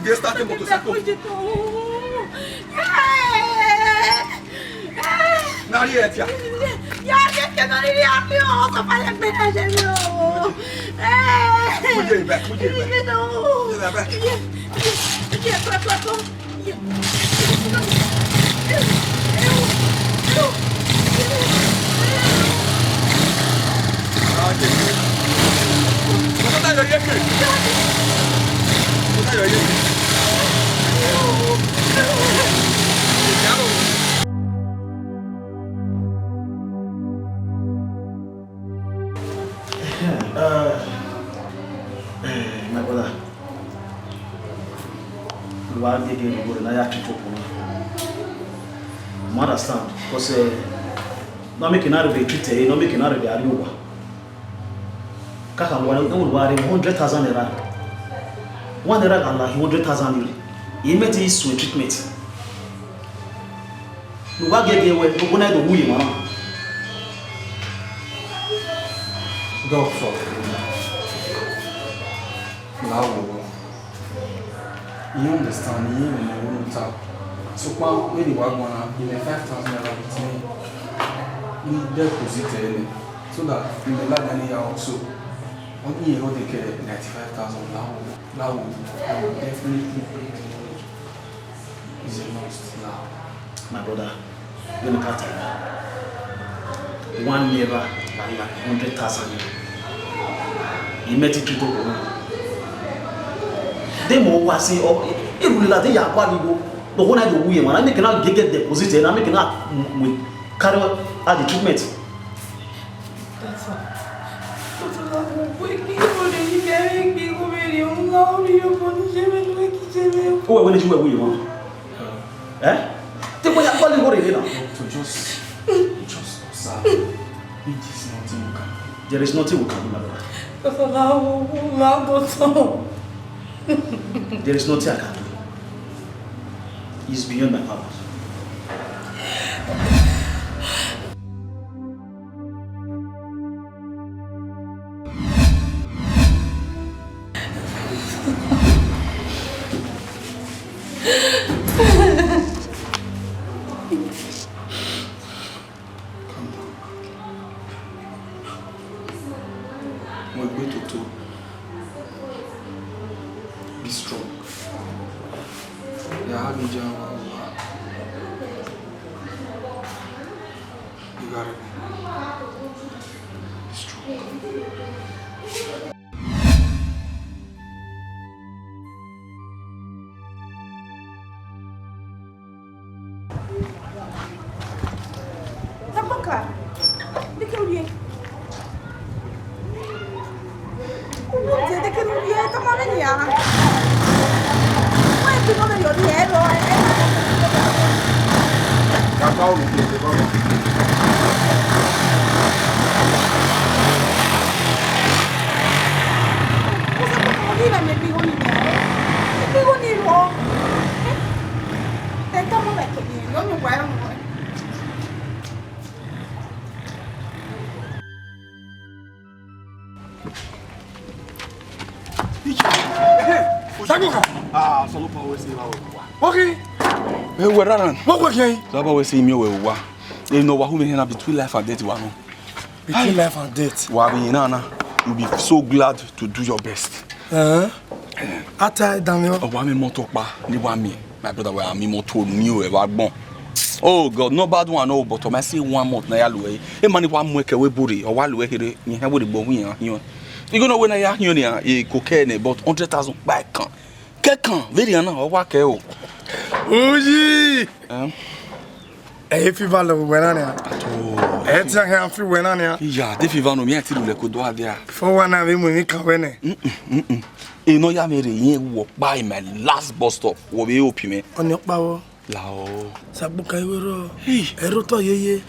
Dia starting motorcycle. Nari é tia. Ya que não iria abrir o só para pegar de novo. Muje back. Não. Back. My brother, you are getting the good. I have to talk to you. Understand? Because not making out of the treaty, not making out of the Ariwa. Kaka, one would worry 100,000 naira. 1 naira and like 100,000 naira. He met his sweet treatment. You are getting away when I do woo you, man. Doctor. Now, you understand, you know, so when you are going to give 5,000 naira with me, you deposit so that you will not any also. Only you take 95,000 now will definitely pay is a must now. My brother, let me cut it. 1 naira and like 100,000. He met it to go. They more say, oh, it will let the Yakwaligo. The one I do, when I make an get deposit and I make an carry out the treatment. That's all. Oh, when did you where you want? Eh? Take what you're calling for now. To just observe. It is nothing you can do. There is nothing we can do, my brother. There is nothing I can do. It's beyond my powers. Be strong. Yeah, Ah, solo para ver si va a ver. Okay. We're running. What working? So we see me we you know what who me between life and death one. Between life and death. Nana, you'll be so glad to do your best. After Daniel. Oh, wa me motor pa, ni wa me. My brother wa me motor new e wa gbon. Oh God, no bad one no, but I say 1 month na ya lo e. E mani wa mu ke we buri, o wa lo e here, ni ha we de bo hu yan. You go when I ya here ni e cocaine but 100,000 by kan. Kekan, very na o wa ke o. Oji. Eh fever lo we na ya. Eh ti han fi we na ya. Ya, de fever no mi ti lu le ko do ade a. For one na we mu ni kan we ne. E no ya mere yen wo pa in my last bus stop. Wo be opi me. Oni pa wo. La o. Sabu kai wero. Ero to yeye.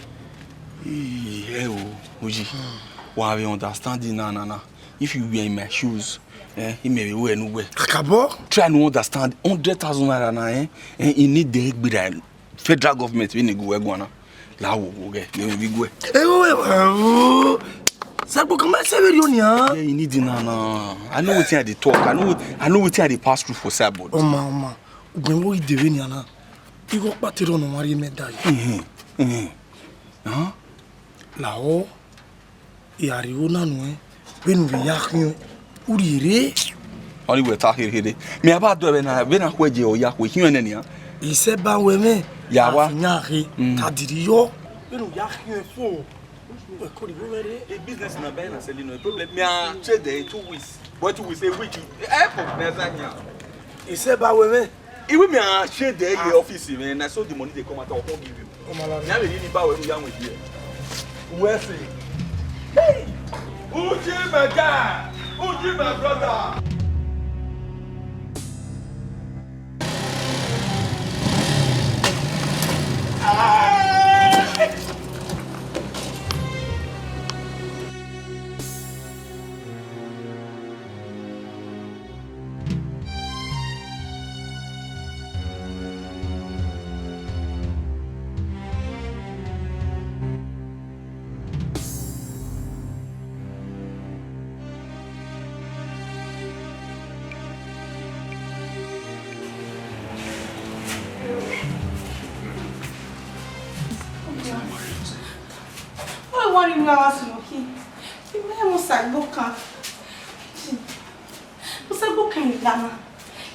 Oji. Wa we understanding na. If you wear in my shoes, he may wear no way. Akabo? Try to understand 100,000 naira na you need the federal government we need go gwana. La wo go me be go. Sabu come say you yeah, you need na. I know wetin I dey talk. I know wetin I dey pass through for Sabo. Oma. Ugben wo ide we ni ana. Igo patiro no mari me dai. La o. Yari o nanu benu be yakun urire. Only we talk here. Me aba do be na kwaje o yakwe hiun ne nia. Ise ba we me. Yawa. Nyari kadiri yo. Benu yakun fo. A business na buy na selling no problem. Me a trade there 2 weeks. What 2 weeks a week. Airport na zanya. Ise ba we me. Iwe me a trade there your office me na so the money dey come out of home give you. Na we ni ba we yan we here. Where say? Hey! Uji my guy! Uji my brother! What you are looking? You may have said book. What's a book in Ghana?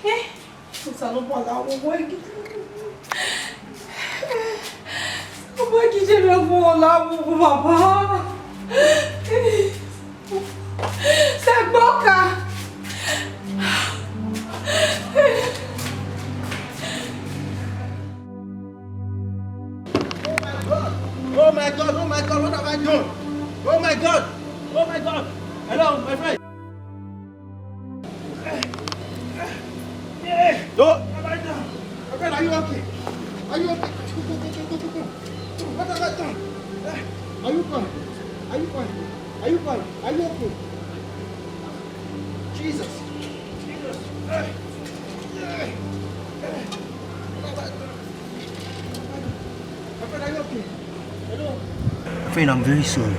Eh? What's a little ball out of work? What did you know? Papa. Say book. Oh my God, what have I done? Oh my God. Hello, my friend. What have I done? My friend, are you okay? Go. What have I done? Are you fine? Are you okay? Jesus. What have I done? My friend, are you okay? Hello? Friend, I'm very sorry.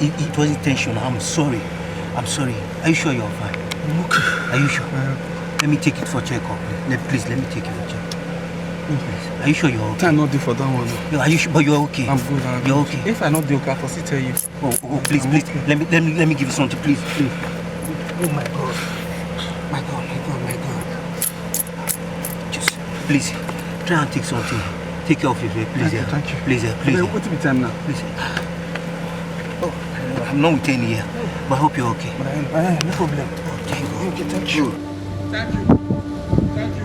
It was intentional. I'm sorry. Are you sure you're fine? I'm okay. Are you sure? Let me take it for checkup. Please, let me take it for checkup. Please. Are you sure you're okay? Time not there for that one. No, are you sure? But you're okay. I'm good. You're okay. If I not there, okay, I'll still tell you. Oh, please. Let me give you something, please. Oh my God. My God. Just please try and take something. Take care of your face, please. Thank you. Please. What will be time now? Please. I'm not with any here, but I hope you're okay. But no problem. Oh, thank God. Okay, thank you. Thank you. Thank you.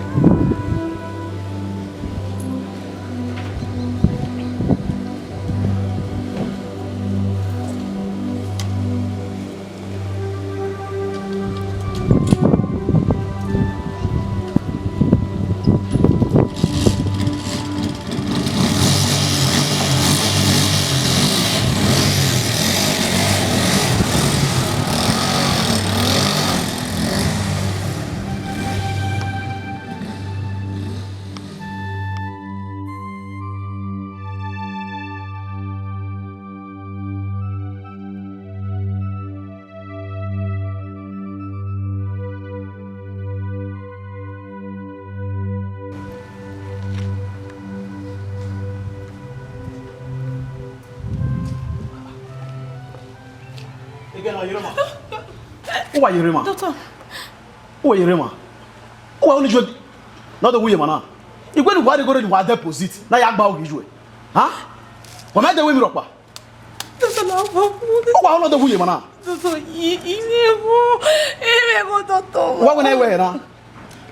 Who are you, Rema? Doctor. Who are you, Rema? Who are you? Not the woman now. You go to what you go to what deposit. Now you bow you. Huh? What am I doing with Ropa? Doctor, Who are not the woman now? Doctor, doctor. What when I wear now?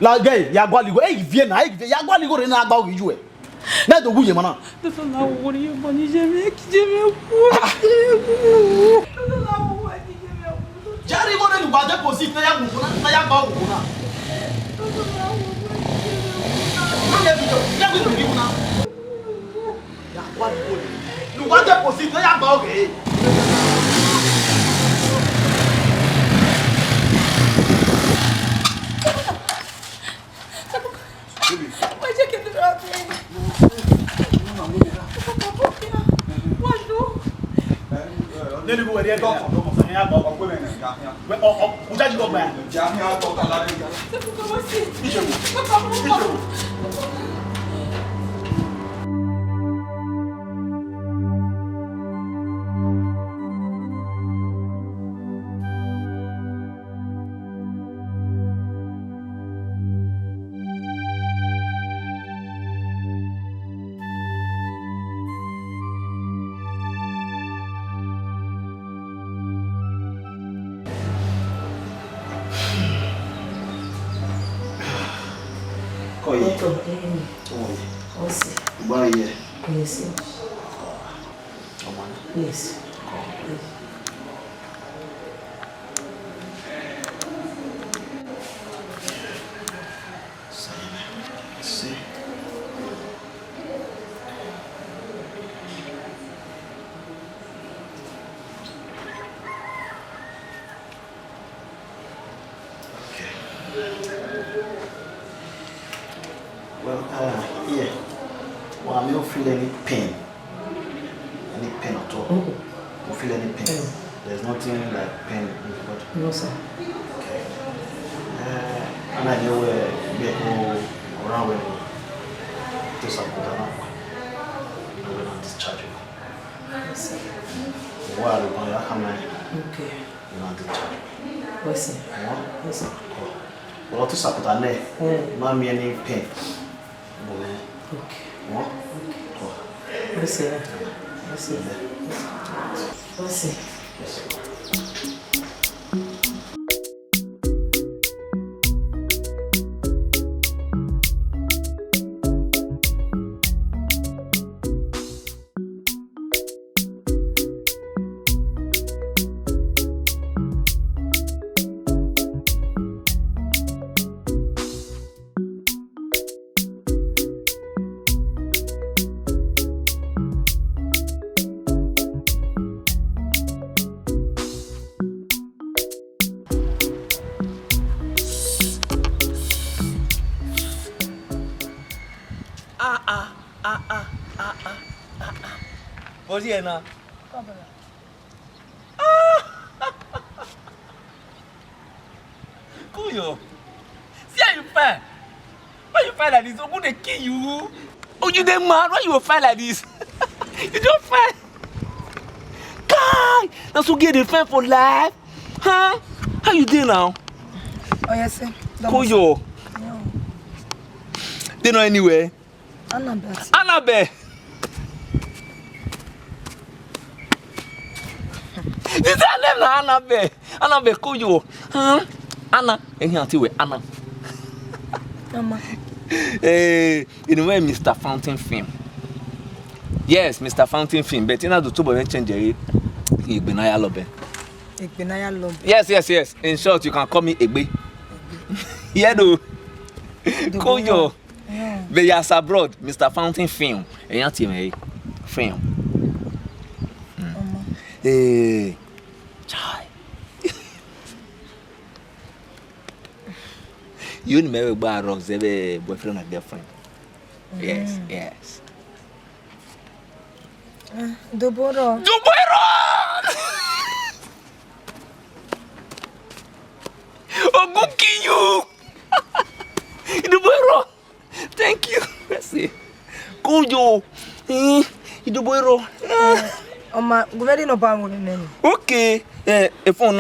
La gay, ya go ligo. Hey, Vienna, ya go ligo na bow you. Not the woman now. Doctor, now what are you money? Jerry, go to what deposit. Now you bow you. What deposit? Now you bow you. Let me go where you go. Yes. Well, yeah. Well, I don't feel any pain. Any pain at all. Don't feel any pain. There's nothing like pain in the body. No, sir. Okay. And I know where we go around when to support them. We will not discharge you. Yes, sir. While we're going to come in, Okay. we will not discharge you. Yes, sir. Yes, sir. Well, to support them, not me any pain. Okay. What? Yes, sir. Yes, sir. Yes, sir. What's here now? Kuyo. See how you fell. Why you fell like this? I'm gonna kill you. Oh, you damn mad? Why you fell like this? You don't fall. God, that's who get the fell for life. Huh? How you doing now? Oh, yes, sir. Kuyo. No. They know anywhere. Annabelle. Is that Anna be kuyo. Anna, we Anna. Mama. You know Mr. Fountain film. Yes, Mr. Fountain film, but you know the two boys change it. Igbenaya Lobe. Igbenaya Lobe. Yes. In short, you can call me Egbe. Yeah, do. Kuyo. But yes, abroad, Mr. Fountain film. And you team film. Chai. You never buy rocks, every boyfriend and girlfriend. Yes. Doboro. Oh, good you. Doboro. Thank you. Let's see. Kuyo. Idowu. Oma, go very no bang nene. Okay. If on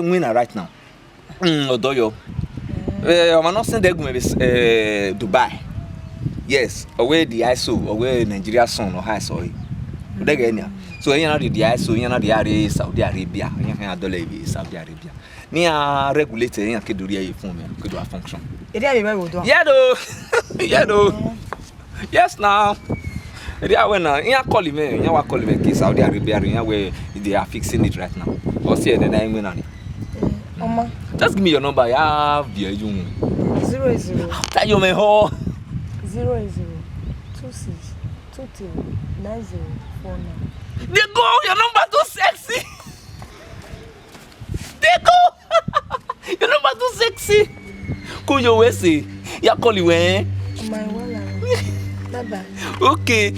winner right now. Odoyo. I'm not saying they're going to Dubai. Yes, away the ISO, away Nigeria son or high soy. So you know the ISO, you know the area Saudi Arabia, you know the Saudi Arabia. Near regulator, you can do the phone, could do a function. Yeah, yes, now. When you call me, you are calling me Saudi Arabia, where they are fixing it right now. Or see the name winning. Oma. Just give me your number. I have your 00. Tell you, man, 00 26 23 9049. They go, your number too sexy. They go. Your number too sexy. Could you wait see? You call you eh? My wallet. Bye. Okay.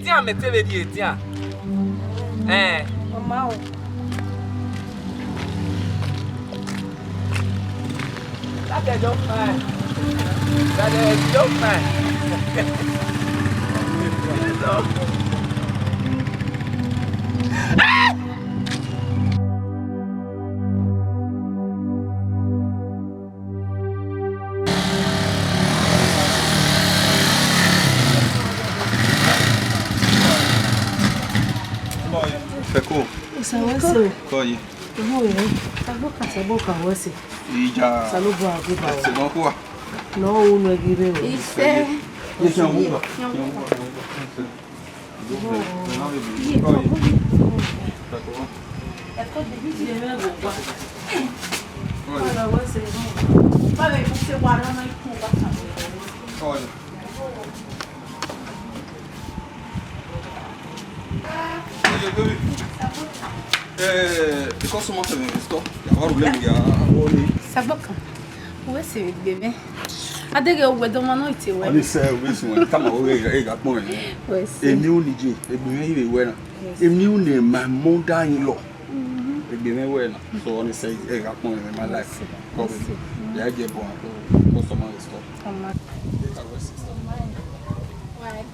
Tiens, mettez les billets, tiens. Mama. That's a joke, man. That's a joke, man. Peko. Sawaso. Koyi. Taboka wose. Ija. Salobo aguba. Se bon kwa. No uno gire. Ife. Because someone tell me stop. What problem ya? Saboka. Where say bebe? Adege we do ma no ite we. Oni say we so come on we ga pon. Emi o nije, egbime iwe we na. Emi o ne my mother in law. Egbime we na. So oni say e ga pon in my life. Come. Ya je bon ko someone stop. Come on. Why?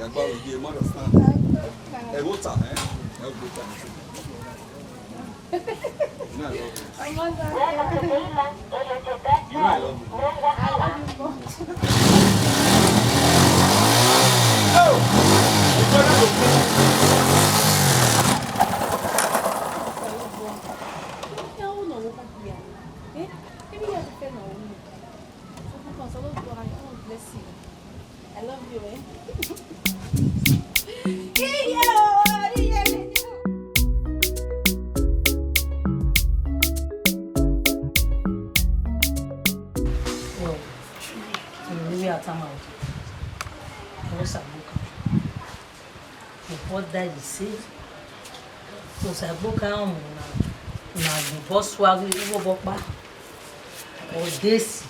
Ya gba o je mo understand. E go ta eh. E go ta. No, I love you. You know I love you. Oh! I love you, eh? What that you say? Nosayaba na the boss wa we wo pa. O desi.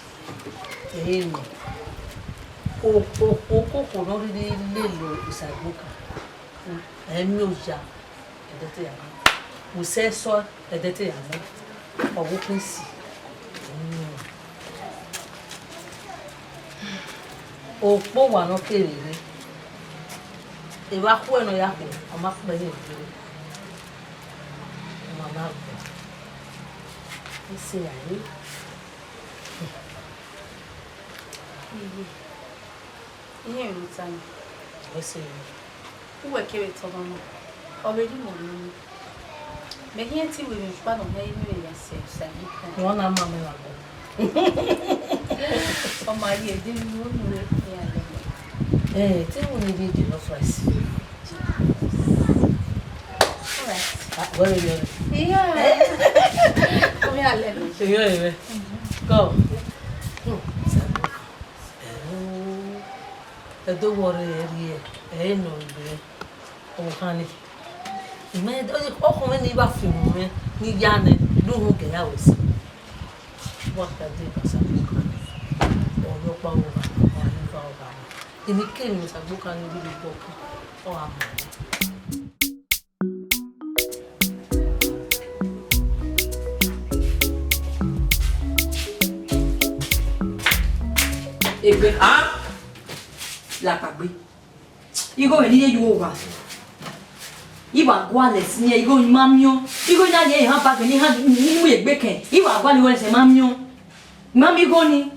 O no ri le lo Nosayaba. Emi oja edete ya. Mo se so edete ya mo. O wo pin si. O po wa no kerere. Ewa ku eno ya ko, o ma ku be ni ojure. O ma na ko. Ese ayi. Ihe ruta ni. Ese. Uwe kere to no. Already morning. Me here tea with me, but on hey, me yourself, One of my men. Oh, my dear, didn't you know? Eh, tell me you did not first. Alright. Where are you? Yeah. Come here, let me. Yeah. Go. Don't worry, eh? No, oh, honey. Me, oh, how many bathroom me? Ni Yane, do who get hours. What I did was or your power, or you power. In the came with a book and you really book. Oh, I'm. Ebe, ah? La pagbe. Igo we ni you over. Iwa gwa le sin igo ni mamio. Igo na ye han pa ni han ni mu egbe ken. Iwa gwa ni we se mamio. Mami go ni.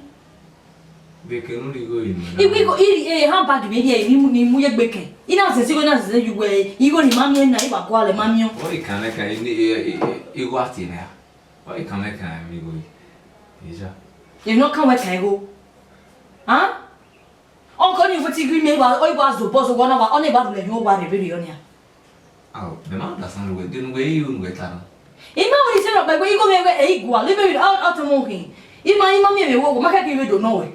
Beke no igo yin. Igo iri han pa ni ni mu egbe ken. Ina se sigo na se you we. Igo ni mamio na iwa gwa le mamio. O ikane ka ni igo ati na. O ikane ka mi go. Ija. You no kan we kan go. Huh? Onko ni foti gri me ba o ba zo bozo gona ba oni ba le yo ba re biri onia. Oh, the man doesn't know the way you get on. Ima woni se ro ba go igo me e igwa le me out monkey. Ima me wo ma ka ki we do no we.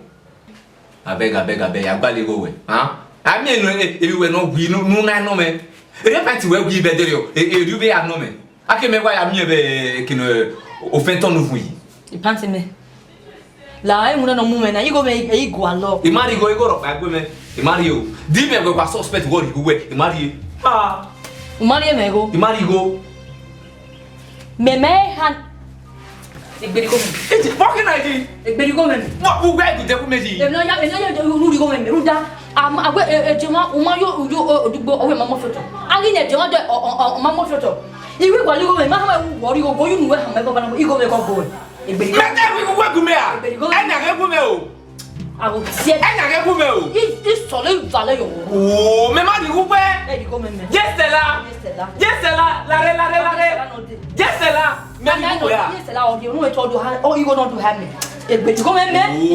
Abeg agbali go we. Huh? I mean no e we no gwi no na no me. Repent we gwi be there yo. E du be ya no me. Ake me wa ya mi be kino ofenton no fu yi. Ipante me. La e muna no mume na igo me e igwa lo. Imari go ro ba gwe me. Imari yo. Di me go kwa suspect go ri we. Imari. Ah. Umari me go. Imari go. Me han. Egberi go me. Eti fucking ID. Egberi go me. What we go to meji. E no ya ru ri go me. Ruda. Agwe ejema umayo ujo odugbo owe mama foto. Angi ne ejema de mama foto. Iwi gwa li go me ma ha wo ri go yu nu we ha me go ba na igo me go go. Egberi. Me te we go gu me a. Ena ge gu me o. Ago sie. Ena ge gu me o. I sole vale yo. Oh, me ma di gu pe. E di go me. Yes là. Yes là. La re. Yes là. Me di gu ya. Yes là o di onu e to do ha. O igo no do ha me. Egbe di go me.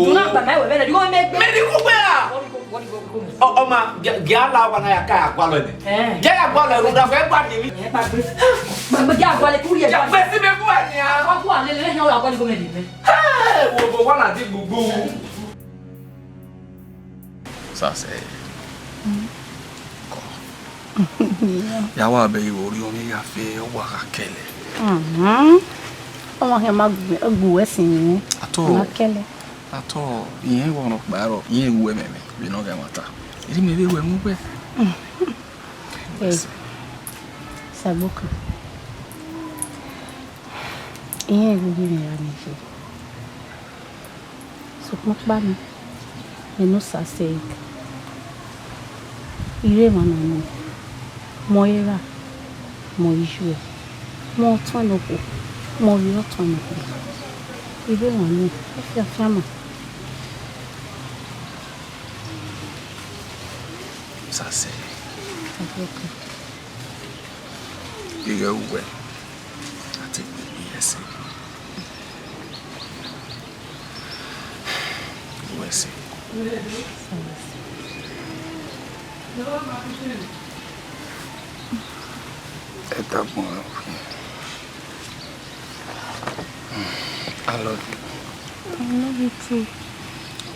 Do na gba mai we be di go me. Me di gu pe a. O ma gia la wa na ya ka agwa lo ni. Gia ya agwa lo ru da fe gba ni mi. Ba gia agwa le kuri e. Ja fe si me bu ani a. Wa ku ale le yan agwa di go me di me. Wo wa na di gbugbu. Ça c'est. Ya wa be ori omi ya fe o wa ka kele. Ọmọ yẹn máa gùn ẹ̀sìn yẹn. Ato. Kẹ́lẹ́. Ato, yen wo no pa ro, yen wu meme, bi no ga mata. Iri me be we mu pe. Saboka. Ìyẹn ìwé mi ra mi ṣe. Sọpọ̀ pa mi. Ẹnu sàṣẹ ìk. Ire mànà mi. Mọ era. Mọ iṣu ẹ̀. Mọ tán lọ́pọ̀. Mọ rí ọ̀tán lọ́pọ̀. Ire mànà mi. Ẹ fi àfíàmà. Ça c'est. Saboka. Ire uwe. Ati yes. Uwe. Eta bon. I love you. I love you too.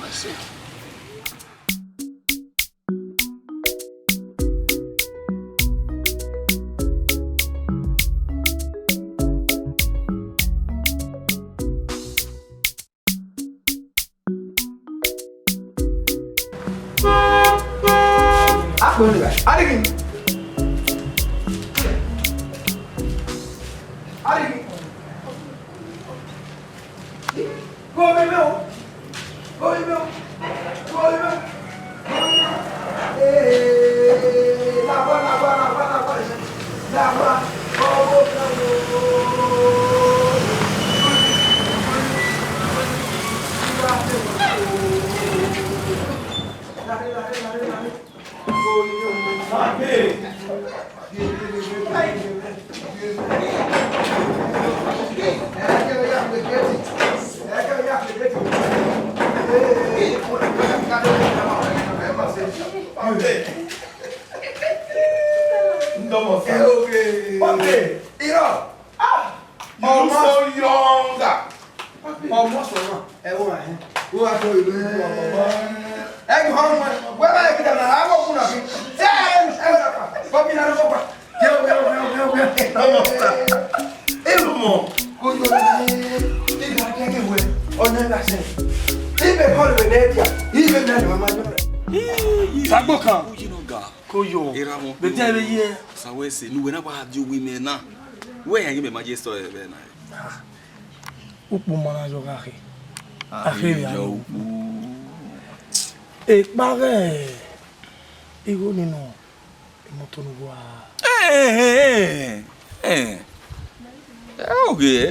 Merci. Arigin. Go me meu. Lava. Who are you? Hey, home. Where are you? I won't put up. Okay,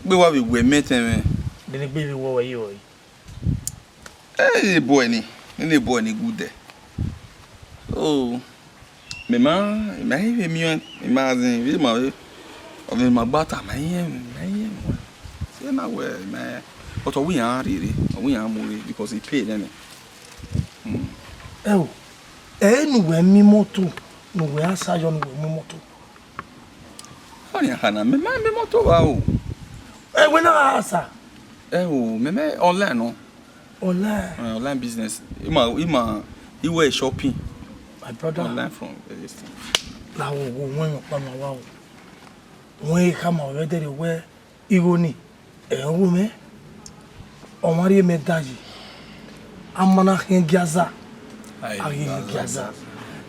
where we met him. The baby, what were you? Hey, boy, any boy, any good there. Oh, my man, my imagine, my butter, my say my way, man. But we are really, because he paid any. Oh, anyway, me moto, no, we are Sajon with moto. Honey, Hannah, me moto, wow. Eh, when I answer. Oh, me online, no. Online business. He was shopping. My brother. Online from this thing. Now, when you come around, when you come out, whether you wear Igoni, a woman, or Maria Medaji, Amana Gaza. Gaza.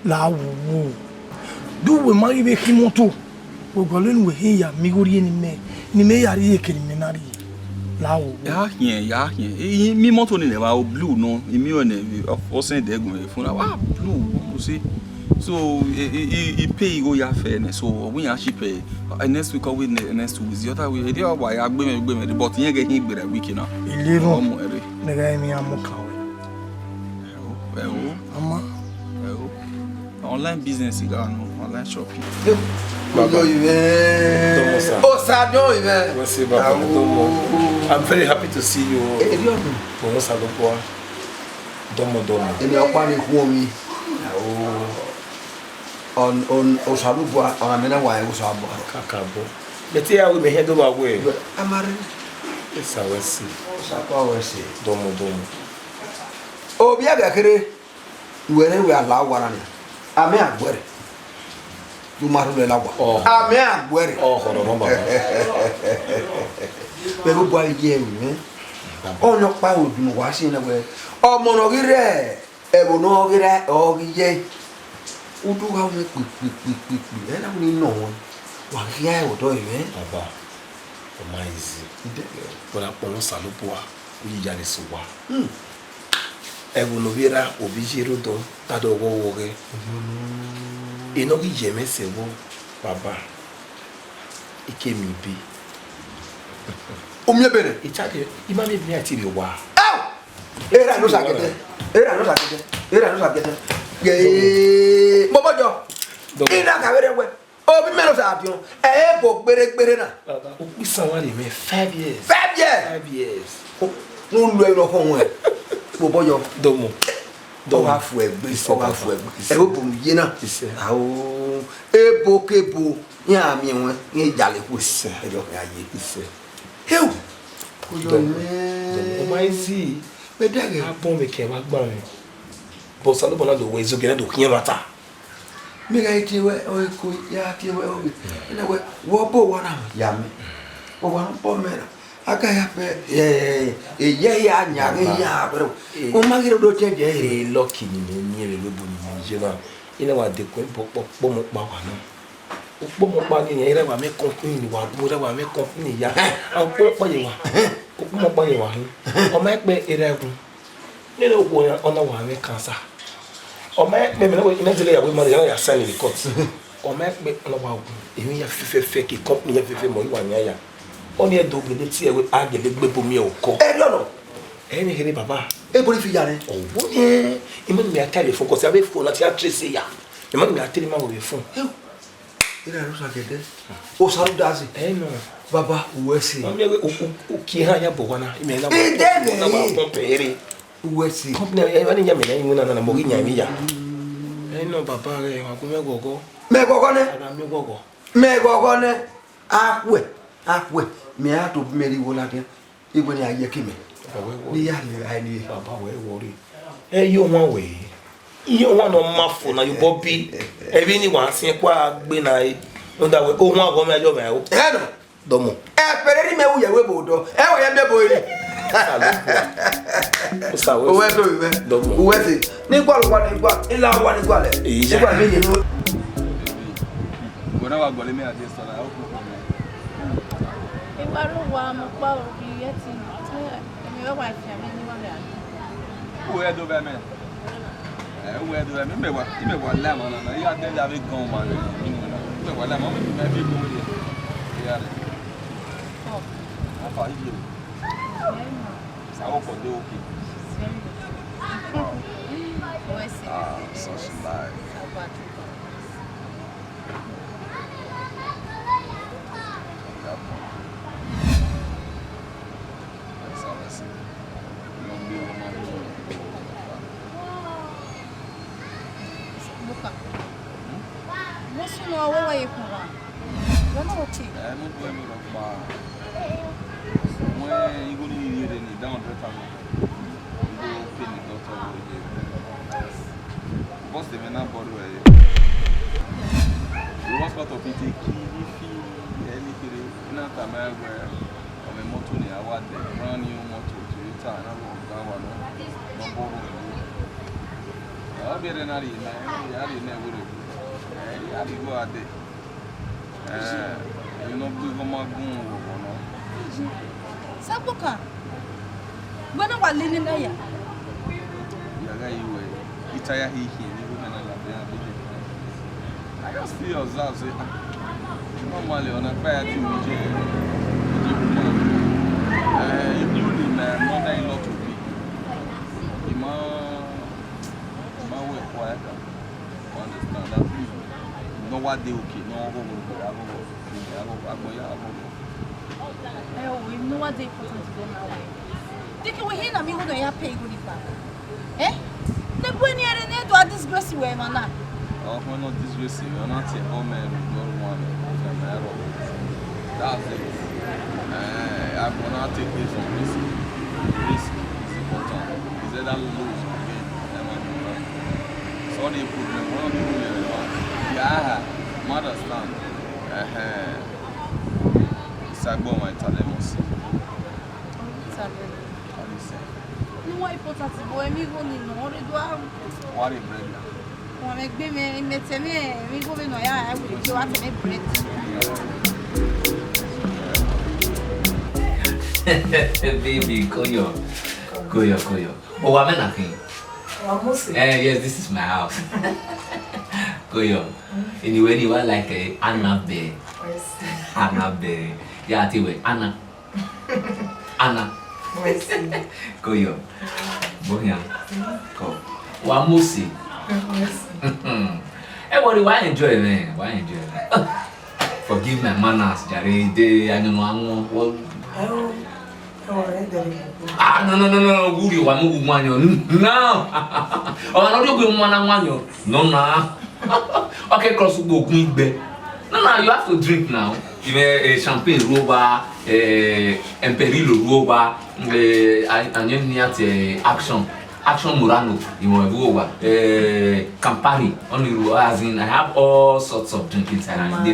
Now, do we marry the Himoto? We go learn with here, Miguri ni me yari criminal. Yeah. Me moto ni never blue no. Me one of send dey go phone. Blue, you see. So he pay go ya fair. So we actually pay. Next week we next week. The other way, they are why agbe me but yen get him gbere week now. Ilero. Nega mi amukawe. Ama. Online business you got no online shopping. I'm very happy to see you. On Osaluba, on a why Osabo. Kakabo. But here we may head over away. Amari. Yes, I will see. Sapawesi. Domo. Oh, Biagakere. Where we allow one. I may have worried. You might have law. Oh, I may have worried. Oh, hold on. Pero boy, yeah, oh, no power would be washing away. Oh, monogire. Ebonogire, oh, yeah. Who do have me quick, and I will know one. Why, yeah, what do you mean? Baba, my easy. But I want Salupua, we are so well. Evonovera, Obijiro, Tado, Woge. Enogi Jemesebo, Baba. It came me be. Umyabere, it's at it. You might be a TV. Wow. Oh! Era no sakete. Yeah, Bobo. Ina kawere we. Obi melo sa apion. Bo gbere na. We someone me 5 years. 5 years. 5 years. No lu ero fun we. Bobo yo. Domo. Do wa fu egbe. E wo bum yi na. Awo. Ebo kebo. Ya mi won. Ni jale ku se. E yo ya ye. Heu. O mai si. Me dage. Abon me ke wa gba mi. But Salomon had the way to get to Kiamata. Megati we o ko ya ti we o. Na we wo bo wana ya me. O wana bo me. Aka ya pe ye ya nya ya bro. O magiro do change e lucky ni me ni le bu ni jena. Ina wa de ko bo mo pa wa no. O bo mo pa ni ere wa me company ni wa bo wa me company ya. O bo pa ye wa. O bo mo pa ye wa. O ma pe ere gun. Ni no go ona wa me cancer. O ma pe me no immediately ya we ma ya sign the court. O ma pe ona wa gun. Emi ya fefe ki company ya fefe mo wa nya ya. On est double de tir avec agé le bébé mi au corps. Eh non. Eh mais il papa. Et pour les filles là. Oh oui. Il m'a mis à téléphone quand ça avait fond, on a tiré tressé ya. Il m'a mis à téléphone au fond. Il a nous enquêté. Au salon d'Asie. Eh non. Baba où est-ce? On est au qui a ya bowana. Il m'a là. On a pas pompé. Où est-ce? Compagnie il va ni yamena nguna na mori nyami ya. Eh non papa re wa ko me gogo. Me gogo ne? Ana me gogo. Me gogo ne. Ah ouais. Me a to meri wola dia. igwe ni aye kimi ni ya ni ai ni baba we worry yo wan we iyo wan no mafo na yo bobi ebi ni wan sin kwa gbe na no da we ohun ago mi ajo me o no domo pere ri me wu ye we bodo wo ye be boy o sa we o we do we domo o we ti ni gwa lo wa ni gwa ila wa ni gwa le ni gwa me ye no When I go to me at this time, I hope If I don't want to follow you yet, your wife, anyone there. where do I mean? Where do I mean? You may want lemon, and you are then having gone, man. You know, what lemon, maybe go with it. Yeah. Oh, How far you? I hope for the okay. Ah, such life. What's your way from one? You're not okay. I'm not going to bar. When you go to the down the family, you go pay the doctor. What's the man body way? You want part of it, anything, not a man where I'm a motor near what they brand new motor to return. I won't go on. No borrow. I'll be an area. I didn't never. I didn't go out there. You know, we go my boom. Sabuka. When I was living there, you retire here. I just feel yourself say, normally on a fair to you knew the mother-in-law to be. The man will quiet. Understand that? No what they okay, no we know what they put into them now. Take away here, I'm going to pay good back. Eh? The when you're in there, do I disgrace you, man? Oh, we're not disgracing, we're not saying, oh man, you're one. That's it. I'm going to take this on risk. Risk is important. Is that I'll lose again? So they put them on the yeah, mother's land. Sagbo my talemos. No more important to boy, me go in order to have What a bread. one make me me go in I will do what I bread. Baby, Koyo. Oh, I'm nothing. Yes, this is my house. Koyo. Anyway, you are like a Anna Bay. Anna Bay. Yeah, Anna. Koyo. Bohia. Go. Wamusi. Everybody, why enjoy, man? Why enjoy? Forgive my manners, Jerry. I don't know. No. Guri wa mu manyo. No. O na do gbe mo na manyo. No. Okay, cross go gun igbe. No, you have to drink now. Even champagne roba, Imperial roba, onion niat action Murano, Campari, only as in I have all sorts of drink inside. No.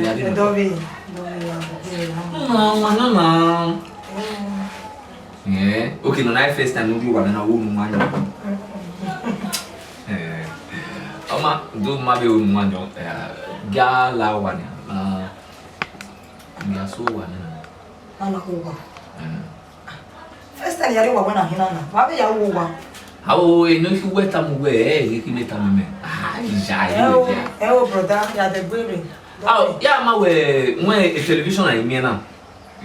Yeah. Okay, no, I first time you want to know. Oma, do maybe one. Gala one. Me aso one. First time you are one of him. Why are you over? How you know if you wet am way, you can make me. Ah, oh, brother, you are the baby. Oh, yeah, my way. When a television I mean now.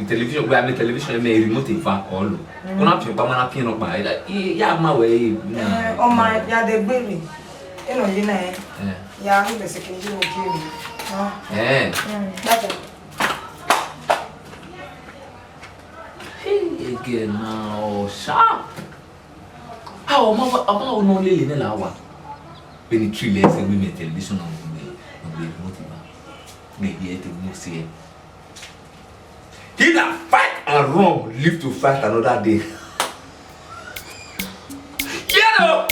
Television, where I television, may remote if I all. When I put my pin up by yeah, my way. Oh, my, you are the baby. You know, yeah, I'm basically you kill me. That's it. Hey, again now, sharp. How about no lily in our when 3 days and we made television on the remote. Maybe I think we'll see it. He la fight and run, live to fight another day. Get up!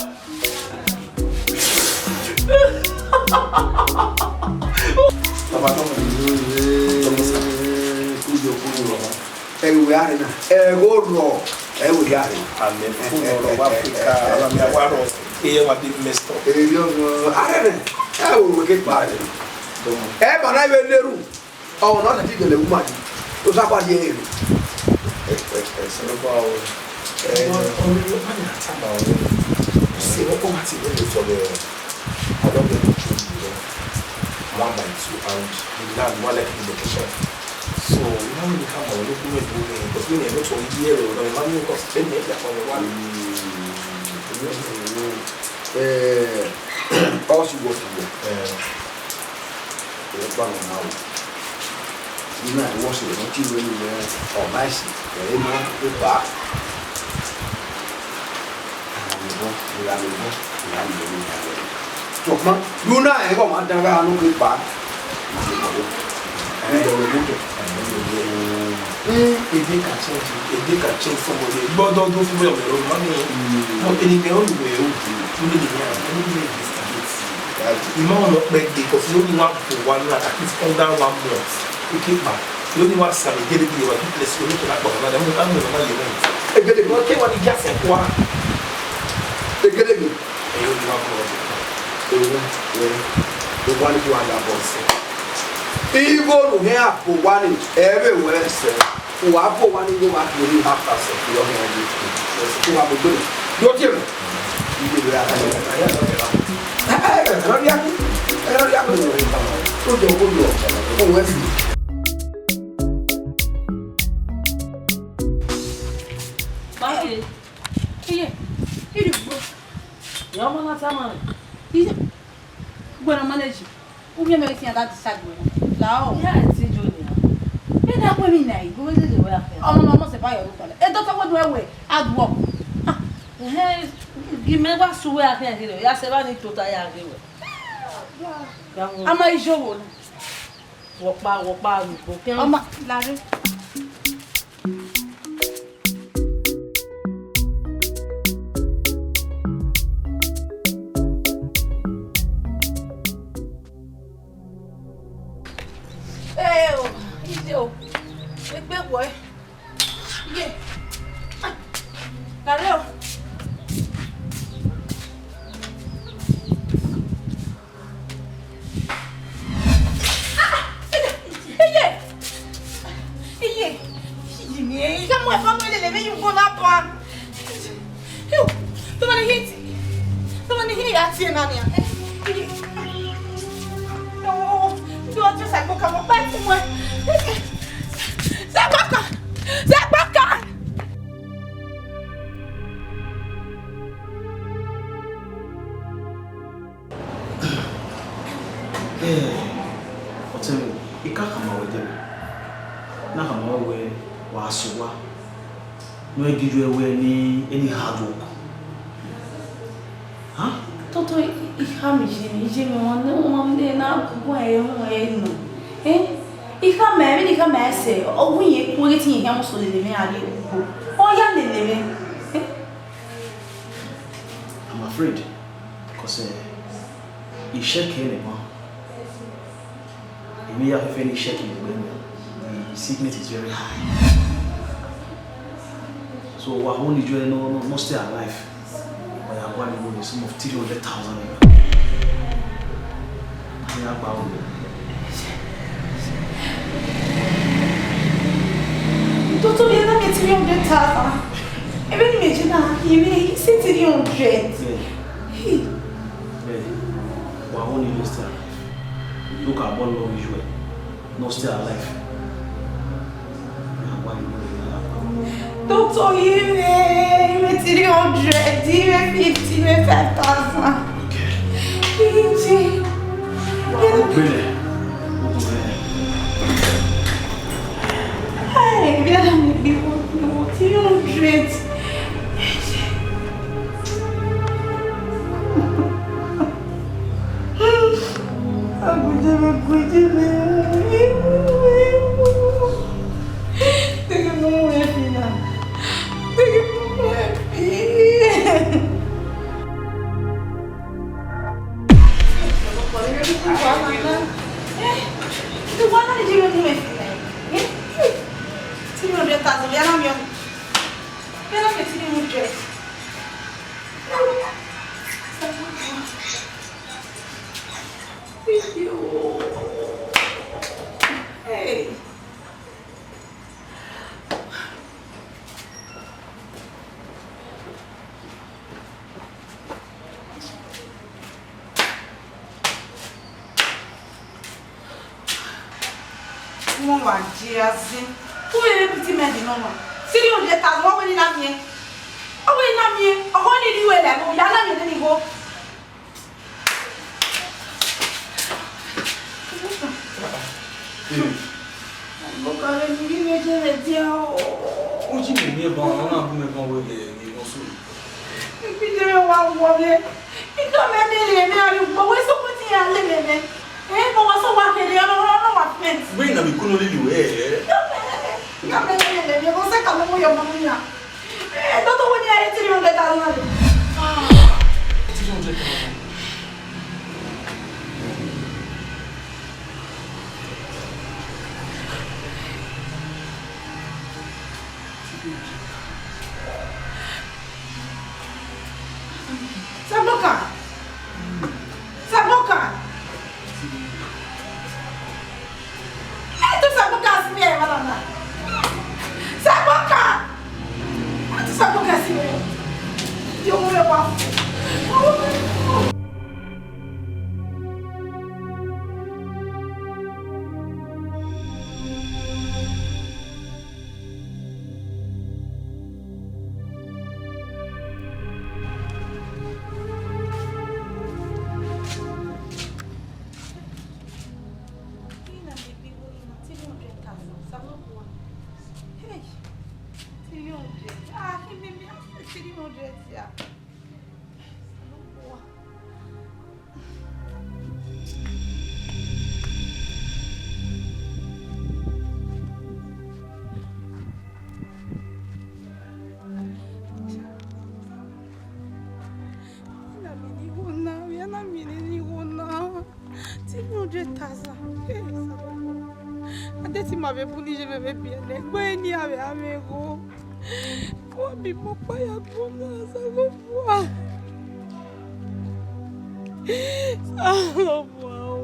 One by two, and the land one like in the location. So now we come on looking at moving because we never told you or the money was spent there for the one. Also go to work. The plan now. You know, I was not you really or nice. They want to go back. Tokma, Luna, I go on down and go back. If they can change somebody, but don't do for your own money. Not any way only way to the you know not make because you only want for one night, at least come down 1 month. You keep back. You only want some get it you are place you look at another I'm not you get it okay what you just said what They get it. you want The one you are boss. Even here for one everywhere, sir. Who are for one you want to live after your hand. Who are good. Don't you? You will have Bueno, manage. O que me tinha dado saco? Lá, ó. Yeah, it's Junior. E da kwa mina aí? Go to the way. Oh, não se vai eu fala. E do tá do we. Ad work. Hey, give me what so we are here. Ya se va ni tota ya here. Ama ijowo. Walk ba ni go. Ama, lare. Boy. Yeah. Carol. Kamu é família, levei um bola para. Eu, tô na hit. Tô na hit assim na minha. Eu acho que eu vou para com moi. Zabaka! Whatever, it can't come out with them. Now come out where was what? No, give you away any hard work. Huh? Toto, ich habe mich nicht na no. If I'm married, if I'm married, oh, we are getting him so the men are oh, young living. I'm afraid because you shake anymore. You may have any shaking when the sickness is very high. So, we're only doing no stay alive. We are going to go to some of 300,000. Toto viene da mettere un gettata. E vedi invece dai, senti un jet. We're only no stay alive. Look at what love is no stay alive. Toto, you metti un jet, you 50,000. Okay. Hey, vieni a me, ti un jet. Guarda, small one, Jazzy. Who will be pity me? No, see you let us go in a me. Oh, in a me, a honey you and I go, Yana, and then you go. Look at me, you make it a What you mean about I'm not going to go so. If you don't want woman, you come and marry, but we're so putting a limit. Eh, but what's so working? I don't know what meant. Bring them, you couldn't leave away. Come and you're going to come with your mamma. I don't know when you're telling you that. Saboka. Itu Saboka sini mana? Saboka. Itu Saboka sini. Dia mau apa? M'avait puni, je vais bien. Quoi n'y avait amigo. Quoi mi papa ya pona ça va voir. Ça va voir.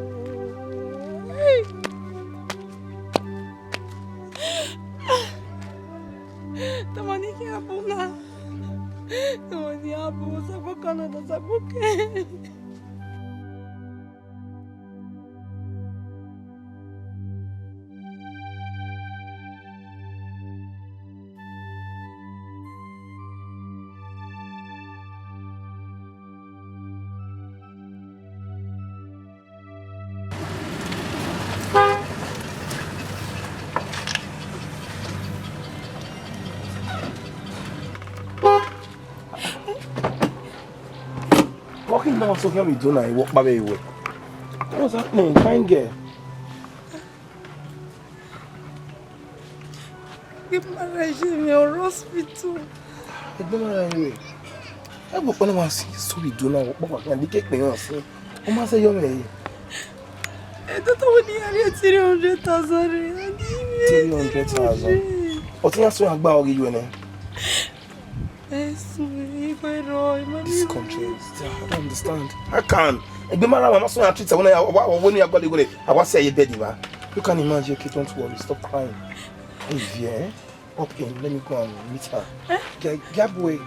Tamani ki apona. Tamani apo ça va Canada ça va. Walking down so here we do now, walk by the way. What's happening? Fine girl. Give my regime your hospital. It's not anyway. I walk on my see so we do now. What can you get me on? How much are you paying? I don't know when you are 300,000. 300,000. What you say about you now? This country, I don't understand. I can't. I'm not so treat when you are going. I was say you baby man. You can imagine. Okay, don't worry. Stop crying. Hey, yeah. Up in. Let me go and meet her. Get away.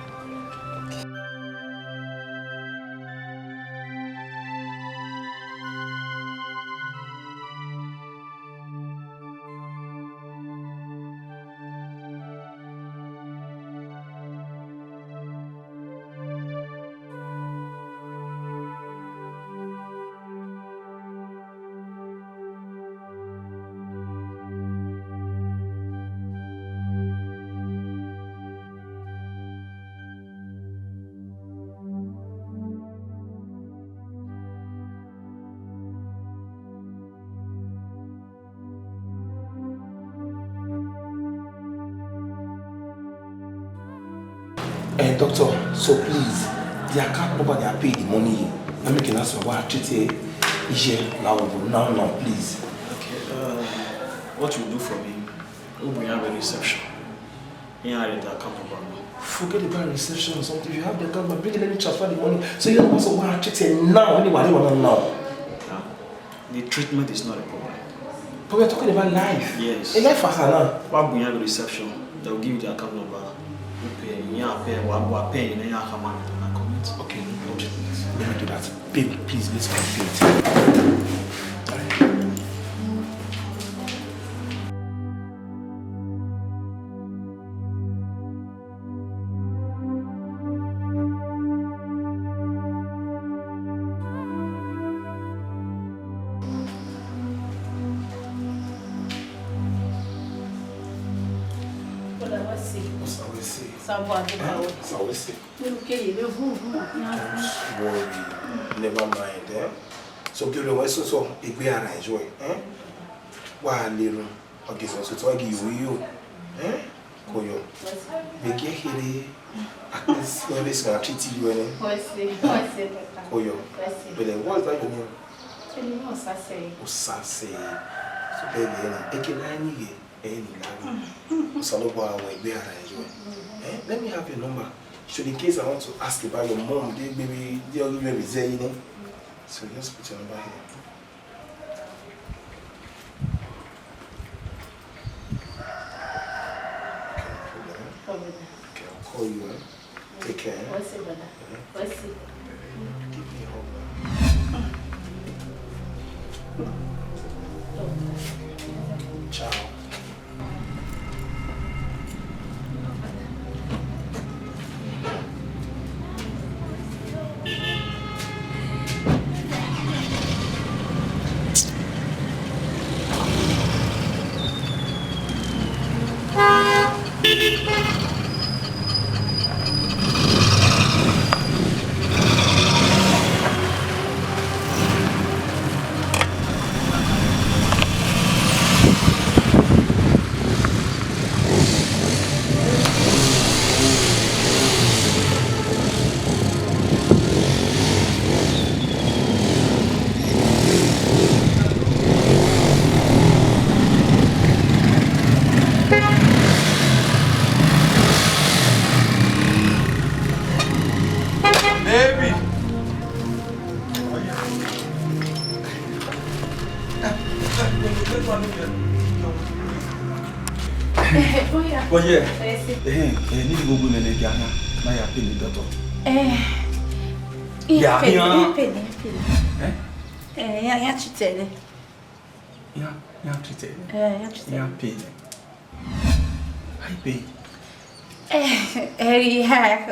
Doctor, so please, the account number they are paid the money. Let me can ask why I treat it now, please. Okay, what you do for me, we'll bring out a reception. You have the account number. Forget about reception or something. If you have the account number, bring it, let me transfer the money. So you know also why I treat it now, anybody want now. The treatment is not a problem. But we're talking about life. Yes. A life for her now. We'll bring out the reception. They'll give you the account number. Okay, okay, no problem. Let me do that. Baby, please, let's complete. Osawese. Savoir de parole. Osawese. Ok, le vous. Worry. Never mind, eh? So give the West so if we are enjoy, eh? Why little? Okay, so I give you, eh? Koyo. Make it here. At least when this going to treat you, eh? Koyo. But then what's that your name? Osase. So baby, I can need any language. Saloba when we are enjoy. Eh? Let me have your number. So in case I want to ask about your mom, maybe they'll give me say, you know. So just put your number here. Okay, I'll call you. Take care. What's it, brother? What's it? Give me a hug. Ciao. Oh yeah. Ni go go nene gana na ya pe ni doctor. Ya chitele. Ya chitele. Ya chitele. Ya pe. Ai pe.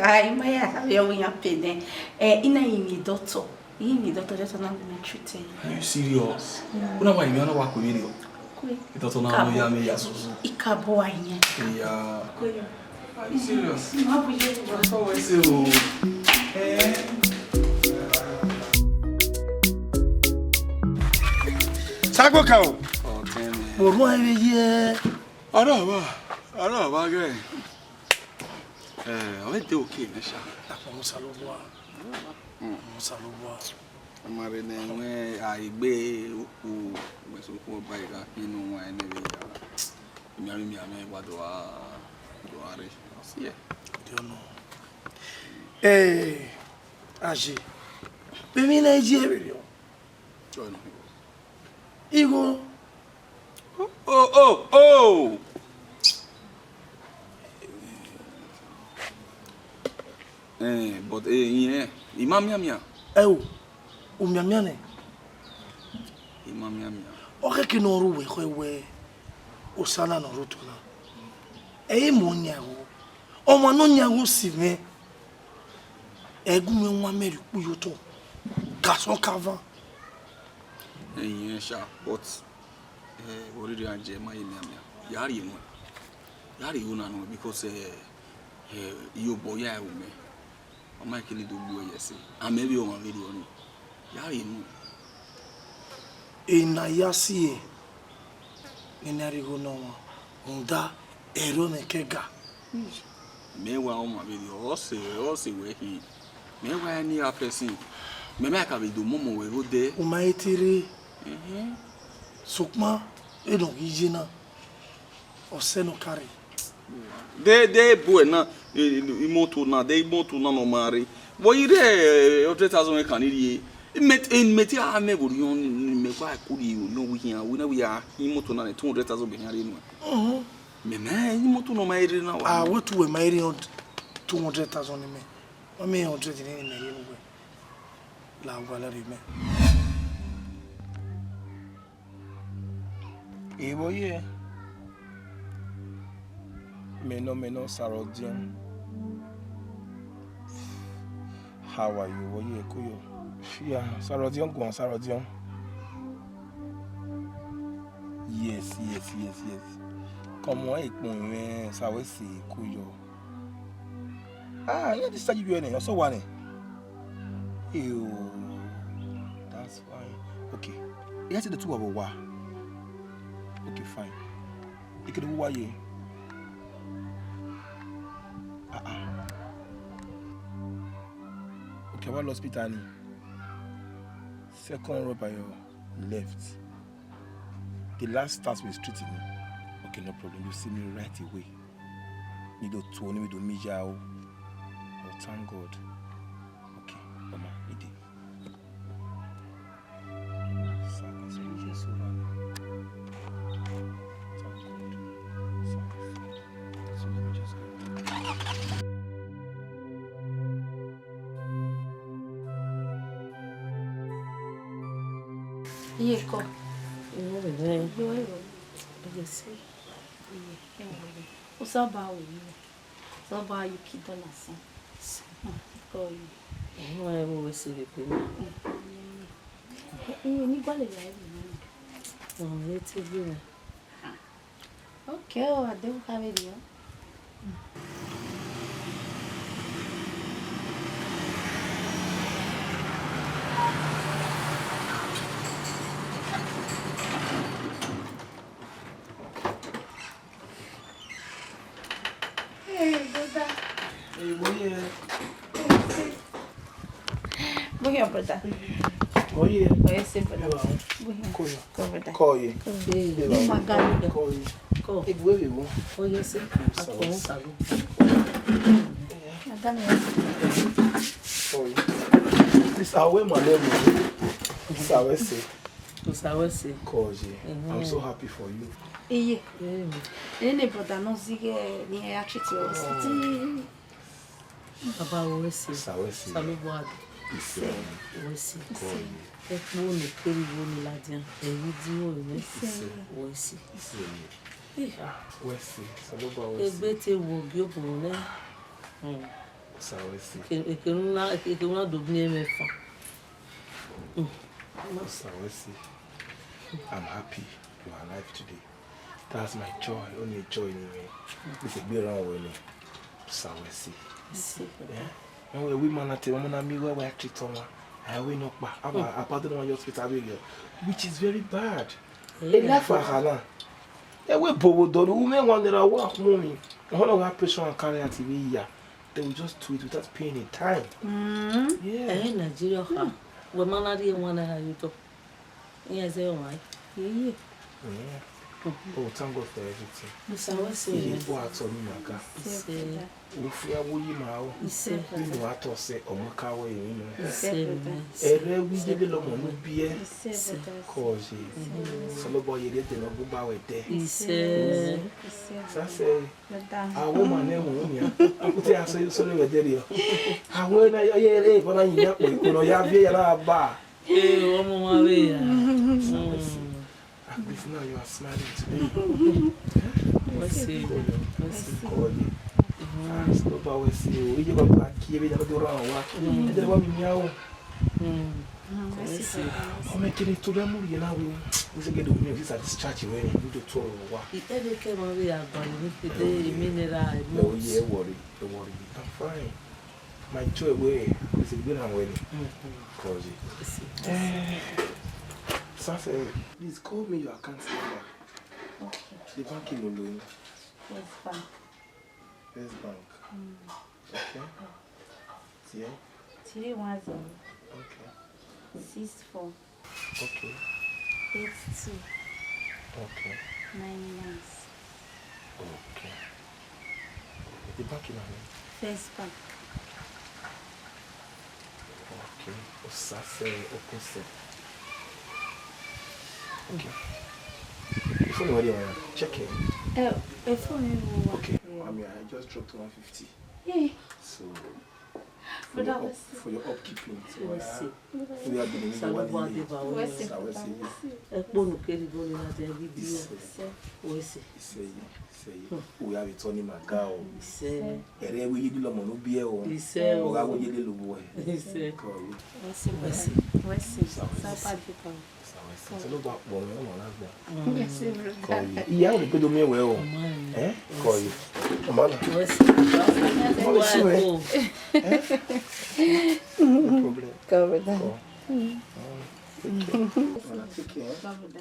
Ai maya ya winya pe ne. Ina yimi doctor. Yimi doctor just na me treat. Are you serious? Una wa imi ona wa ko video. Doctor na no ya me ya so. Ikabo anya. Yeah. Koyo. Are you serious? Ma buje wa. That's what I say. Oh. Sago kao. Oh, damn it. Bormo ebe ye. Ara ba ge. O te okay na sha. Musaloboa. Musaloboa. Amare na enwe aigbe oku wesoku oba ira inu wa ene be ya. Mi ame wa do are. See ya. Don't know. Aji. Bemi na eji ebe yo. John. Igo. Oh. But yeah, imam mia. Umiamiane. Imam mia. Oke ki no ru we osana no rutuna. Mo nyawo. Omo no nyawo sime. Egume nwa meri puyoto. Gason kavan. Yeah, sure. But already anje my mia. Yari una no because you boy ya ume. O ma kili do gbo yesi. And maybe o ma video ni. Yari no. Na yasi ninarigo no nda ero nekega. Mewa o ma video o se we hi. Mewa ni afesin. Me ka be do momo we go there. O ma etiri. Sukma edo gijina. O se no carry. De boy na imoto na no mari. Wo ire 3,000 we kan iri. Meti a me go yon me kwa kuri no we here we are imoto na 200,000 be here no. Me imoto no mari na wa. What we mari on 200,000 me. O me 100 ni me yin we. La wala ri me. Boye. Meno Sarodian. How are you? Oye kuyo. Yeah, Sarodian go on Sarodian. Yes. Come on, man. So I see Kuyo. Ah, yeah, this is you any. Also one. Ew. That's fine. Okay. You have to the two of a wa. Okay, fine. You could do why ye. Okay, what hospital? Second row by your left. The last starts with street. Okay, no problem. You see me right away. You do Tony, we do Mijao. Oh, thank God. Okay, Mama, you did. So you just over. Thank God. So let me just go. Yeko. O sábà o yìí. Sábà yìí kí dọ́là san. Kọ́ yìí. Àwọn ẹ̀rọ wo ṣe lè pè mí? Ìyẹn nígbàlẹ̀ yà ẹ̀rọ náà. Àwọn létí bí rẹ̀. Okay, o àdéhùn káwé ni ọ́. Bom, brother. Oye. Oye, sim, brother. Bom, brother. Koye. Koye. Kọ́. Ìgbé ìwò. Oye sí. Àkọ́hún sàlù. Koye. This away my name. This away say. Usawesi. Koye. I'm so happy for you. Iye. Ele brother não sigue nem a treat o city. Baba Owesi. Sawesi. Salubuadu. Owesi. Epo ni keri wo ni ladian. Eyi di wo ni. Owesi. Owesi. Salubuadu. Egbe te wo bi obun ne. Sawesi. Ekerun dobin emefa. Sawesi. I'm happy you are alive today. That's my joy. Only joy in me. It's a bit wrong with me. Sawesi. Yeah. And we man at the woman me where we treat someone. I will not back. I pardon my hospital which is very bad. Enough for Hana. Yeah, we both do. Women want that I walk mommy. All of our pressure and carry at TV here. They will just do it without paying in time. Yeah. Nigeria. We man are the one that you talk. Yes, why? Yeah. Oh, thank God for everything. Usawesi. People are telling me that. Ufia wuyi mao. You know what I say? Omuka we you know. Ere we dey lo mo nu bie. Cause solo boy dey dey no go ba we there. Sa say. A woman na mu nya. Akuti aso solo we there yo. Awo na yo ye for na nya ko no ya bie ya na ba. Omo wa we ya. This now you are smiling today. Let's see. So far we see you. You go back here. We don't do wrong. And then what we meow. I'm making it to them. You know we say get the music. This is discharge when you do tour. It ever came on we are going. If they mineral. Oh yeah, worry. Don't worry. I'm fine. My joy way is a good one. Cause Safi, please call me your account number. Okay. The bank in Lulu. Yes, bank. Yes, bank. Okay. Yeah. 310. Okay. 64. Okay. 82. Okay. 99. Okay. The bank in Lulu. First bank. Okay. Safi, opposite. Okay. Before you ready, check it. Before you okay. I mean, I just dropped 150. Yeah. So for your upkeeping. So we have been in the one year. We have it on him a cow. We did the monobia or I will get a little boy. Yeah, we could do me well. Eh? Call you. Cover that.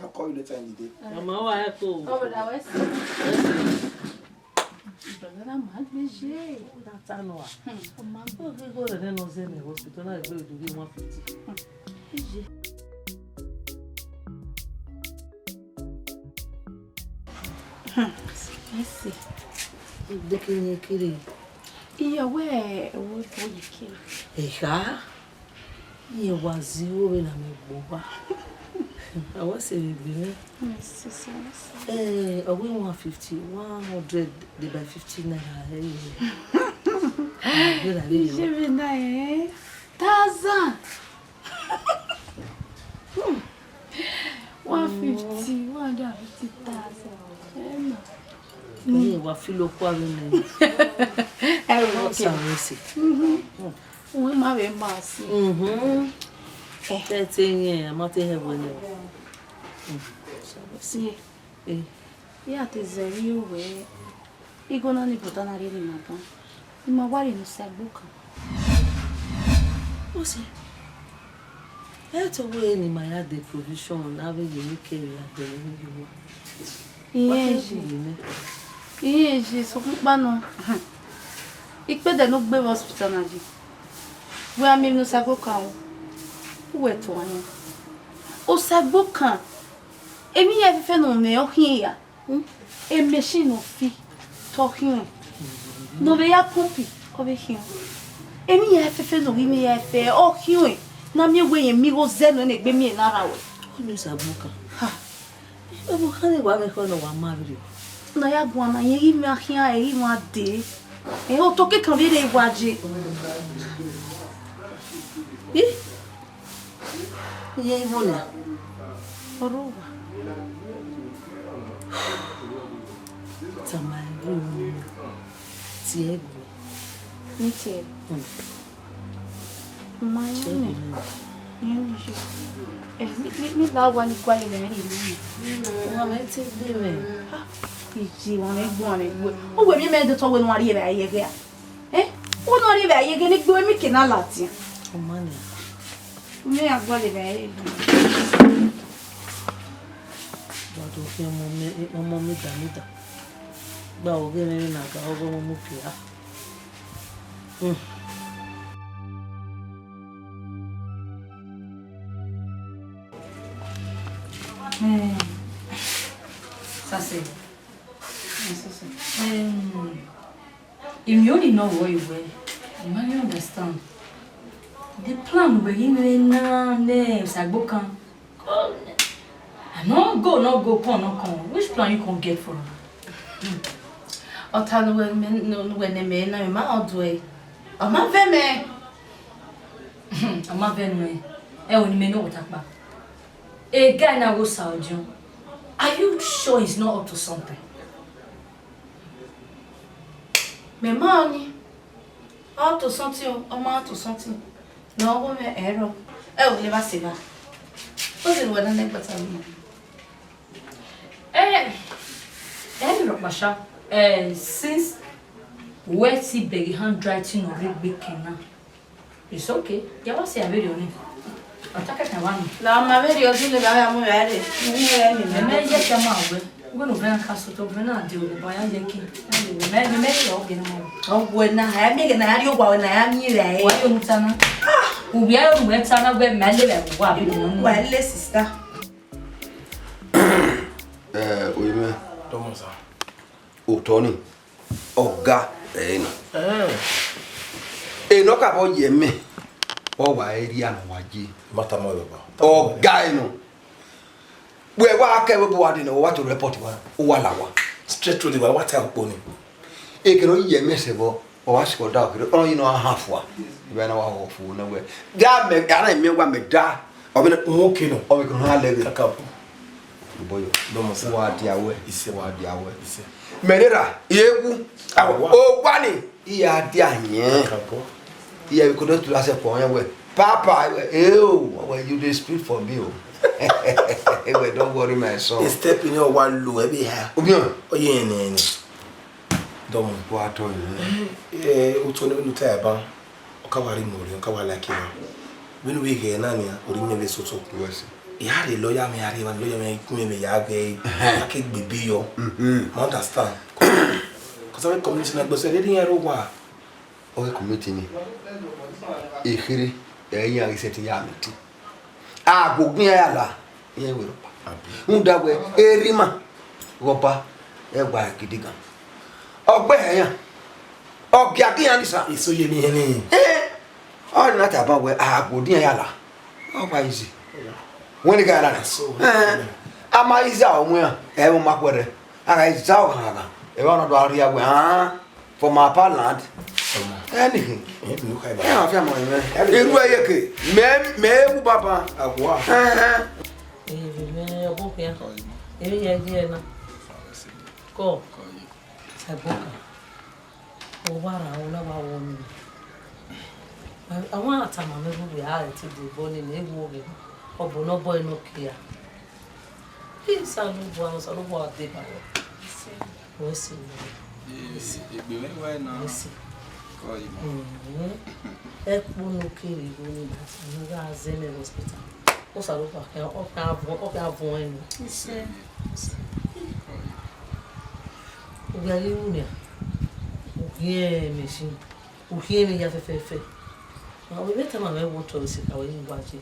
I'll call you later in the day. I'm all Cover that. I'm mad with you. That's I know. I'm going to go to the hospital. I go to do 150. I see. Looking at Kitty. Yeah, where would you kill? You was zero in a boba. I was saying, a win 150, 100 by 15 naira. Thousand. 150, 150,000. You were feel of quarreling. I will say. We marry Marcy. 13 years, I'm not here with you. See, yeah, it is a real way. You go on the bottom really matter. You might worry in the book. What's it? That's a way in my other provision, having unique area. Yes, so good, Bano. Ik ben dan ook bij hospital naar die. We hebben nu sabokan. Hoe het wanneer? O sabokan. Emi ya fefe no me ohin ya. E machine ofi tohin. No be ya pupi o be hin. Emi ya fefe no imi ya fe ohin. Na mi we yen mi go zeno na egbe mi na ra we. O nu sabokan. Ha. E mo kan wa me ko no wa ma bi. Na ya gwa na yen imi ahin a e ma de. E o to ke kan bi de gwaje. Ye ivola. Oroba. Tamaru. Tiego. Ni tiego. Mãe, me dá o ano qual ele é. Uma vez você viu, Iji, uma vez bom, né? O que me mede todo no ari vai aí, o no ari vai aí, que nem doe me que na latinha. O mano. Me agora ele vai. Bado que me dá. Ba o que me na ga o como mu pia. Ça c'est. If you only know where you were, you might understand. The plan where you na ne sagbokan. No go, come. Which plan you can get for her? Otano when me na ma odwe. Ama veme. Ama veme. E woni me no otakpa. A guy now goes Saudi. Are you sure he's not up to something? Me money. Up to something, up to something. No go me error. O le va se va. O se wona na gbata mi. Masha, since where see big handwriting or read big now, it's okay. You want to say a video on it? Ataka kan wani. La ma veri o dile ba ya mo yare. Me je ka ma we. Go no ben ka so to ben na de o ba ya je ki. Me yo ge na mo. O we na ha me ge na ari o gwa na ya mi re. Wa yo mutana. U bia yo we tana we me le be wa bi no. Wa le sister. Oime. Thomas. O Tony. Oga eno. Eno ka bo ye me. O wa area no waje. Mata mo baba. Oga eno. We wa ka we bo ade no wa to report wa. O wa lawa. Straight to the what help pony. E ke no ye me se bo. o wa siko da kire o you know half wa be na wa ho fu na we da me ana me wa me da o be no okay no o be ko ha le ka po boyo do mo wa dia we ise wa dia we ise merera yegu o gbani iya dia yen ka po iya we ko do tu ase po yen we papa when you dey speak for me we don't worry my son step in your one low be here o yen ni do mo po ato o to ne nuta eba o ka wari mo ri o ka wala kira when we get na ni o ri nyebe soto yes ya le lawyer me ari one lawyer me ku me ya ge ake gbebe yo understand cuz I community na gbo se dey yen ro wa o community ni ehire eyan iseti ya meti agogun ya la yen we ro pa ndagwe erima ropa egba gidigan ogbe eyan ogi akiyan ni sa isoye ni eni o na ta ba we agodin ya la o pa easy when the guy la so ama easy a omu ya e mo makwere ara easy ta o kan ga e wa no do ari agwe for my parliament anything you kai ba ya afia mo me eru ayeke me mu baba agwa me obo ya ya je na ko saboka o wara o la wa wo mi àwọn atama me bu ya ti de bo ni na egwu oge obo no boy no kia salu bo ade ba o si egbe me wa na ko imo no kiri go ni ba ni ga zeme hospital o salu bo ka o ka avon enu o ga li unia o ye machine o ye me ya fe na we better ma me want to see ka we ni gbaje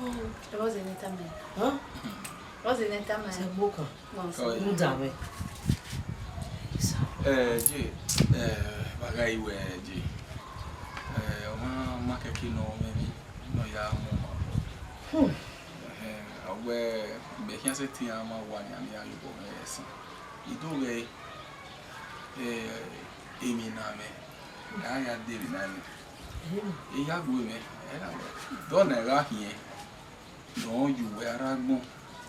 Was in it, man. huh Was in it, man. se boka no dame je baga iwe je ma keke no me no ya mo ogbe be kian se ti ama wa ni ami alugo esi idoge emi na me ya de na me ya gbo me do na ra hie no you we aragbon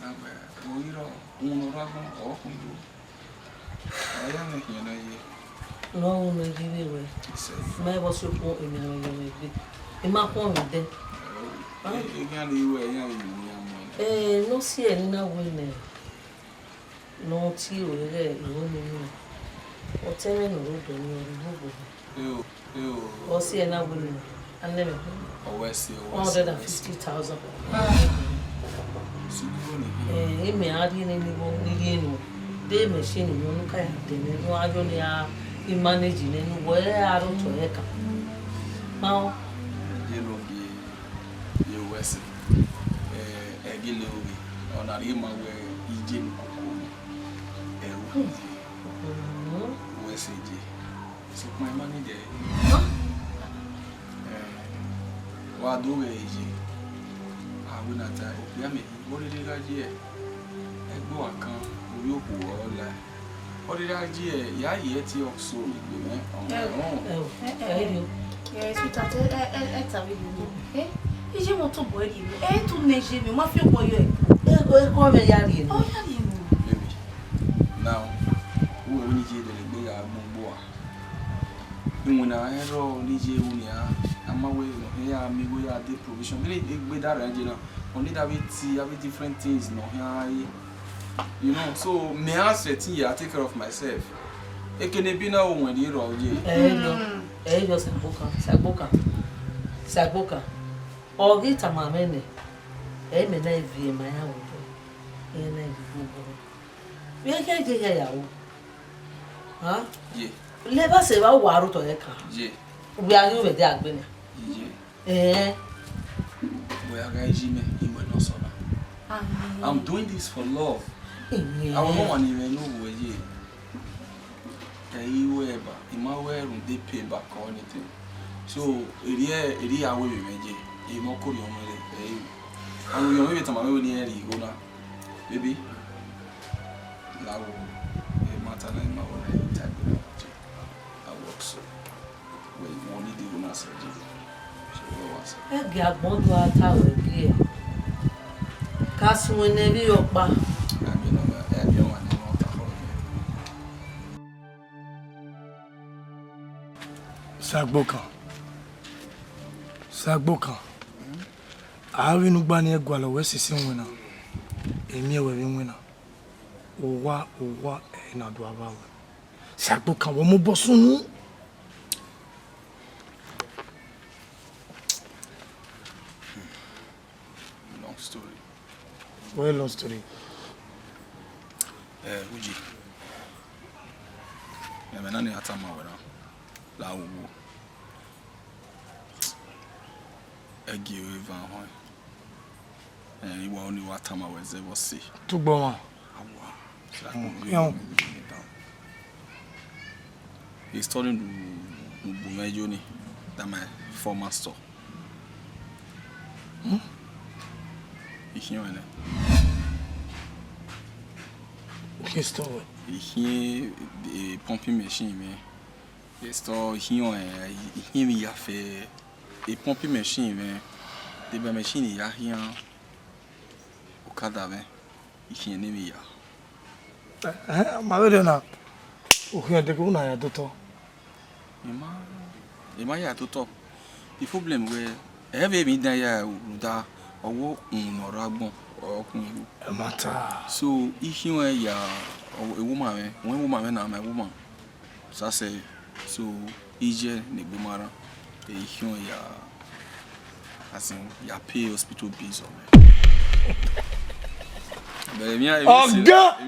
na gbe o iro unu ragbon o kun do aya me hie na ye no no give we me bo so ko emi na me gbe e ma ko mi de gan iwe ya mo no si eni na we ne no ti o re iwo ni mi o teme no do ni ori gbogbo o si eni na we ne aneme o we si 150,000 emi ari ni ni bo ni enu de machine no nuka ya de ni no ajo ni a I manage ni no bo e aro to e ka ma je lo bi ye wese egile obi ona ri ma we ije ni koko eru wese je so my manager wa do we je awu na ta ya me o le ga je egbo akan ori opo ola o le ga je ya ye ti okso igbe me Yes, we thought it's a video. E je mo to boy ni. Tu neje mi, ma fi boy yo. Ko me ya ri ni. Oh, ya ri mo. baby now wo ni je de gbe ya gbogbo a imu na ero ni je uni a amawe no ya mi go ya de provision really gbe that range na only that we have different things no ya you know so me answer ti ya take care of myself ekene bi na ohun ri ro je yo saboka ogi tamamene me na vie ma ya wo na gbogbo we ke ya wo ha ye le ba se ba wa ro to e ka ye we are you be de agbe ni ye we are guys me iwe no so na I'm doing this for love I don't want even know where ye iwe ba imawe run dey pay back or anything so eri awe we meje e mo ko yo mo le and we me tama we ni eri go na baby lawo e ma matter in my own type of I work so. When you only do not say, I get one to our tower again. Castle when they be up. Sagbokan. Awi nugba ni egwala we sisi nwena. Emi ewe bi nwena. Owa na do abawo. Sagbokan wo mo bosunu. Long story. Well, long story. Uji. Nani atama wena. La uwu. Egi over hon. You only what time I was ever see. To go He's turning to Bumejoni, that my former store. He store. He the pumping machine, me. The store here, he have a pumping machine, man. The machine here. Okada me ihe nemi ya mawere na ohia de ko na ya doto ema ya doto the problem we ebe bi dan ya uruda owo unoro agbon okun mata so ihe we ya ewu ma me won ewu ma me na ma ewu ma so say so ije ne gbomara ihe ya as in ya pay hospital bills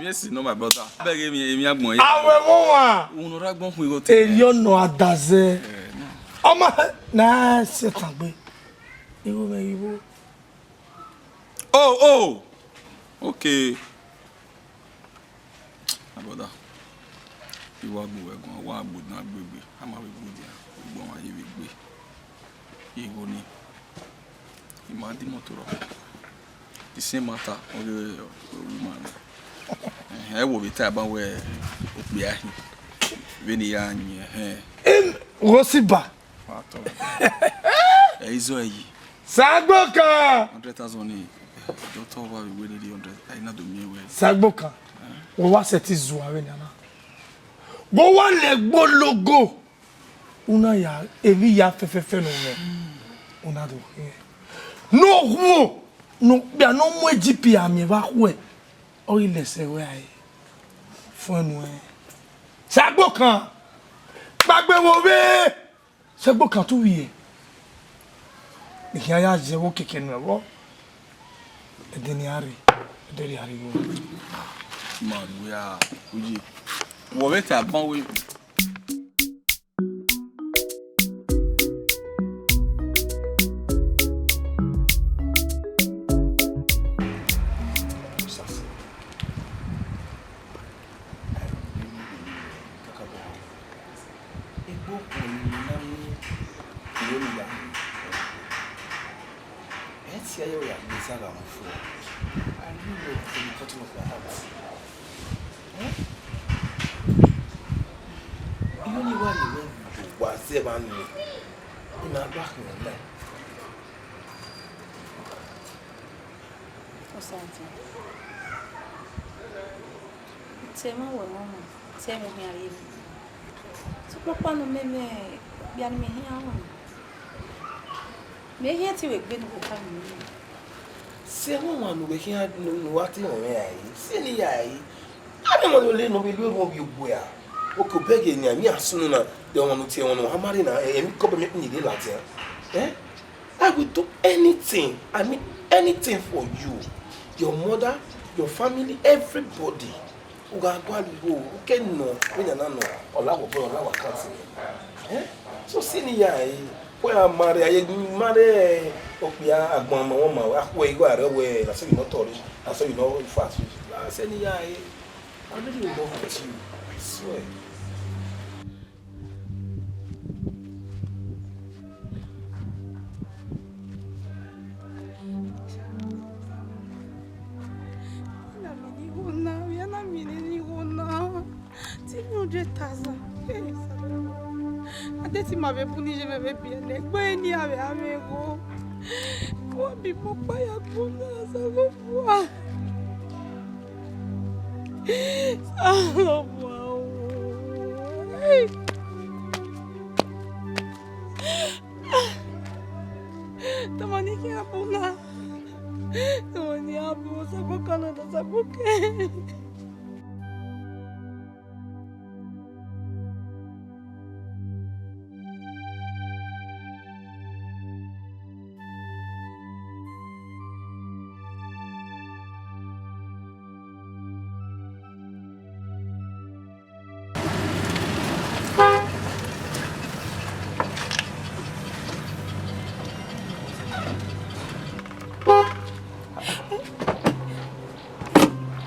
Yes, no, my brother. Beg me, agbon. Unora agbon fun igo te. Eyono adaze. Oma na se tagbe. Iwo me iwo. Oh. Okay. My brother. Iwo agbon wegun, wa agbon na gbegbe. Ama we go dia. Gbon wa ye we gbe. Igo ni. Imadi motoro. The same matter on the woman. I will be tired about where we are. When the young Rosiba. Sagboka 100,000. Don't talk about we need 100. I not do me well. Sagboka. O wa seti zuwa we na. Go wa le gbo logo. Una ya evi ya fefefe no me. Una do. No wo. No, be no mo GP ami wa we. O ile se we ai. Fun nu e. Sagbokan. Gbagbe wo be. Sagbokan tu wi e. Ni ya je wo keke nu e wo. Edeni ari go. Man, we are Uji. Wo beta bon we. Tema wo mama, tema mi ari. So papa no me bia me hia ho. Me hia ti we gbe no ka mi. Se mama no we hia no what no me ai. Se ni ai. Abi mo le no be lo bi ogbo ya. O ko bege ni ami asunu na de won no tie won no amari na emi ko be me ni de latia. I will do anything. I mean anything for you. Your mother, your family, everybody. Uga gwali go kenno wenya na no olawo bo olawa kanti so senior ai we amare aye mare opia agbon mo won ma wa ko igo are we na so you no tori na so you know fast senior ai I really love you I swear. 300,000. I didn't my baby, je vais bien. Quoi ni avec go. Quoi bi papa ya kuna ça va voir. Ça va voir. Tamani ki apuna. Tamani apu sa ko Canada sa ko ke.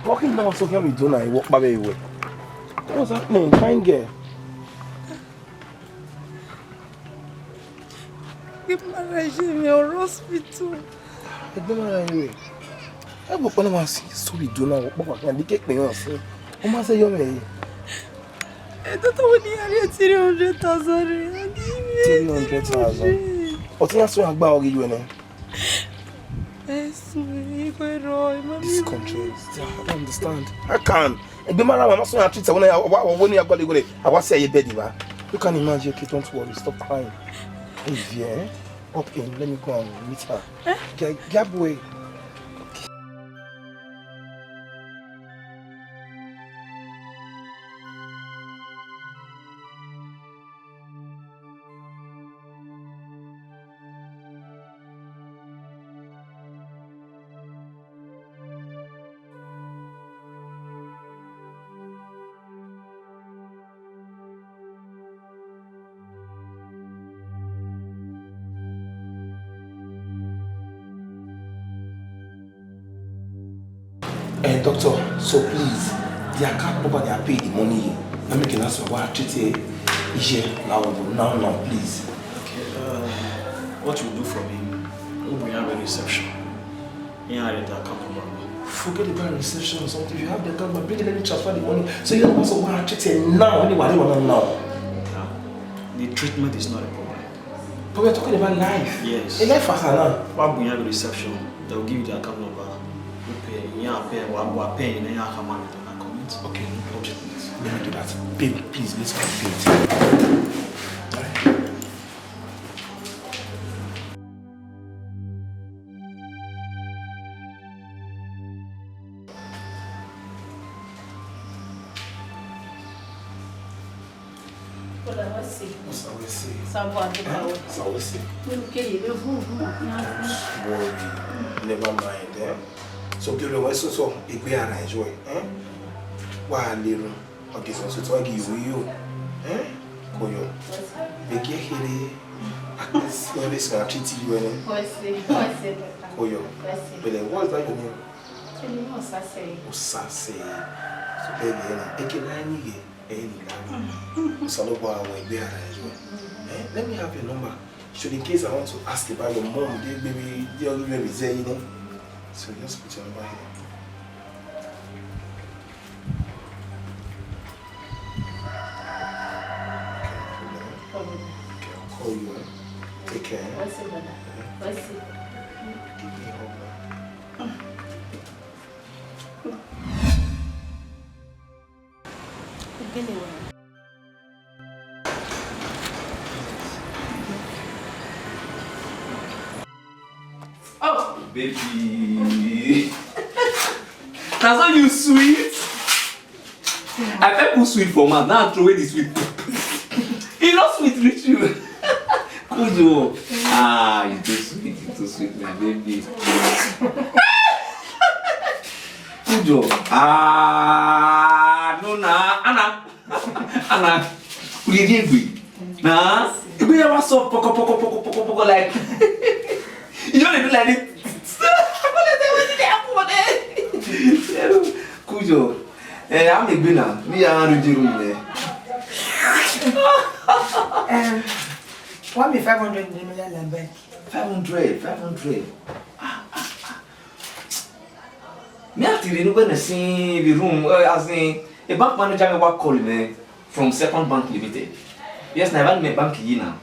Walking down so can we do now? Walk by the way. What's happening? Fine girl. Give my regime your hospital. I don't know anyway. I walk on my so we do now. Walk and the cake me off. How much say you me? I don't know when you are 300,000. 300,000. What's the answer about you doing? This country, I don't understand. I can't. If my mama so I treat when you are going, I was say you baby. You can imagine. Okay, don't worry. Stop crying. Hey, yeah. Up in. Let me go and meet her. Get away. Doctor, so please, the account number they are paid the money. I'm making us why I treat it now, please. Okay, what you do for me? We have a reception. Yeah, the account number. Forget about reception or something. If you have the account number, bring it, let me transfer the money. So you don't also why I treat it now. Anybody want to know? Yeah. The treatment is not a problem. But we're talking about life. Yes. A life faster now. While we have a reception, they'll give you the account number. Okay, no problem. Let me do that. Baby, please, let's go pay it. Never mind, eh? So give them so if we arrange way, eh? Why little? Okay, so I give you, eh? Koyo. They get here. At least when they start treating you, eh? Koyo. But then what's that your name? Osase. So baby, let me have your number. Should in case I want to ask about your mom, maybe they'll give me a say, you know. So just put your number here. Okay, I'll call you. Take care. What's it? Give me a hug. Oh, baby. That's how you sweet. I put sweet for man. Now throw away the sweet. You not sweet, rich you. Kudo. Ah, you too sweet, my baby. Kudo. Ah, no, Anna. Nah, you be ever so poko like. You don't do like this. Kudo. I'm a winner. Me and Jerron there. What me 500 million land bank? 500. Me actually no gonna see the room as in a bank manager me what call me from Second Bank Limited. Yes, never me bank you now.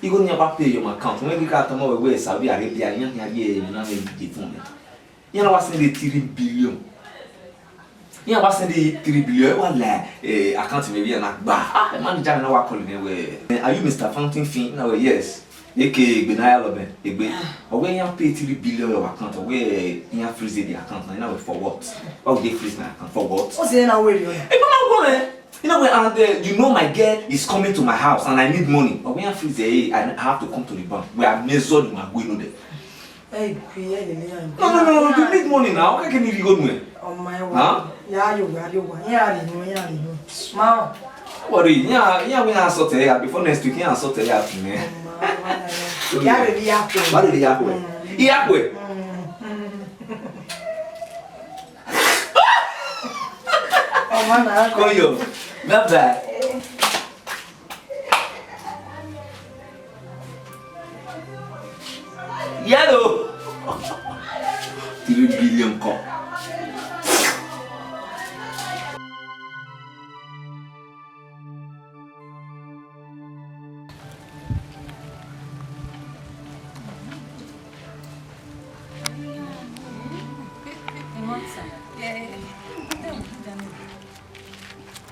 You go never pay your account. When you got to know where Saudi Arabia, you know the phone. You know what's in the 3 billion. You know what's in the 3 billion. Well, account maybe an akbar. The manager now calling away. Are you Mr. Fountain Fin? No, yes. Eke Benard Lobe, or when you pay 3 billion your account, or where you freeze the account, now for what? Why would they freeze my account? For what? What's the now way? You know, and you know my girl is coming to my house and I need money. But when I freeze the I have to come to the bank. We are measured my going there. Hey, No, you need money now. How can you go nowhere? Oh my God. Yeah, you smile. Worry, yeah, we are sorted here before next week. Yeah, sorted here for me. Yeah, baby, yeah. What did he happen? He happen. Oh man, Go yo, not bad. Yellow. 3 billion cup.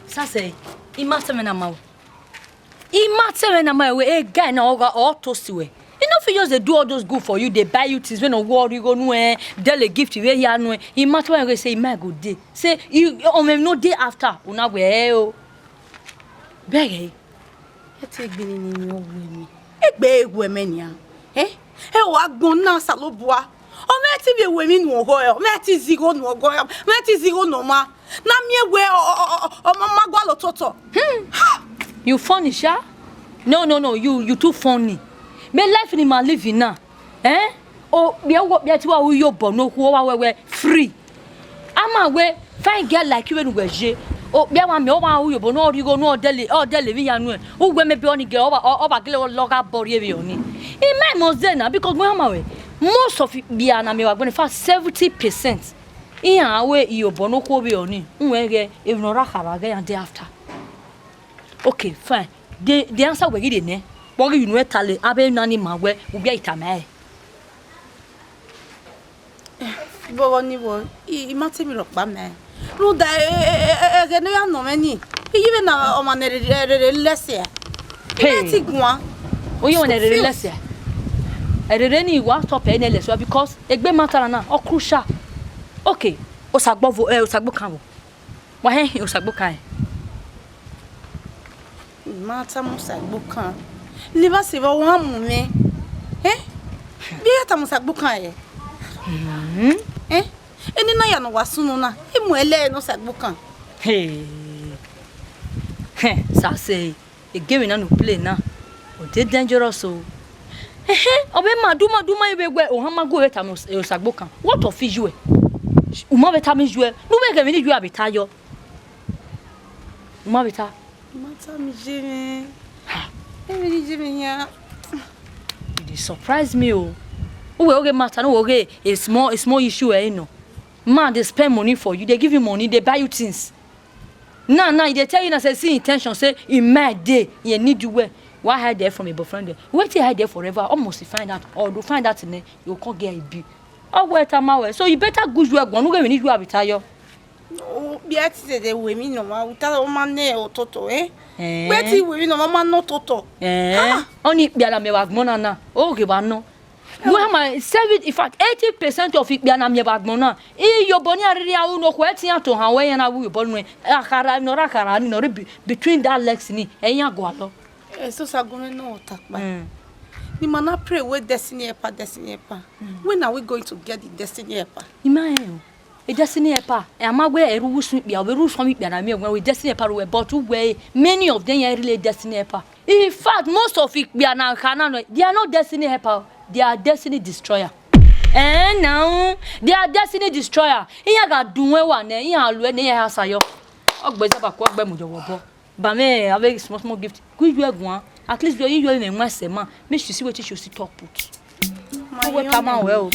Sase, imateme na mawo. Imateme na mawo e guy na oga auto siwe. You know if you just do all those good for you, they buy you things when no worry you go no del a gift we here no. Imateme we say my good day. Say you no day after una we o. Bege. E take bi ni mi o we mi. Egbe egwe menia. E wa gbon na salobua. O me ti bi we mi nu ho e. Me ti zigo nu go e. Me ti zigo no ma. Na mi we o mama gwa lo toto. You funny, sha? No, you too funny. Me life ni ma living now. Oh, be ti wa wo yo bo no ko wa we free. Ama we fine girl like you when we je. Oh, be wa me o wa wo yo bo no rigo no dele vi yanu e. O we me be oni girl o ba gele loga bori e bi oni. In my mozena because we ama we most of be na me wa gbe for 70%. Iya we iyo bo no ko bi oni. Nwe ge even ra khara ga yan day after. Okay, fine. The answer we get in what you know tale abe nani mawe ubi itame. Bo ni bo I mate mi rokba me. No da e no ya no mani. Even na o manere lese. Hey. Ti gwa. O you want to less ya. E ni wa stop e less because egbe matter na o crucial. Okay, osagbo kan wo. Wa he osagbo kan. Mata musagbo kan. Liba se ba wa mu me. Bi ata musagbo kan ye. Eni na ya no wasunu na. Emu ele no sagbo kan. Hey. Sa say e game na no play na. O dey dangerous so. Obe maduma ibegwe o han mago eta no sagbo kan. What of you e? Uma beta me jue. No be ke me ni jue abitayo. Uma beta. Mata mi jeme. Emi jeme ya. It surprise me o. Okay matter no okay it's more issue no. Man they spend money for you, they give you money, they buy you things. Now they tell you na say see intention say in my day you need you where. Why hide there from a boyfriend there? Wait till hide there forever almost you find out or you find out in you can't get a B. Oh wait am so you better go you go no go need you abitayo. Oh be at the we me no ma uta o ma ne o toto Wait till we no mama no toto. Only be ala me wagmona na. Okay ba no. We have 7 in fact 80% of it be na me bagmona. E your boni ariri awu no ko etia to han we na wu bonu akara no rakara ni no between that legs ni eyan go alo. So sagome no takba. Ni mana pray we destiny epa. When are we going to get the destiny epa? Imae e destiny epa e amagwe eru wusu bia oberu so mi bia na me when we destiny epa we but we many of them are really destiny epa. In fact most of it bia na kana no they are not destiny epa. They are destiny destroyer. Now they are destiny destroyer. Iya ga dunwe wa ne iya lu ne ya sayo. Ogbeza ba ko ogbe mujowo bo. Ba me avec small gift. Ku you egun at least you me nwa sema. Make you see what you see talk put. My come on well.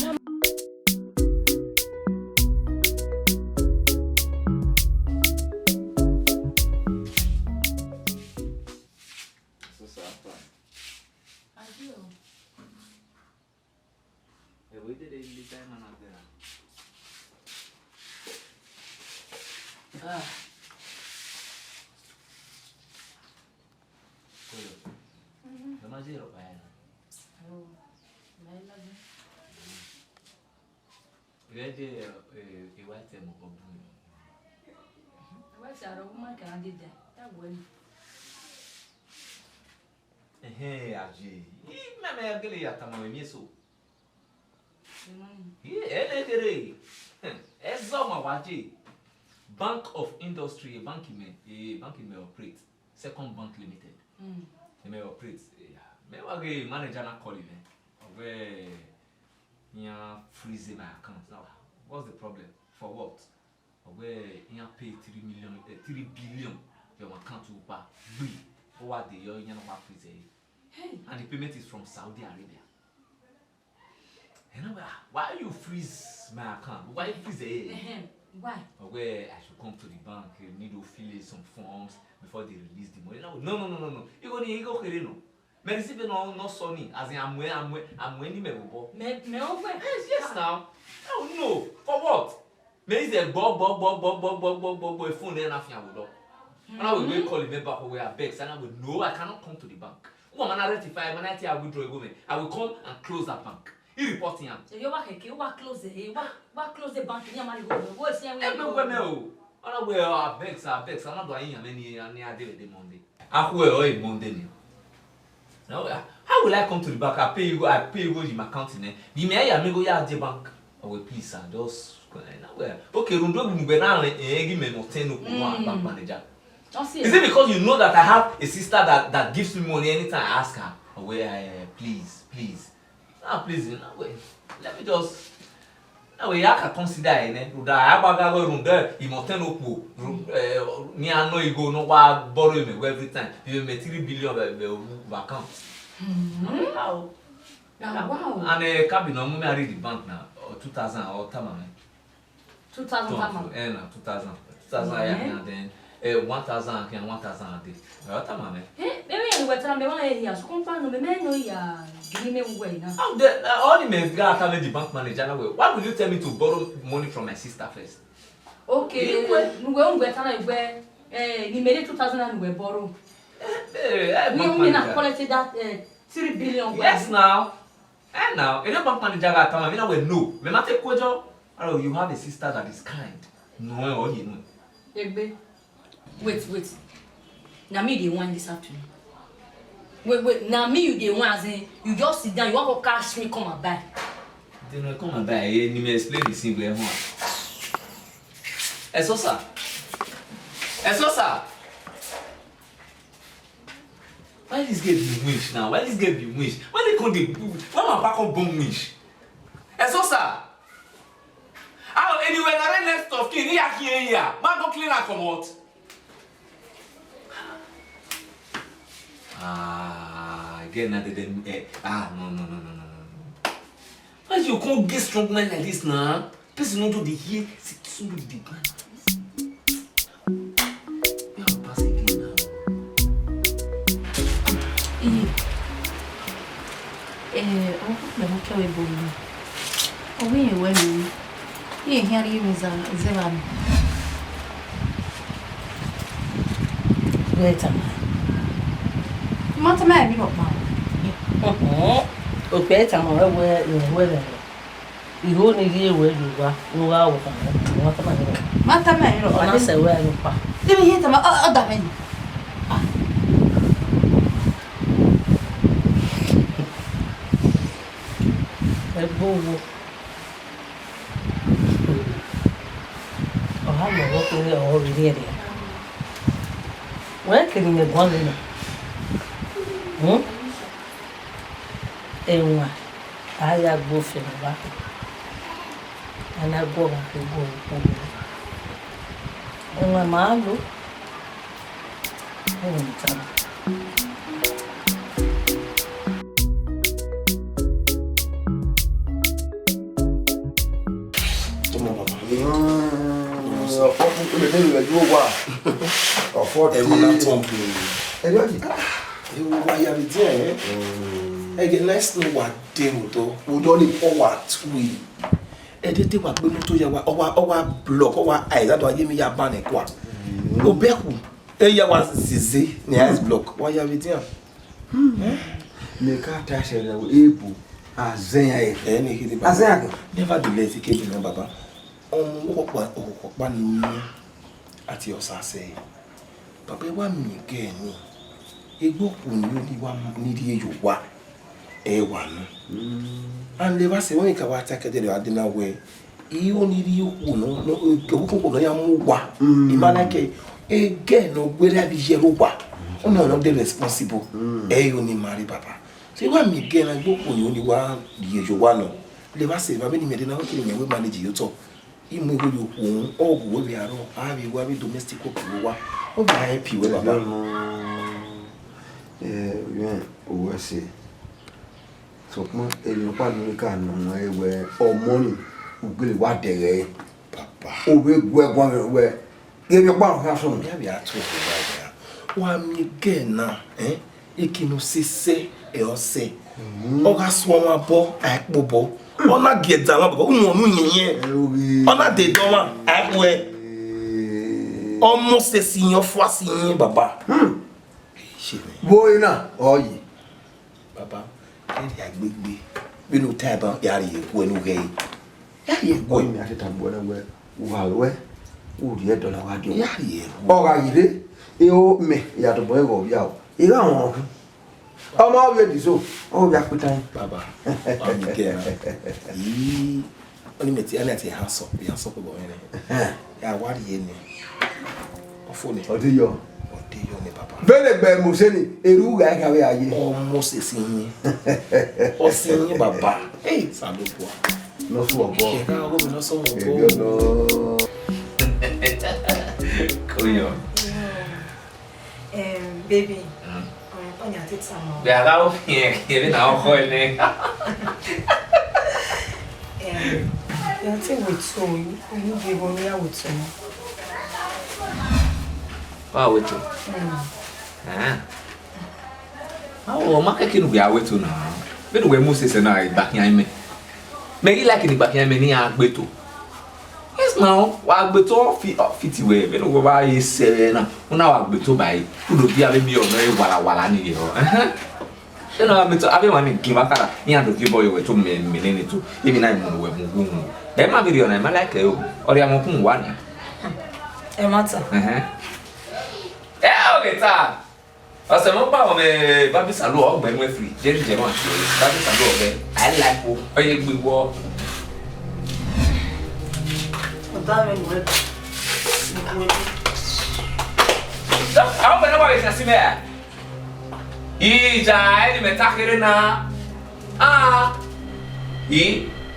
Bank of Industry, a bank may operate. Second Bank Limited. They may operate. Maybe manager not call you. Where you freeze my account now. What's the problem? For what? Where you pay 3 billion your account to buy. What the you not freeze. And the payment is from Saudi Arabia. You know why you freeze my account? Why you freeze it? Why? Where I should come to the bank, you need to fill in some forms before they release the money. No. You go no. Me receive no sunny as in I'm winning me bo. Yes now. Oh no. For what? Me is a bo phone there na fian wo do. And I will call him back where I beg and I will no I cannot come to the bank. Woman I rectify when I withdraw a woman. I will come and close that bank. He reporting him. So you work close the bank in your money go. What say we? I beg, I'm not doing any idea with the Monday. I will Monday. Now, how will I come to the bank? I pay you in my account. You may I go to the bank. I will please, sir. Just okay, give me no 10 bank manager. Is it because you know that I have a sister that gives me money anytime I ask her? Please. Please, let me just. Now we have to consider it. That I have a room there. You must tell no. Me I know you go no borrow me every time. You make 3 billion account. Wow. And a cabin me I read the bank now. 2000 or tamame. 2000 tamame. 2000 and then 1000 and 1000 a day. Tamame. Maybe you were telling me why here. So compare no me no ya. Give me way now. All the men got tell me the bank manager now. Why will you tell me to borrow money from my sister first? Okay. We tell you where you made 2000 and we borrow. We not collected that 3 billion. Yes now. And now, any bank manager got tell me now we no. Me not take job. Oh, you have a sister that is kind. No, all you know. Wait. Now me the one this afternoon. Wait. Now me you the one as in you just sit down. You want to cash me come and buy. They don't come and buy. You me explain the thing where one. Eso sir. Why this girl be wish now? Why this girl be wish? Why they come the? Why my back on bomb wish? Eso sir. How anyway na next of kin here. Man go clean and come out. Again, no. Why you can't get strong man like this now? Person not do the here, sit do the plan. We have pass again now. I'm not sure about you. Oh, we are well. Here you is a zevan. Later. Mata me bi papa. O pe ta mo we iho ni ri ewe duwa no wa wo kan. Mata me ro. Ona se we no pa. Let me hear them other men. Ebowo. O ha mo wo ko ni o ri ri. Where can you go now? Ewa, aya go fe ba. Ana go ba ko go. Ewa ma lo. Tá. edete wa gbe moto ya wa owa block owa aiza to ayemi ya ban e kwa obeku ya wa zizi ni ice block wa ya vidia me ka ta se na ebu azen ya ni kidi ba azen nevertheless ke bi na baba okokpa ni ati osase baba wa mi ke ni egbo ku ni oni wa ni ri eyo wa e wa no and le ba se won ka wa ta ke de adina we I oni ri ku no ko no ya mu wa imana ke again no gbere bi je ro wa ona no dey responsible e oni mari baba so wa mi ge na egbo ku ni oni wa ri eyo wa no le ba se ba be ni me de na o kiri me we manage yo to imu ego yo ku ogu we bi aro a bi wa bi domestic ko wa o ba happy we baba bien o se so mo ele pa ni ka no ewe omoni ugele wa dere papa o we gwe we ge bi pa ha so ya bi atu wa mi ge na ikinu sise e ose o ga so ma bo aipo bo ona geda ma bo won nu yin ona de do ma aipo e almost se sinyo fwa sin baba boy na oyi baba e agbegbe bi no time ba ya ri eku enu ge ya ri eku mi ati tagbo na we wa we o ri e dollar wa di ya ri eku o ga ire e o me ya to boy go bia o ire awon ọmọ we di so o bia pitan baba o mi ke yi oni meti ana ti ha so bi so ko bo ene ya wa ri ene o fo ni o ti yo ni papa bele gbe mo se ni eru ga ka we aye ọmọ se sin o sin yin baba salupo no so obo ke ka go mi no so obo no Koyo. Baby. Onya tita mo. Be ala o fi na o ko ni. Ya ti we so you give on ya we so. Wa we to. O ma ke kinu be a we to na. Be no we mu se na back yan me. Me gi like ni back yan me ni agbeto. Yes now, wa agbeto fit we. Be no go ba ye se na. Una wa agbeto bai. Udo bi a be mi o no e wala ni yo. You know, I'm to everyone give a car. You have to give boy to me to even I know where then my video, I'm like you or I'm open one. A matter. Okay, sir. As a mobile, me baby salon when we're free. Jerry Jerron, baby salon. I like who are you we walk. How many hours is there? Ija ni metakere na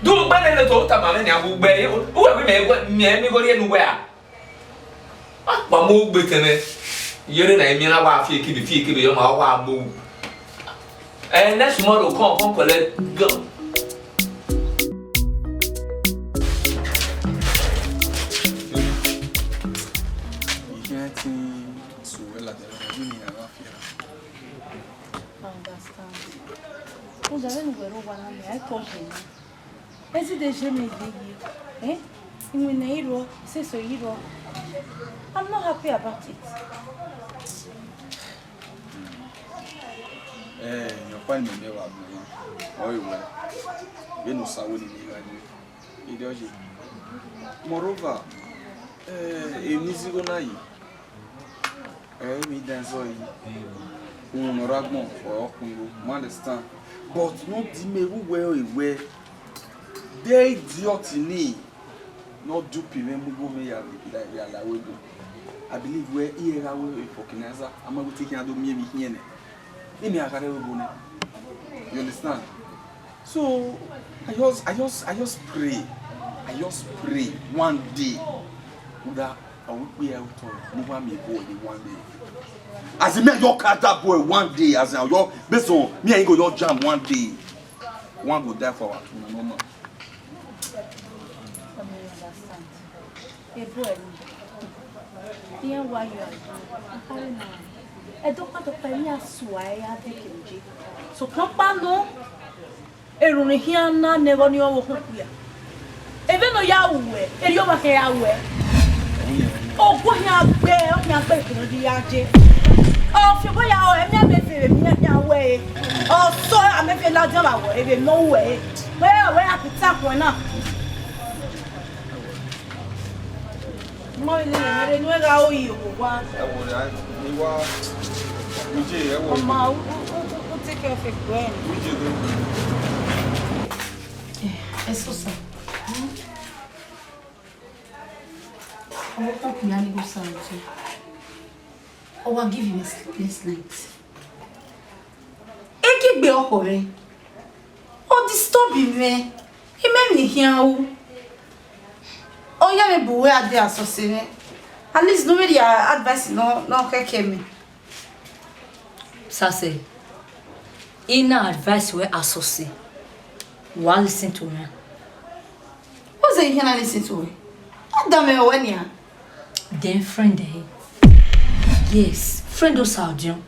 du gba ne to ta ma ni agugbe o we me go ri enu we pa mo gbe tene yere na emi na wa fi ki bi yo ma wa mo next tomorrow come collect go I told him. Esse deixa me eh? In hero, say so hero. I'm not happy about it. Your friend may never be. Oh, you will. You know, so will be ideology. Moreover, easy go na me dance or ragmon or understand. But not the me where they idiot in me. Not do people go me like we do. I believe we're here we fucking answer. I'm going to take care of me here. You understand? So I just pray. I just pray one day that I will be able to move me boy one day. As a man, your cat that boy one day, as a your based on me, I go your jam one day. One go die for our no more. Hey boy, here why you are? I don't want to pay me a sway at the kitchen. So, Papa, no, a runiana never knew what we are. Even no ya we, e yo ma ke ya we. Oh, go ya gbe, o ya gbe ko di ya je. Oh, fi bo ya o, e mi be fe mi ya we. Oh, so I me fe la je ba wo, e be no way. Where apita ko na. Mo ile mere no ga o yi o wa. E wo ni wa Uje, e wo. Ma, take care of it, Gwen. Eso sa. I will talk to you go sound too. I will give you a sleepless night. Eki gbe oko re. O disturb me. He make me hear o. O ya me buwe ade asosene. At least nobody advice no keke me. Sase, in advice we associate. One listen to me. What's it here na listen to me? What damn me when ya? Then friend eh? Yes, friend of Sardian.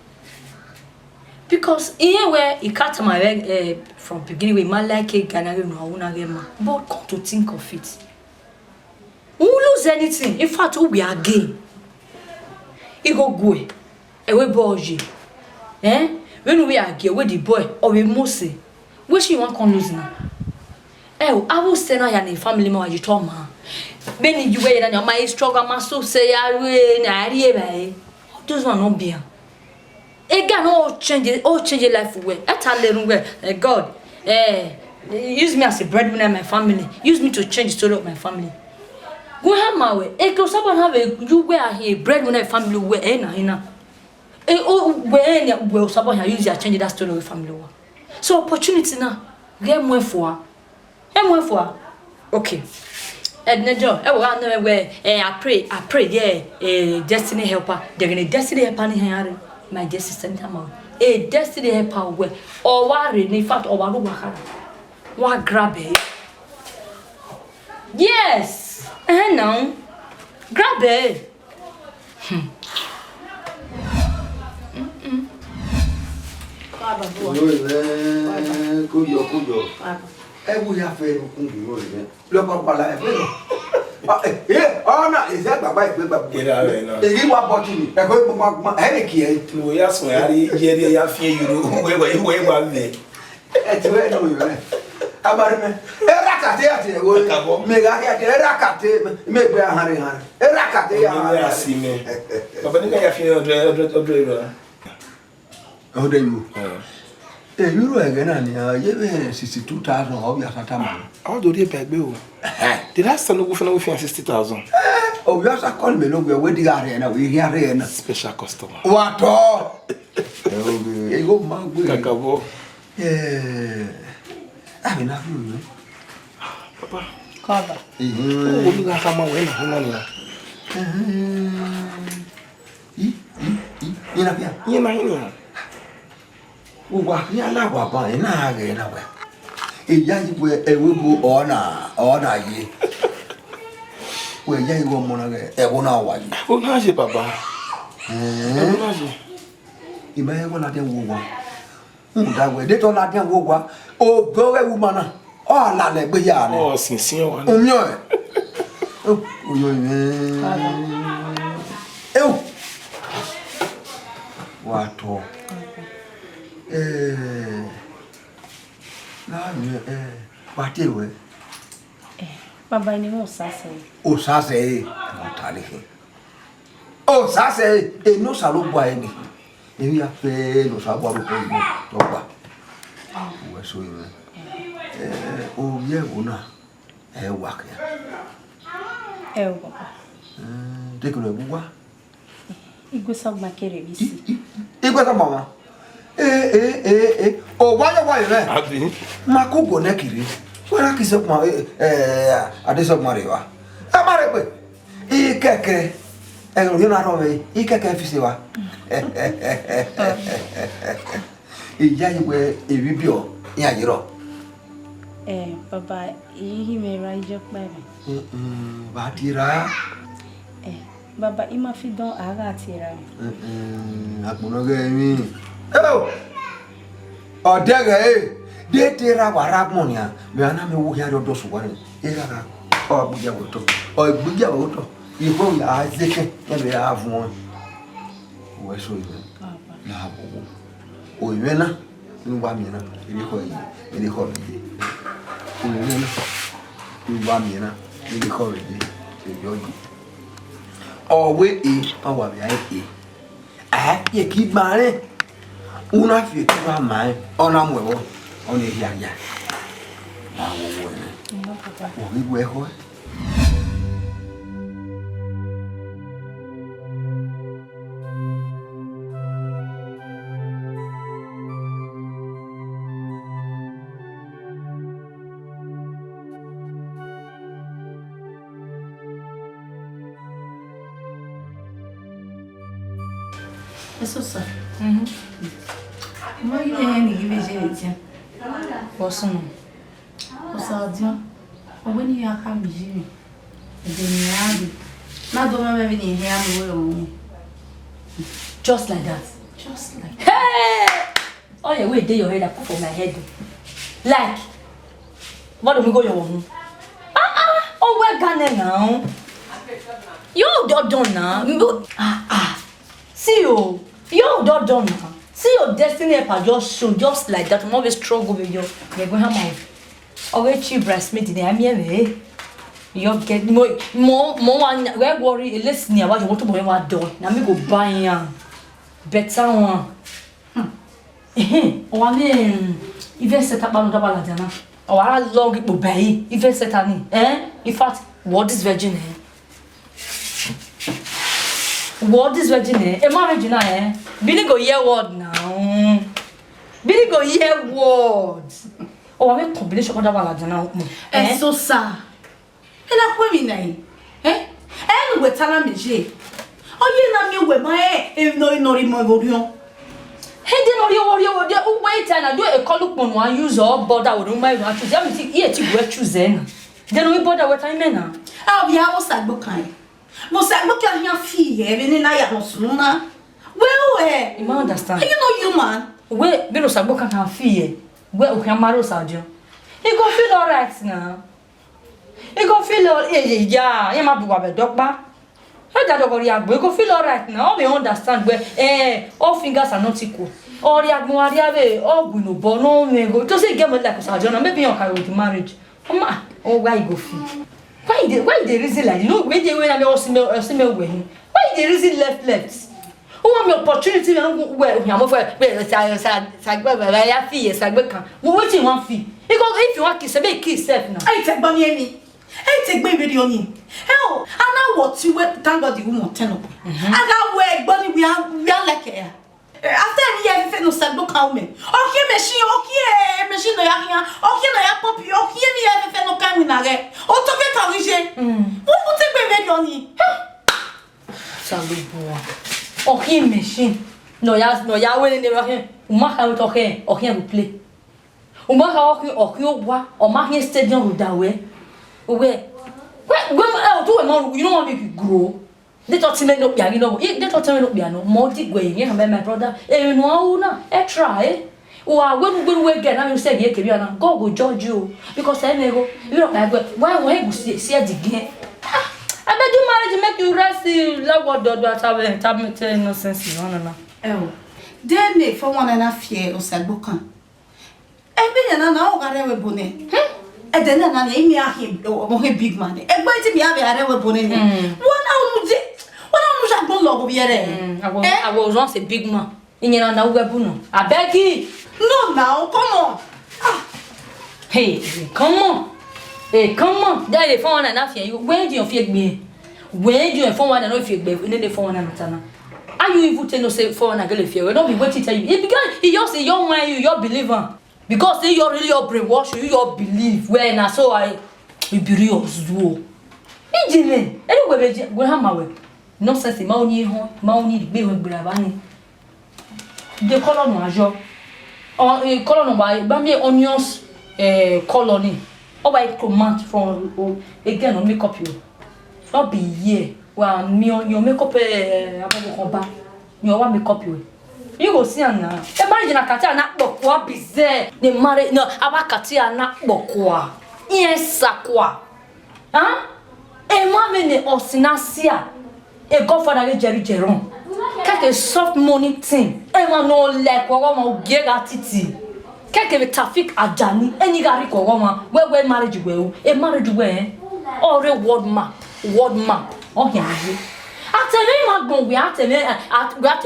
Because here where he cut my leg from beginning with my like a Ghanaian no una but come to think of it. We lose anything. In fact, we are gain. He go and we boji. When we are here with the boy or we must say, which you want to lose now? I will say now your family member you told me. Many you wait and your my struggle must so say I will those one not be. Again, all change life away. I tell them where God, use me as a breadwinner in my family. Use me to change the story of my family. Go have my way. Because someone have a you where here breadwinner family where na. When someone use your change that story of family. So opportunity now. Get more for. Okay. Ednejo, I pray, yeah, destiny helper. They're gonna destiny helper in here. My dear sister, a destiny helper where or worry, in fact, or what grab it. Yes, now grab it. Kuyo. Ewu ya fe kungu re. Lo pa pala e fe. Ona ise baba e pe baba. Eri wa botini. E ko mo e ki e. Lo ya so ya ri ye ya fie euro. We wa me. E ti we no yo. Abarme. E rakate ate wo. Me ga ya te rakate me gbe ahare. E rakate ya. Me asi me. Baba ni ya fie odre. Odo you. Euro again and you 62,000 of your Satama. How do they pay bill? The last time we found 60,000. Oh, you also call me look where the arena we hear special customer. What all? You go, Mango. I mean, have you, Papa. Cover. Oh, you got some money. You Uwa ya wa ba ina ga na wa. Ya yi we ewu ona yi. We ya yi wo mo na ga ewu na wa yi. O na je baba. O na je. Iba ye wo la de wo wa. Da we de to la de wo wa. O go ewu mana. O la le gbe ya ni. O sinsin wa. O mi o. O yo ni. Ewu. Wa to. What do you? Baba ni mo sase. O sase, tali he. O sase, no salo boy ni. Ebi a pe no sabo abo ko ni to gba. O so yin. O ye una. Wa ke. O baba. De ko le buwa. Igwe so gba kere bi si. Igwe so mama. O waya re. Abi. Makugo nekiri. Wara kise kuma adeso mariwa. Amare pe. Ikeke. Ero yo na ro we. Ikeke fi se wa. Iya yiwe ebibio ya yiro. Baba, ihi me ra ijo pa mi. Ba tira. Baba, ima fi don ara tira. Agbono ge mi. Odege de tira wara monia. Me ana me wo ya do so wani. Ira ga. Oh, Buja Woto. Oh, Buja Woto. You go, I think, and we have one. Where should you? Now, oh, you know, you want me now. You holiday. You want me now. You holiday. Oh, wait, oh, what I eat. Ah, you keep my una fi keep my mind on a mwewo on the here. Now, we were. Eso sir. Mo ile ni give je Osun. Osadio. When you are coming, just like that. Just like that. Hey! Oh, yeah, wait, your head up for my head. Like, what do we go your own? Oh, we're gonna now. You don't done now. See you don't done now. See your destiny if just show just like that. I'm always struggle with you. You're going to have always cheap breastmeat in the you get more one where worry listen about you want to buy what done. Now me go buy better one. Oh, I mean, even set up another baladana. Oh, I log it buy even set any. In fact, what is virgin? What is virgin? Am I virgin? Billy go hear word now. Billy go hear words. Oh, I mean combination of baladana. So sir. And I quit me. And we're telling me, oh, you know me with my if no more volume. Hey, wait, and I do a color on one user or border with my watches. Everything here to wear choosing. Then we bother what I mean. I'll be our side book kind. Most I look at your feet, and I am sooner. Well, you understand. You know, you man. Where Benos are book and fear. Well, we can marry Sergeant. You go feel all right now. You go feel all yeah, you might be a doctor. How that you go feel all right now. We understand where all fingers are not equal. Or you have more oh, we no bono, we go to say game like a sergeant, maybe you're carrying to marriage. Oh, why you go feel? Why the reason like you know when they win and also win? Why the reason left? Who want your opportunity where I'm over what you want fee? Because if you want kiss a big kiss now. I take money. I take baby on him. Hell, I know what you went thank God you won't tell me. I got work, but we are like here. After every no said book how me. Okay, machine, okay, machine no yakia, okay, no yapopi, okay, me everything no can win again. Oh, to get corrigé. What take baby on him? Salut, okay, machine. No, ya winning the rocket. Umaka out okay will play. Umaka okay, or marking stadium with that way. Where do a man, you don't want me to grow. They thought to make no piano, you know, they thought to make no piano, multi way, you know, my brother, and no, try. Or when we get now, you say, yeah, God will judge you because I never, you know, why you see it again? I bet you marriage make you rest the love what do have no sense, no. Oh, then they for 1.5 years or said book. I mean, I know I have a bonnet. And then I name him or big money. And wait to be a bonnet. I was once a big man. In your Nawabuno. I beg you. No, now, come on. Hey, come on. Hey, come on. There they found enough here. Where do you feel me? Where do you phone one and if you in the phone and are you even tell no say for an girl if you don't be waiting to tell you? It began he just a young man, you your believer. Because they you're really your brainwash, you your belief. When I saw I be real do. Anyway, we have my way. No sense in Mauni, be with Bravani. The color no job. Or a color by Bambi onions colony. Or by command from again on make up you. Not be ye. Well, me on your makeup you want me copy. You go see now. The marriage na katia na bokwa bize. The marriage no abakatia na bokwa. Yes sakwa. Huh? A woman osinasia. A godfather Jerron. Quelque a soft money thing. A man no like Wagama Gega Titi. Quelque traffic Ajani. Any Gary Kogoma. Where marriage will. A marriage way. Or a word map. Word map. Oh, yeah. After me, after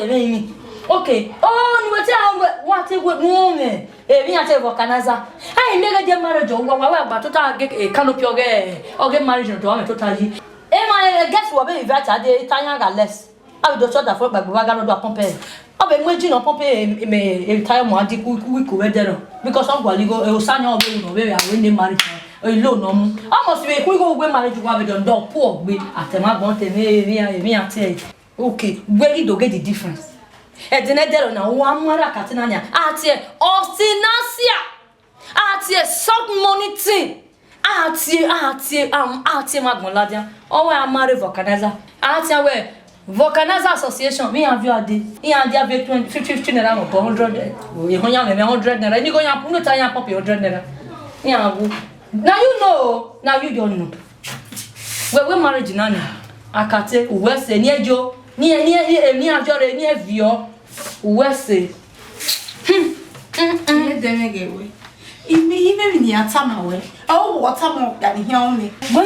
me. Okay. Oh, you will tell what a good woman. A Viate Vocanaza. I make a marriage or but total get a canopy or get marriage to a totally. I guess what be that the Tanya less. I will just that for by Bagano do compare. I be imagine on compare me time one week weather because I'm going to go Osanya or where I win the marriage. Alone, almost we go away marriage to have done dog poor we at the map want me okay, where you do get the difference? At the net there now, one more Catanania, at here, Ostinasia, at here, soft money thing, at here, Magmoladia, or where I marry Vocanaza, at here, where Vocanaza Association, me and you are the, and they have 15 around 100, you go young and 100, and you go young, no time, copy 100. Yeah. Now you know, now you don't know. We marriage nani. Akate uwese near Joe, near Jore, near Vio, uwese. Demegeway. Even in your summer, oh, what some more than he only. When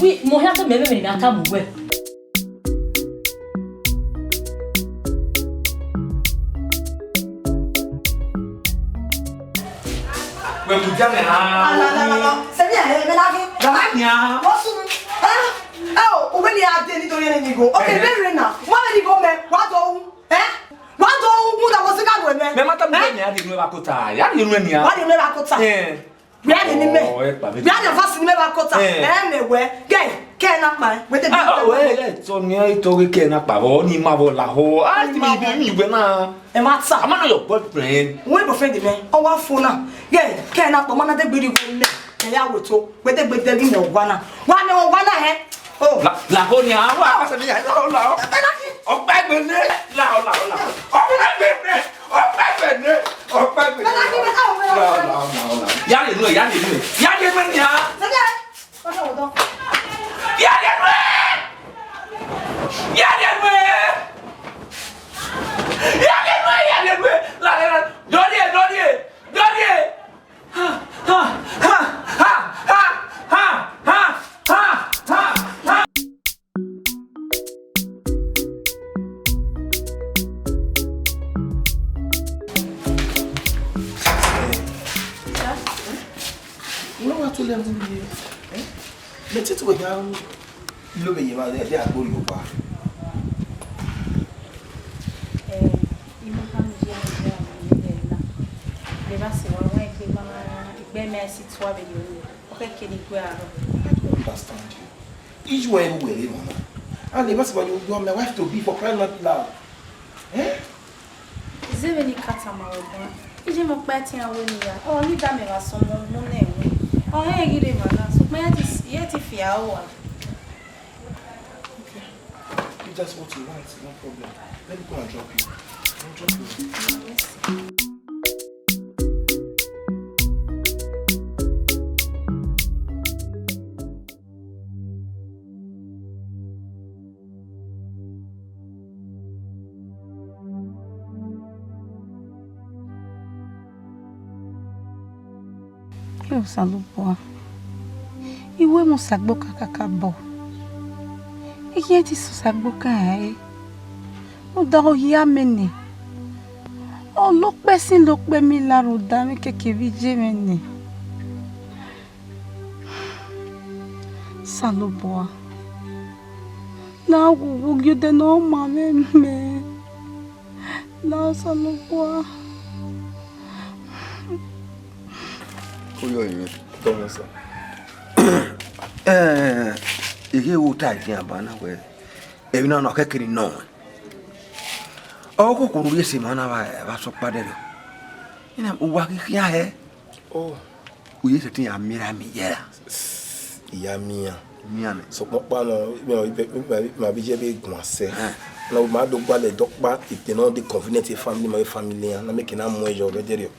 we Mohata maybe in a time away. When we jam it, oh, when you are dead, you go. Okay, very now. Why did you go, man? What do? What do? Who that was a guy with me? Mamma, I didn't know about Kota. I didn't know. What do you know about Kota? We had any men. We had a fast never Kota. Anywhere. Gay, can up mine with the oh, so near to weekend up Pavoni, Mavo Laho. I didn't when and what's up? I'm not your boyfriend. We were friendly men. Oh, what for now? Gay, can up one of the beauty women. And I will talk with the in the one. One or one ahead. Oh, La Honia, what's the now? Oh, back with it. Now, oh, back with it. Oh, back with it. Mais tu regardes, le pays va aller à Boli ou pas? Each way we live, and the best one you want my wife to be for crying out loud. Eh? Is there any cat on my own? Is it my betting away? Oh, you damn it, some money. Oh, I give him a so my yet if you are one. Okay. You just what you want, no problem. Let me go and drop you. I'll drop you. Yes. Eu saluboa. Iwe mo sagboka kakabo. Iye ti so sagboka e. O da o ya meni. O lo pe sin lo pe mi laro da mi kekere je meni. Saluboa. Na wo gyode no ma me. Na saluboa. Comment ça? Il où t'as dit à Bana, ouais. Et non, non, quelqu'un non. Oh, qu'on lui c'est mon va se pas de là. Il a ou qui a hein? Oh, oui, c'était un mirami hier. Il y a mia. Mia, so pas non, ma vie j'ai commencé. Là, ma do pas les doc pas et non de convenir famille ma famille, na me que na moi je veux dire.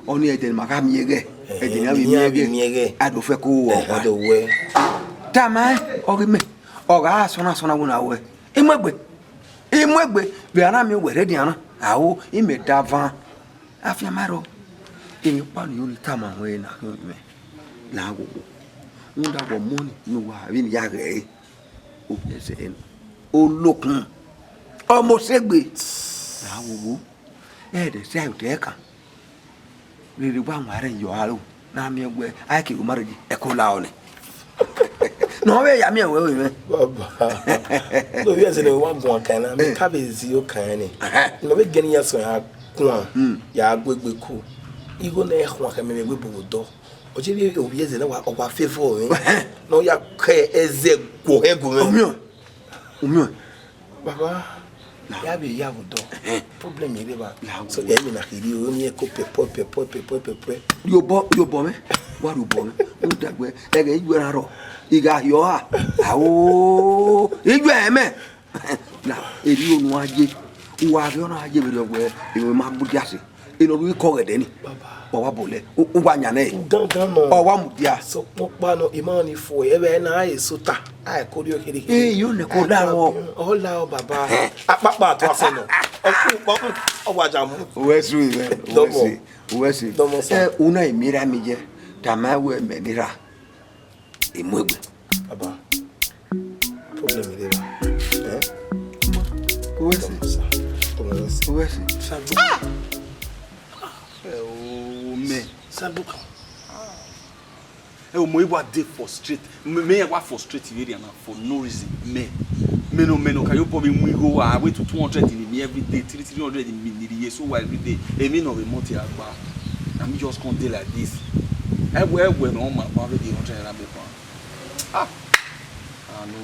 oni eden maka miege eden abi miege ado fe ko wo ado we tama ogime oga sona wona we imwegbe bi ana mi were di ana awo ime davan afia maro imi pa ni oni tama we na me na go unda go money no wa bi ni ya re o pese en o lokun o mo segbe na wo de se o te kan riri wa nware yo aro na mi egbe ai ki o maraji e ko la oni no we ya mi we we baba no we say we wan gon kan na me ka be zi o kan ni no we gani ya so ya kun ya agbegbe ku igo na e hwa ka me we bodo o je bi o bi ze na wa favor mi no ya ka eze go ego mi o baba ya be ya bodo problem ire ba so e mi na kiri o ni e ko pepo yo bo me wa ru bo me o dagbe e ga igwe ro iga yo ha awo igwe eme na eri onu aje wa bi onu aje be ogwe e ma budi ase e no bi ko gede ni baba o wa bole o wa nya na e gangan no o wa mu dia so popa no imani fo e be na ai suta ai ko ri o kiri yo ne ko da o la o baba apapa to ase no o wa jamu we su ibe we si una imira mi je tamawe menira imwegbe baba problem ire ba Wesi sabuka me sabuka o mo iwa dey frustrate me wa frustrate area na for no reason me no can you put me go wait to 200 in me every day 300 in the year so every day e me no be money agba na me just come dey like this we no ma pa be 100 naira be no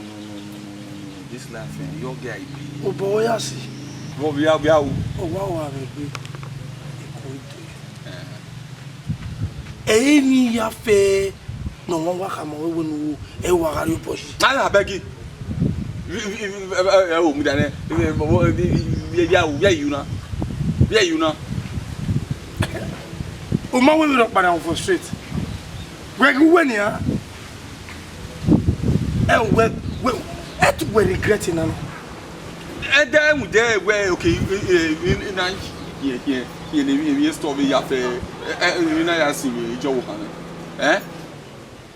this life your guy be o bo ya si bo bia o wa be ni ya fe no won wa ka mo we nu e wa gari poshi na beg o mu dane ya you na o ma we rock para for street we go ni ha we et we regretting na and then we there we okay na ye stop ya fe na ya si mi jo wo kan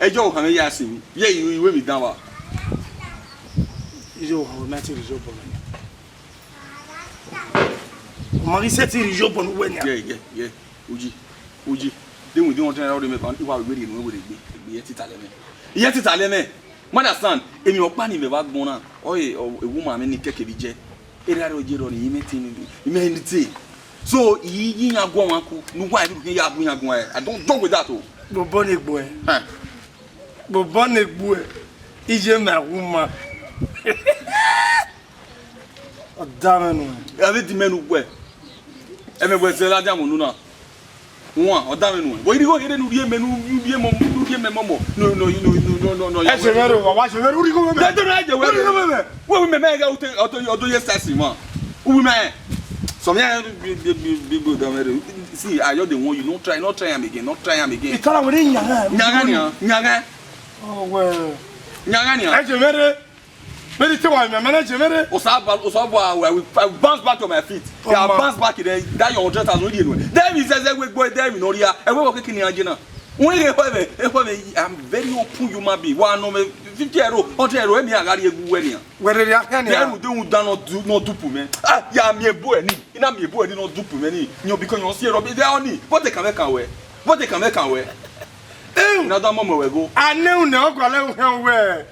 ejo wo kan ya si mi ye iwe mi dan wa ijo wo na ti ijo bo ni mari se ti ijo bo no we ni yeah uji then we don't want to know me kan iwa we dey no we dey gbe ye ti tale me understand emi opa ni me ba gbon na oye ewu ma me ni keke bi je ere ro je ro ni me tin ni me ni ti so yi yan gwo wan ku nu wa bi ya bu yan gwo I don't joke with that o bobo ne gbo ije ma wuma odamenu ave di menu gbo e me gbo se la jamu nu na won odamenu bo iri go ere nu rie menu rie mo no e se mero wa se mero uri go me de na je we me ga oto yes tasi mo we me some ya big go down see I just the one you not try am again itara we nyaga oh well nyaga ni e se mero te wa me manage mero osaba I will bounce back to my feet I bounce back then that your 100,000 we dey there is say we go there we no ria e we work kini agina when e I'm very open human being wa no me 50 euro 100 euro e mi agari egu we ni were ria kan ni there we don no dupu me ya mi ebu eni ina mi ebu eni no dupu me ni nyo because you see euro be there oni but they can make we na da mama we go anu ne ogwale uhwe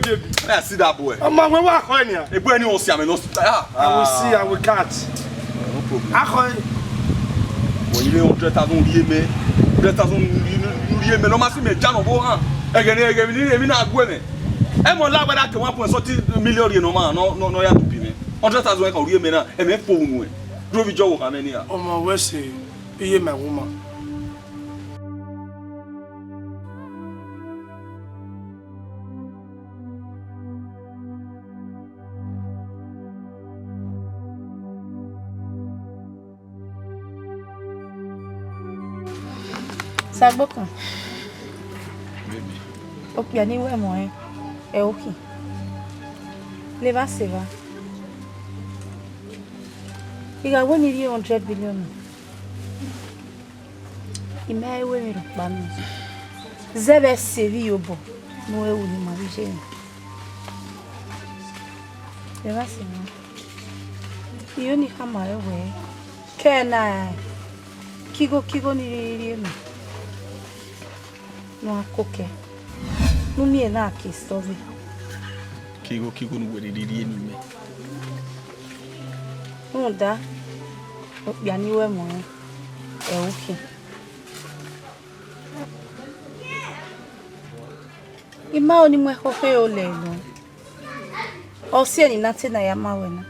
baby I see that boy ma we wa ko ni ebu eni o si am no I will catch no problem akọ o ile 100,000 rie me 100,000 rie me no ma si me jano bo han ege ni emi na agwe me e mo la gbada ke 1.30 million rie no ma no ya tupi me 100,000 ka rie me na e me fo unu e dro bi jo wo ka me ni a o ma we se iye ma wo ma Sagbokan. Baby. Opi aniwe mo okay. Leva seva. Iga woni 100 billion. Ime ewe mi rokpa mi. Zebe sevi yobo. No ewu ni mabije. Leva seva. Iyo ni kama ewe. Kena kigo ni no. No akoke. No mi na kistovi. Kigo no were riri ni me. Nda. Opi aniwe mo okay. Ima oni mwe kofe ole no. Osi ni nate na yama wena.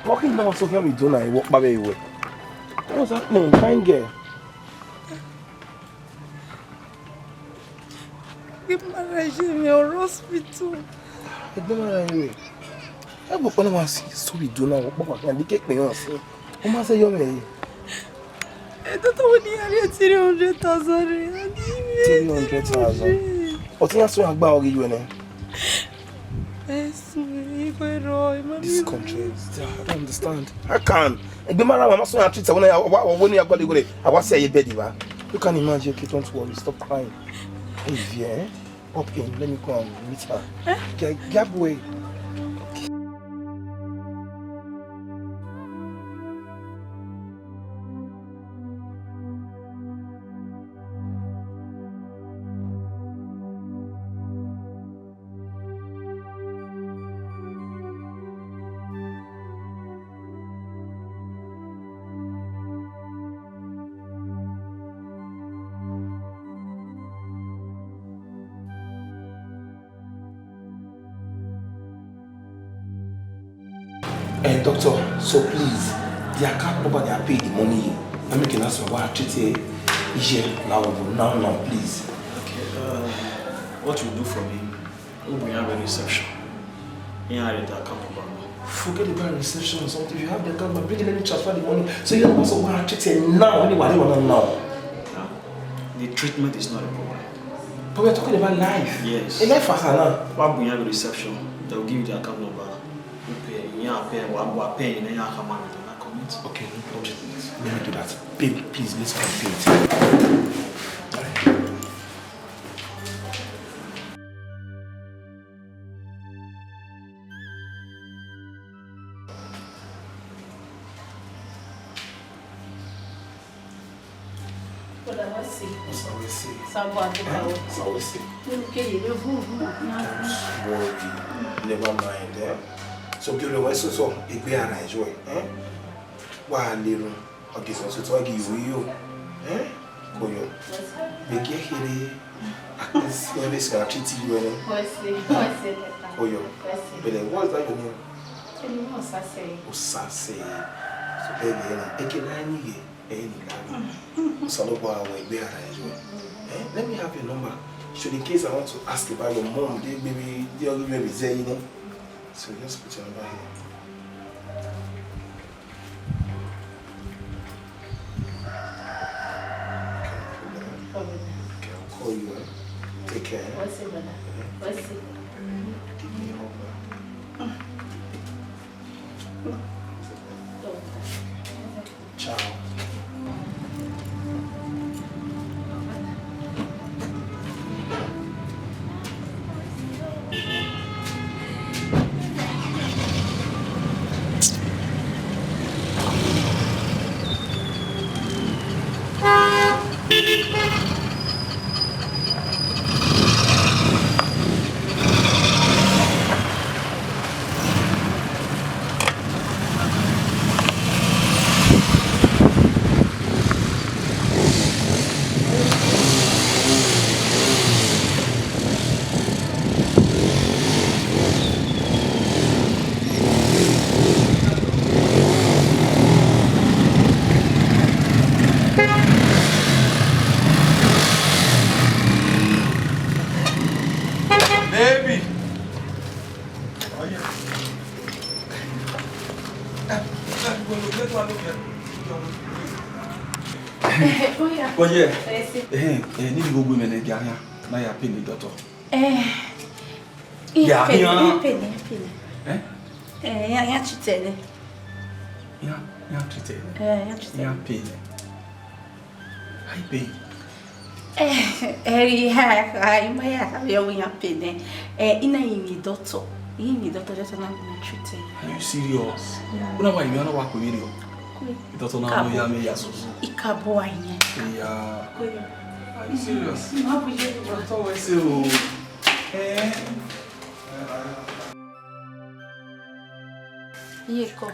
Walking down Sophia me do now, walk by way. What's happening? Fine girl. Give my regime your hospital. It don't matter anyway. I walk on one so we do now, walk back and the cake me on. How much say you me? I don't know when you are 300,000. 300,000. What you so agba ogi you na? This country, I don't understand. I can't. If my mama so treat when you go there, I was say you bed ba. You can imagine, okay, don't worry, stop crying. Hey, Viens, up in, let me go and meet her. Get away. Hey, doctor, so please, the account number they are paid the money. I'm making us why I treat it now, please. Okay, what you do for me, we have a reception. You have the account number. Forget about reception or something. If you have the account number, bring it, let me transfer the money. So you know also why I treat it now, anybody want to know. The treatment is not a problem. But we're talking about life. Yes. A life for her now. While we have a reception, they'll give you the account number. Okay, no problem. Let me do that. Baby, please, let's complete. Never mind, eh? So give me so it be an enjoy, eh? Why little okay, so I give you, eh? Go yo. Make you hear at least when this can treat you, eh? Oh yo. But then what's that your name? Osase. So baby, let me have your number. Should in case I want to ask about your mom, maybe they'll give you a visa, you know. So just put your number here. Okay, I'll call you. Take care. What's it, brother? What's it? Give me your number. Ciao. Oh yeah. Ni go go me na dia na ya pay ni doctor. Ya chitele. Ya chitele. Ya pay. Ai pay. Ai maya eu ia pene. Ina imi doctor. Imi doctor just na treat. Are you serious? Una wa imi ona wa ko video. Doctor na no ya me ya so. Ikabo ainye. Yeah. Are you serious? Ma buje doctor we say o. Yeko.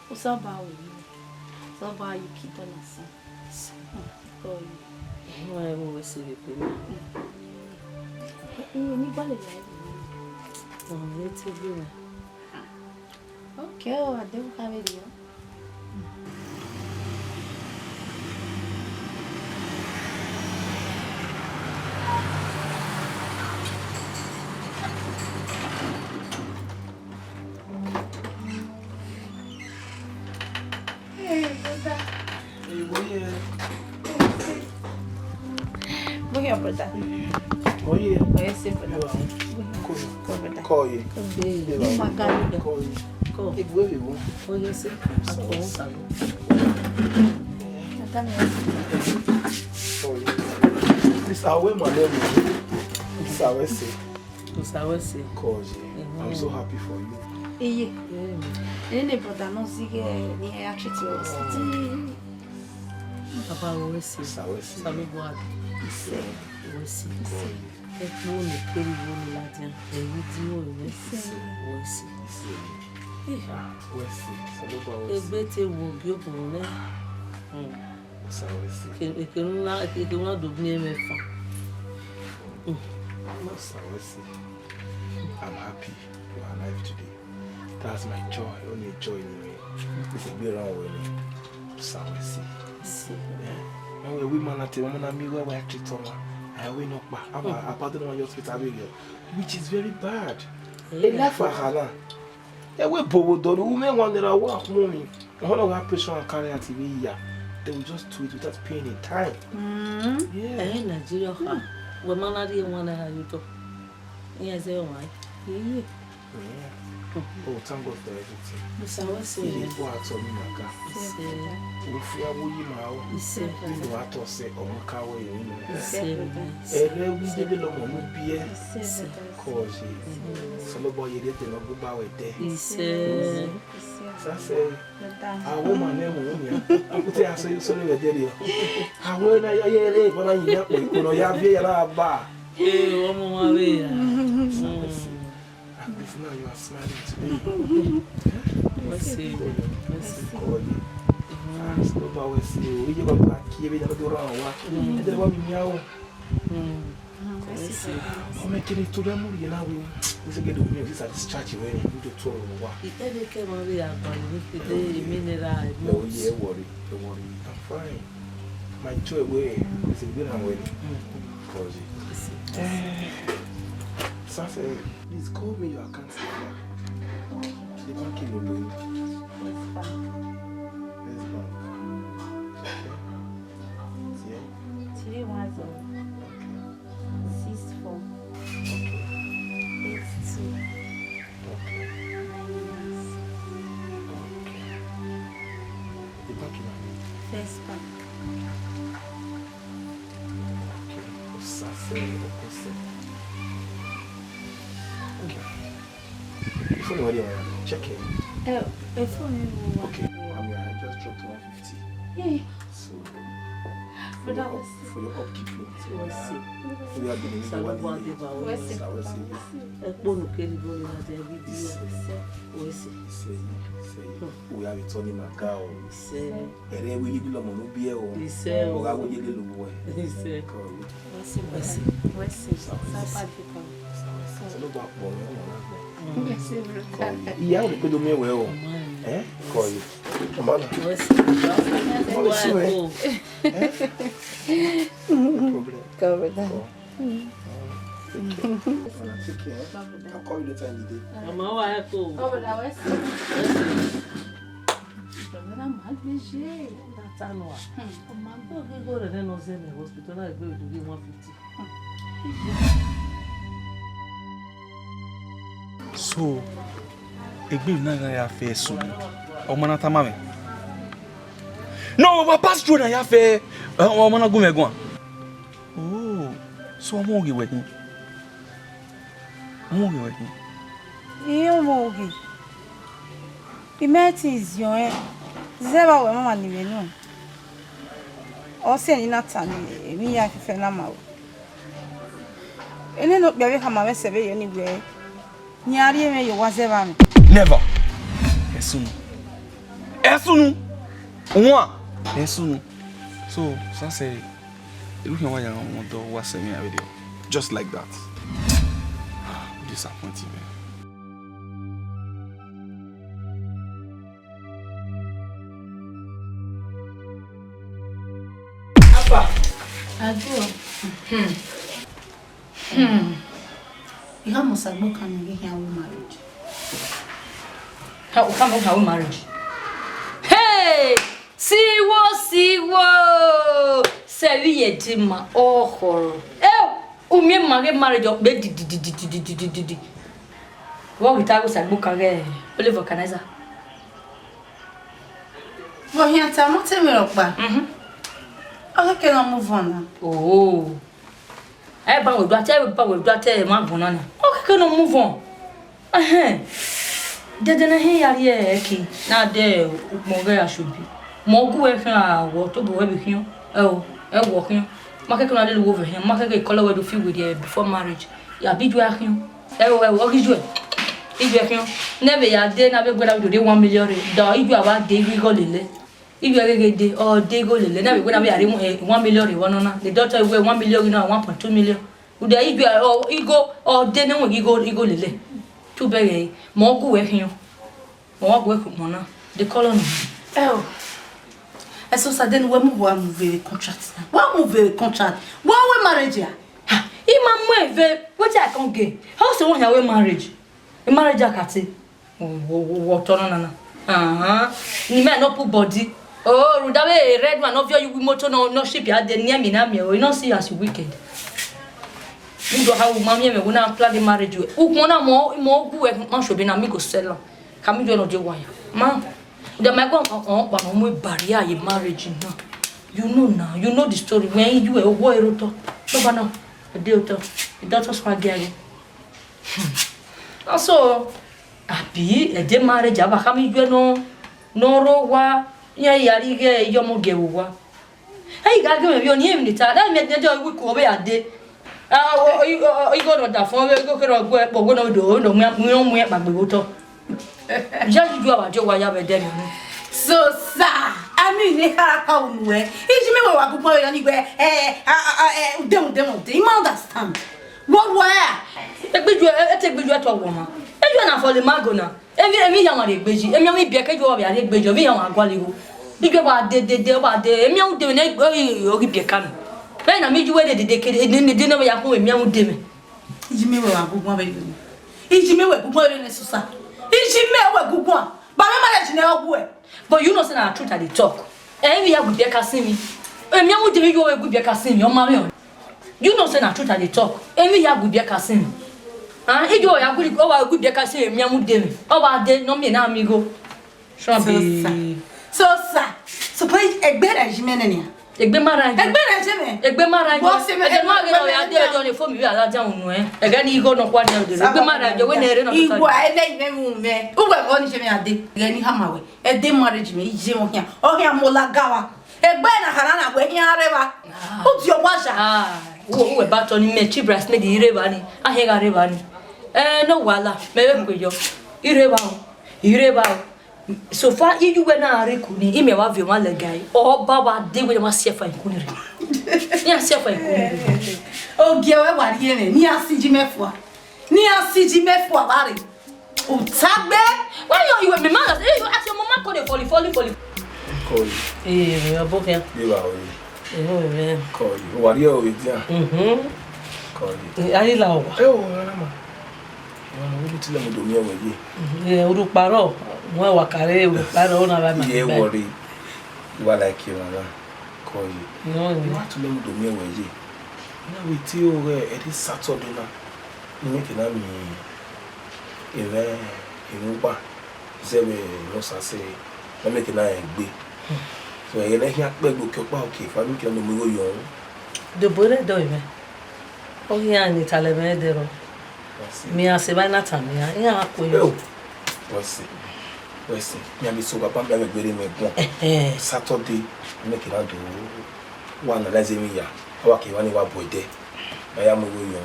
Usaba yukidona sa. Não é um receber primeiro. Ni vale Não, eu te vi, né? Ok, eu devo caber. Voy a apretar. Oye. Esse foi da Coie. Uma garida. Egue bom. Olha esse. This our madam. This our say. This our say. I'm so happy for you. Iye. Ele pode não sigue nem a atitude. Papa Wessi. Sabe boa. Wessi. É bom no perigo lá dentro. É idiota, Wessi. Wessi. Sabe boa. É bete o bio por né. Que não lá do bem me fa. I'm happy you are alive today. That's my joy. Only joy in me. It's a bit wrong with me. Sawesi. And we man at the woman and me where we actually told her, I will not back. I pardon on your hospital, which is very bad. They left for her. Yeah, we both do. The women want that I walk mommy. All of our pressure and carry at TV here. They will just do it without paying in time. Yeah. Nigeria. We man are the one that you talk. Yes, why? Yeah. Oh, thank God for everything. Yes, I was saying. What's on my car? If you are willing now, you know, I thought say, oh, my car way, you know. We did the long one, be cause some boy you didn't know about it there. He said, I say, I woman name, I could say, you sorry, I did you. I will not hear when I hear you know, you have a bar. Eh, one more way. Now you are smiling today. Let's see. We give up back here, we don't go around. And then what we meow. I'm making it to them, you know. We get the music at this church when you do the tour of what. It never came on the mineral. No, yeah, worry. Don't worry. I'm fine. My joy way is a good way. Safi, please call me your account number. The banking will do. Yes, bank. Okay. 310 64 82 The banking number. First bank. Okay. Safi, phone ready, check it. Okay. I just dropped 150. Yeah. So for your upkeeping. So we are doing it one day. We are returning my car. We need to know beer or I will get a little way. Yeah, we could do me well. Eh? Call you. Come on. Cover that. Take care. I'll call you later in the day. I'm away to. Over there, West. That's annual. I'm going to go to the hospital. I go to do 150. So, Egbe na ya fe so. O mana tamame. No, we pass through na ya fe. O mana go megun. Oh, so mo gi wetin. Mo gi wetin. Iyo mogi. Imeti is your zeba we mama ni wenu. O se ni natani mi ya fe na ma o. Ene no bia we kama we sebe ye ni we. Nyari me yo wazeba me. Never. Esunu. Uma. Esunu. So, ça c'est look at what you want to watch me video. Just like that. Disappointing. Apa. Ado. You have most of book and get here marriage. How come how marriage? Hey! Siwo! Sevi yetima oh. Umi marriage of di. What we talk about book again. Oliver Caneza. Well, here time what tell me up ba. Okay, can move on. Oh. Eh ba we do ate man bonana. Okay, can move on. Dede na he yare eki na de mo ga should be. Mo gu e kan wo to bo we be hiun. E wo hiun. Ma ke kan le wo over hiun. Ma ke color we do feel with before marriage. Ya bi ju hiun. O gi ju e. Iju e hiun. Never ya de na be gbara do 1 million. Do iju aba de gwi go lele. Iju e de o de go lele. Na be gbara be are 1 million won na. The daughter we 1 million na 1.2 million. Ude iju o igo o de na we igo lele. Tu bege mo gu e hiun. Mo gu e ku na. The color no. So sudden we move very contract. What move contract? What we marriage ya? Ima mwe what I can get. How so one we marriage? A marriage akati. What on na. Ni me no put body. Oh, rudawe red man of you motor no ship ya de near me na me. We no see as wicked. You do how mommy me gonna plan the marriage. U mona mo gu e ma shobe na me go sell. Come do no dey wire. Man. The my go but no barrier in marriage now. You know the story when you were boy roto. No ba no. The daughter. The daughter's spaghetti. Also abi e dey marriage aba come you no ro wa ya yari ge yo mo ge wa. Hey ga ge me bi oni emi ta. Na me dey we ko be ade. You go no da fon we go kero go no do mu gbagbe wo to. Just you about your wire be there. So sir, I mean they haraka unwe. Iji me wa gupo yo ni gbe you understand. What where? Egbeju to wo ma. Eju na for le mago na. Emi ya wan egbeji. Emi mi bi ekeju wa bi are egbeji. Mi ya wan agwaligo. Igbe ba de emi hu de na ori bi kan. Be na mi ju we de kede de na ya ko emi hu de me. Iji me wa gupo be yo. Iji me we gupo yo ni so sir. Iji me we gugu ba me marriage na ogu e. But you know say na truth at the talk. We ya gubia ka see me. Me am dey you we gubia ka see me o ma me. You know say na truth at the talk. We ya gubia ka see me. Ijo ya guri o wa gubia ka see me am dey me. O wa dey no me na amigo. So sir. So pay egbe regime ni. Egbe marriage. Egbe marriage. E no agero ya dey do ni fo mi wi alaja unu e. Ega ni igo no kwa ni o dey. Egbe marriage we na ere no. Igbo ele me mu me. Ugbe go ni se me ade. Ega ni hamawe. E dey marriage me ije mo hia. O hia mo lagawa. Egbe na hara na gbe hia areba. O ti o washa. Wo ba to ni me chibras ne di ireba ni. Ahega reba ni. No wala. Me we kwejo. Ireba o. So far you were na rekuni ime wa vi ma legai o baba de we ma sefa ikunire ni sefa ikunire o ge we wa ri ene ni asiji mefua bare o tagbe why you me man you ask your mama call the folly Call you. Obo ke Be wa o. me Call you. Wa ri o we dia. Ayé la wà. Uruparo, mo wa kare uruparo na ba ma. Yeah, worry. You are like you, mama. Call you. No, you want to learn to me away. Now we tell you it is Saturday now. You make it me. Even Uber. Say we no say. I make it a big. So I let you beg book your okay. If I look at the movie young. The bore do me. O ya ni taleme dero. Mi ase ba na tam ya. Ya ko yo. What's it? What's it? Me be so papa be gbere me bon. Saturday make it do one that's me ya. Awa ke wani wa boy there. I am go yo.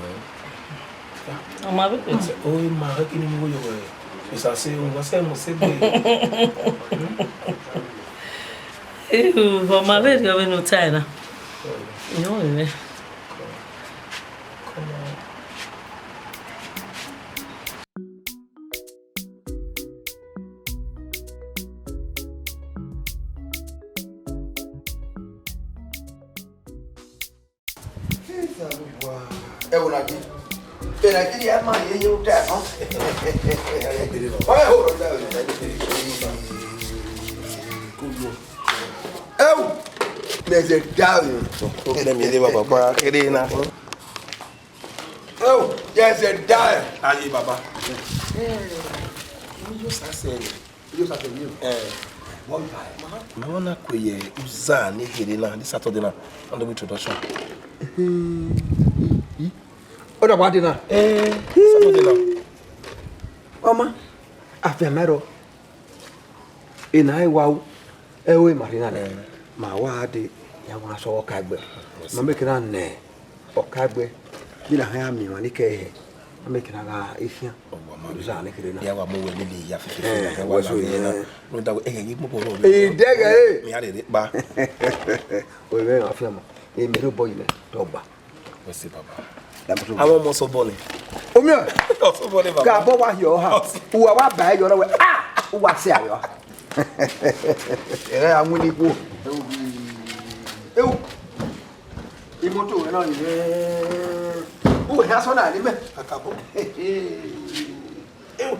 O ma be pe. O ma re kini mo yo. Isa se o wa se mo se be. But my baby, you're no time. You know me. There's a down. Oh, there's a dial. Ali Baba. You just say you. One time. Mama kwe uza ni hede na this Saturday na on the introduction. Oda what na? Saturday na. Mama, afemero. Ina iwa ewe marina ne. Ma wa de ya wa so okagbe. Ma make na ne okagbe. Bi na ha mi wani ke. Ma make na ga ifia. Uza ne kire na. Ya wa mo we ni ya fifi na wa so ye na. No da gi mo bo no. Dega mi ade ba. O we afia mo. E mi ro boy ne to gba. We see Baba. Àwọn ọmọ so bo ni. Omi o. So bo ni Baba. Ga bo wa yo ha. Uwa wa ba yo na we. Uwa se ayo. Era amuni ku. Eu. Imoto we na ni. O ha so na ni me. Akabo. Eu.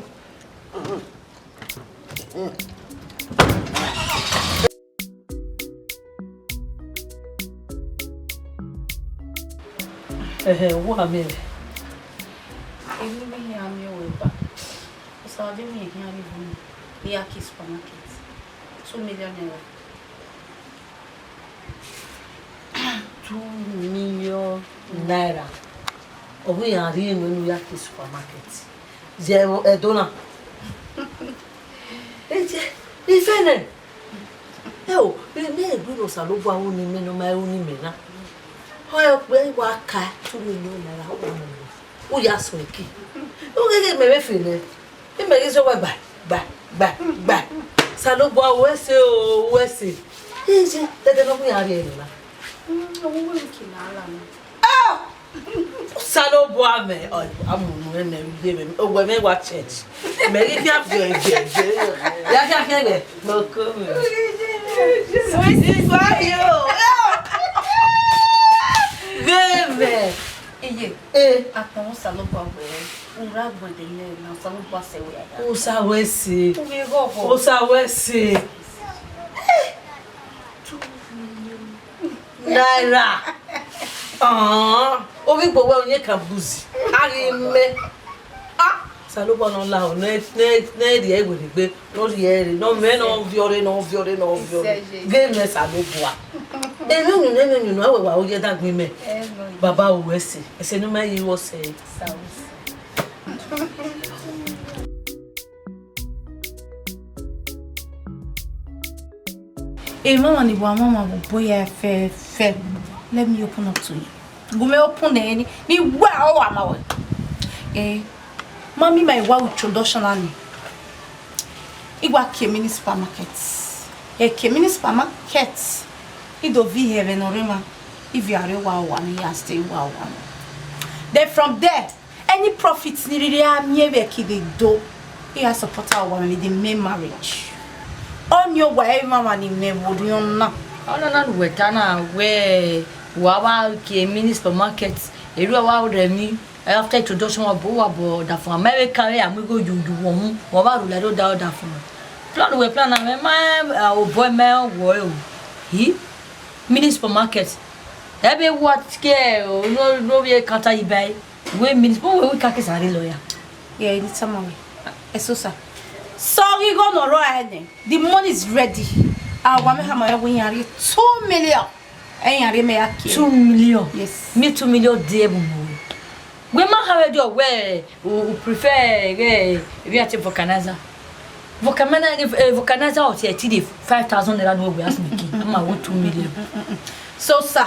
Wo ame. Ele me ame o ba. O sabe me que ali vem. E aqui supermarket. 2 million naira. 2 million naira. Obu ya ri enu ya ki supermarket. Zero edona. Ifene. Eu, me gburo salobo awon ni me no ma ewu ni me na. Oya pe wa ka 2 million naira o ya so eki. O gege me fele. E me so wa gba. Salobo awo ese o wese. Eje, tete no ya ri enu na. Owo ki na ala na. Salobo ame, amunu me me me. O gbe me wa church. Me ri ya fi eje. Ya kele. No come. Sweet for you. Bebe. Iye. Atão salobo awe. Ura gbedele na salobo asewe ya. O sawese. O sawese. Naira. Obi gbowo onye kan buzi. Ari me. Salobo no la o ne ri egbe gbe lori ere no me no viore. Game me salobo a. Enu no awewa o ye dagbe me. Baba o wese. Ese no me yi wo se. Hey mama ni bwa mama boy fe. Let me open up to you. Go me open any ni wa o wa ma we. Mami my wa traditionally. Igwa Kemini supermarket. Kemini supermarket. Ido vi heaven orima. If you are wa you stay wa. Then from there, any profits ni ria mi e ki dey do. He has support our one with the main marriage. On your way mama ni me wodi on na. Ona na weta na we wa Kemini supermarket Eri wa me after introduction wa bo da for America we am go you won wo ba ru la do da for. Plan we plan na me my boy me wo he mini supermarket. Ebe what care no we kata you buy. We mini we ka ke sare lawyer. Yeah, it's some way. Esosa. Sorry go no right. The money is ready. I want me have 2 million. 2 million. Yes. Me 2 million dey we ma have do where we prefer we are for Canada. For Canada or 5,000 naira no we ask me. I'm 2 million. So sir,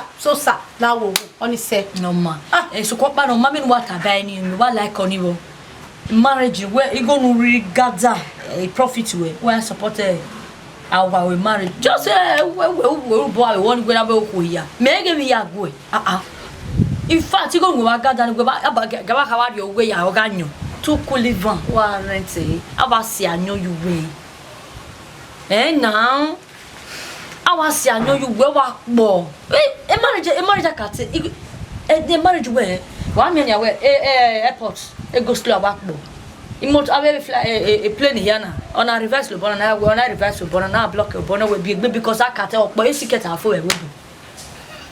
now we only say no ma. So ko pa no ma me what buy ni what like on you. Marriage where you go no really gather a profit where support our marriage. Just say we boy one go na be here. Me give me ya go. In fact, you go gather go ba ka wa your way ya oganyo. To kulivan wa rent aba si anyo you way. Now I see I know you well more. A marriage cat the marriage where 1 million airport a go slow back more. You must have a plane here now on a reverse the bonnet now on a reverse the bonnet now block a bonnet will be because I can't help but you get for a window.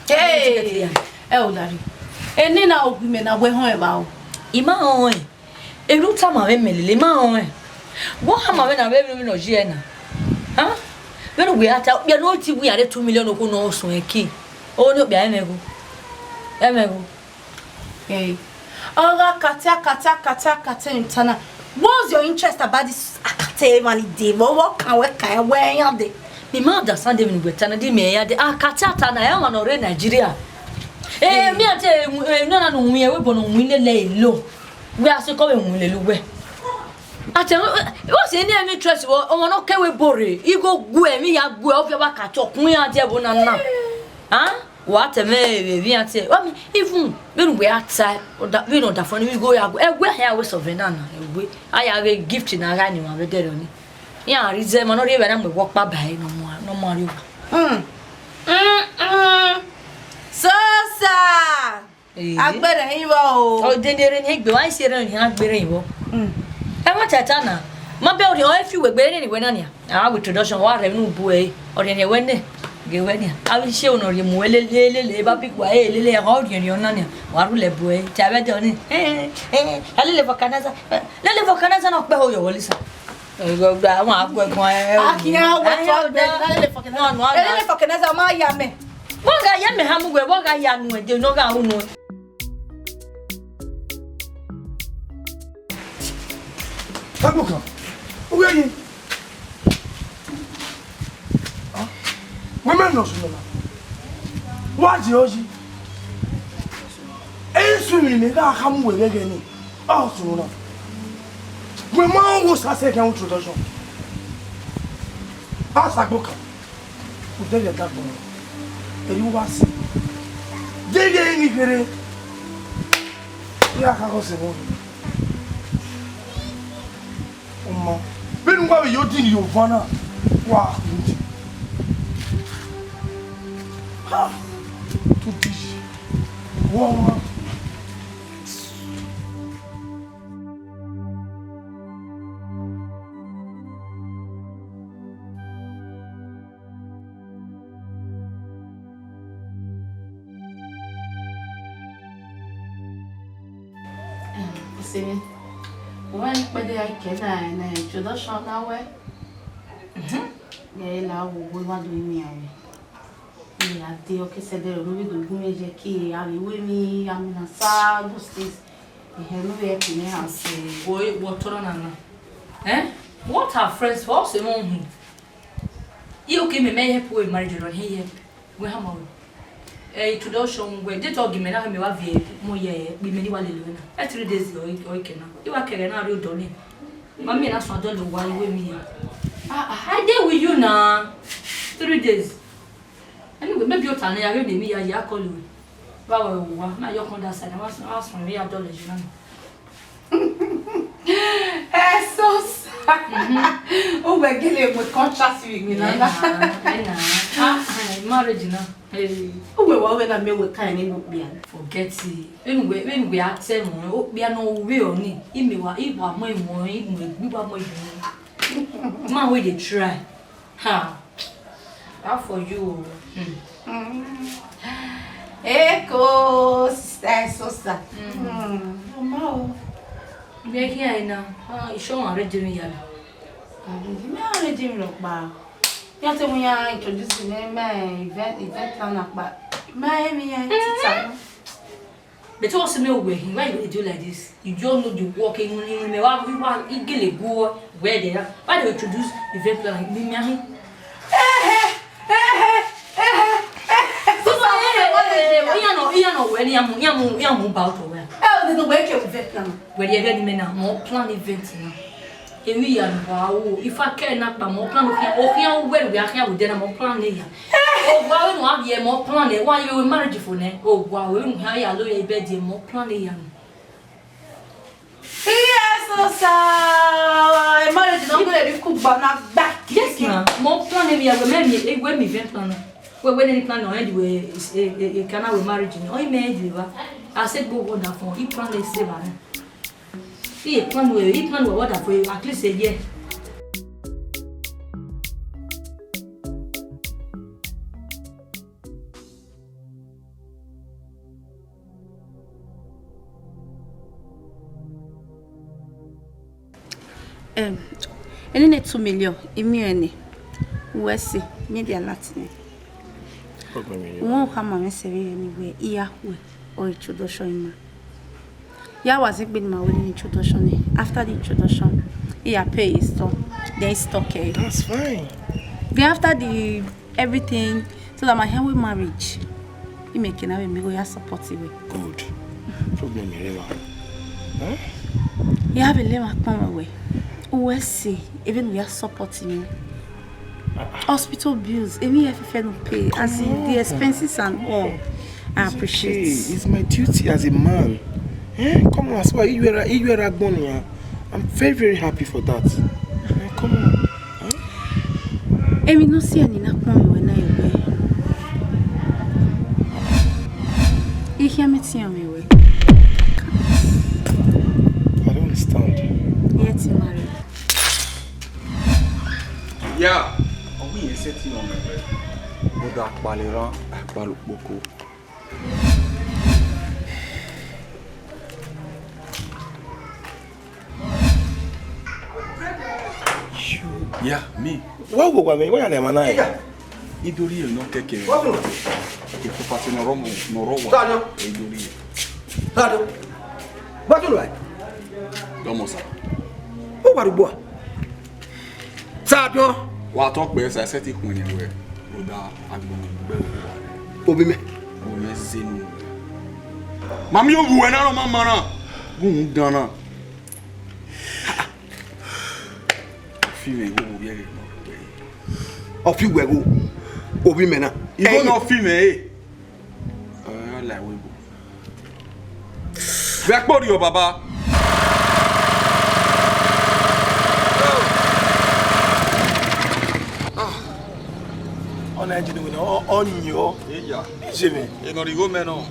Hey, elderly. And then our women are home about Ima on a root time of Emily Lima. What am I when I very no Giena? Huh? When we are out, we are not we are 2 million who know so a key. Oh, no, be Emego. Hey. Oh, kata in Tana. What's your interest about this akate money day? What can we can wear ya de? The mother Sunday in Britannia, the mayor, the akata Tana, I am on Nigeria. Eh, me at no, we are born on winning lay low. We are so coming with a way. I tell you, what's in the interest or no can we borrow? You go me, I go off your back at talk. We are there, Bonana. Huh? What a man, we are saying, even when we are outside, or that we know that for we go, where here was of Venana. I have a gift in a rhino over there on it. Yeah, it's them, not even I'm walk by no more. So, sir, I better hero. Oh, then they're in Higby. I see it on your berry. I want Tana. My belly, or if you were better when on you. I would tradition water, no boy, or any when I will show no you well, labor big way, lily, audion, your nanny, what will a boy, Tabadoni, a little for Canada, little for Canada, not behold your listen. Go down, I'll go my for Canada, my yammy. What I am, how we walk I am with you, no go. Tabuka, where are you? Women no so what Georgie? Eh, swimming me that come with again. Oh, so no. When man was a second introduction. Pass a book. Who tell you that one? And you was they ain't here. Yeah, I go say one. Ben wa you think you wanna wa to this woman. See, when I get an introduction that way, yeah, we want to me. Yeah, the okay said there will be the women key. I will with me. I'm in a sad justice. You have no way to me. I say, boy, what on? Eh? What are friends for? Say, Mom. You came and made her marriage on here. We have more. Introduction where they talk me now. Me have more year. We many one living. 3 days or can. You are carrying out your donny. Mammy, that's not done the one with me. I did with you now. 3 days. Anyway, maybe you're telling me I me. I call you. Wow, now you're on that side. I was from me. I don't let you know. So sad. Oh, we're getting with contrast with me now. Marriage now. Hey. Oh, we na me we kind of be. Forget it. When we are saying, oh, we are no way on it. Iwa my money, we were my man, we did try. Ha. How for you? Echo, sister, sister. Mama. We are here now. You show already me here. Me already me look back. You have to when you introduce me, my event plan but my teacher. But also me why you do like this? You don't know the working in me. Why you get a go where they are? Why do you introduce event plan like me? You know when you about to wear. Oh, they don't wake up event plan. Where you get me now? More plan event now. We are wow. If I care not, but more plan okay, where we are here with them, more plan here. Oh, wow, no, I have more plan. Why you married for them? Oh, wow, we don't have a lawyer bed, more plan here. Yes, so I'm married. I'm going to cook, but not back. Yes, ma'am. More plan we are remember. When we event plan. When any plan or anyway is a canal with marriage. I made I said, go on that phone. He plan is 7. He plan what for you at least a year. Any 2 million immune West media Latin. Won't come and say anywhere, here or introduction. Yeah, was it been my wedding introduction? After the introduction, yeah, pay is stop. Then it's okay. That's fine. Then after the everything, so that my hand with marriage, you make it now me go here supportive. Good. Problem is huh? You have a lemma come away. We see, even we are supporting you. Hospital bills, even if you don't pay, as in the expenses and all. I appreciate it. It's my duty as a man. Come on, so you are a bonnie. I'm very, very happy for that. Come on. I mean, no see any na when I away. You hear me tell me way. I don't understand. Yet you married. Yeah. Oui, c'est ça. On doit parler beaucoup. Yeah, me. Why are you there? Idori no keke. Il faut passer no romo. Idori. Tado. What do you like? Comment ça? Où va le bois? Tado. Wa talk be say set ikun yen we. Oda agbon gbe. Obi me. O me zenu. Mami yo wu na no mama na. Gun dana. Filme wo bi e. Ofi wego. Obi me na. Ibo no filme like we go. Back body your baba. On a dit on yo. Je vais. Et non rigo me no.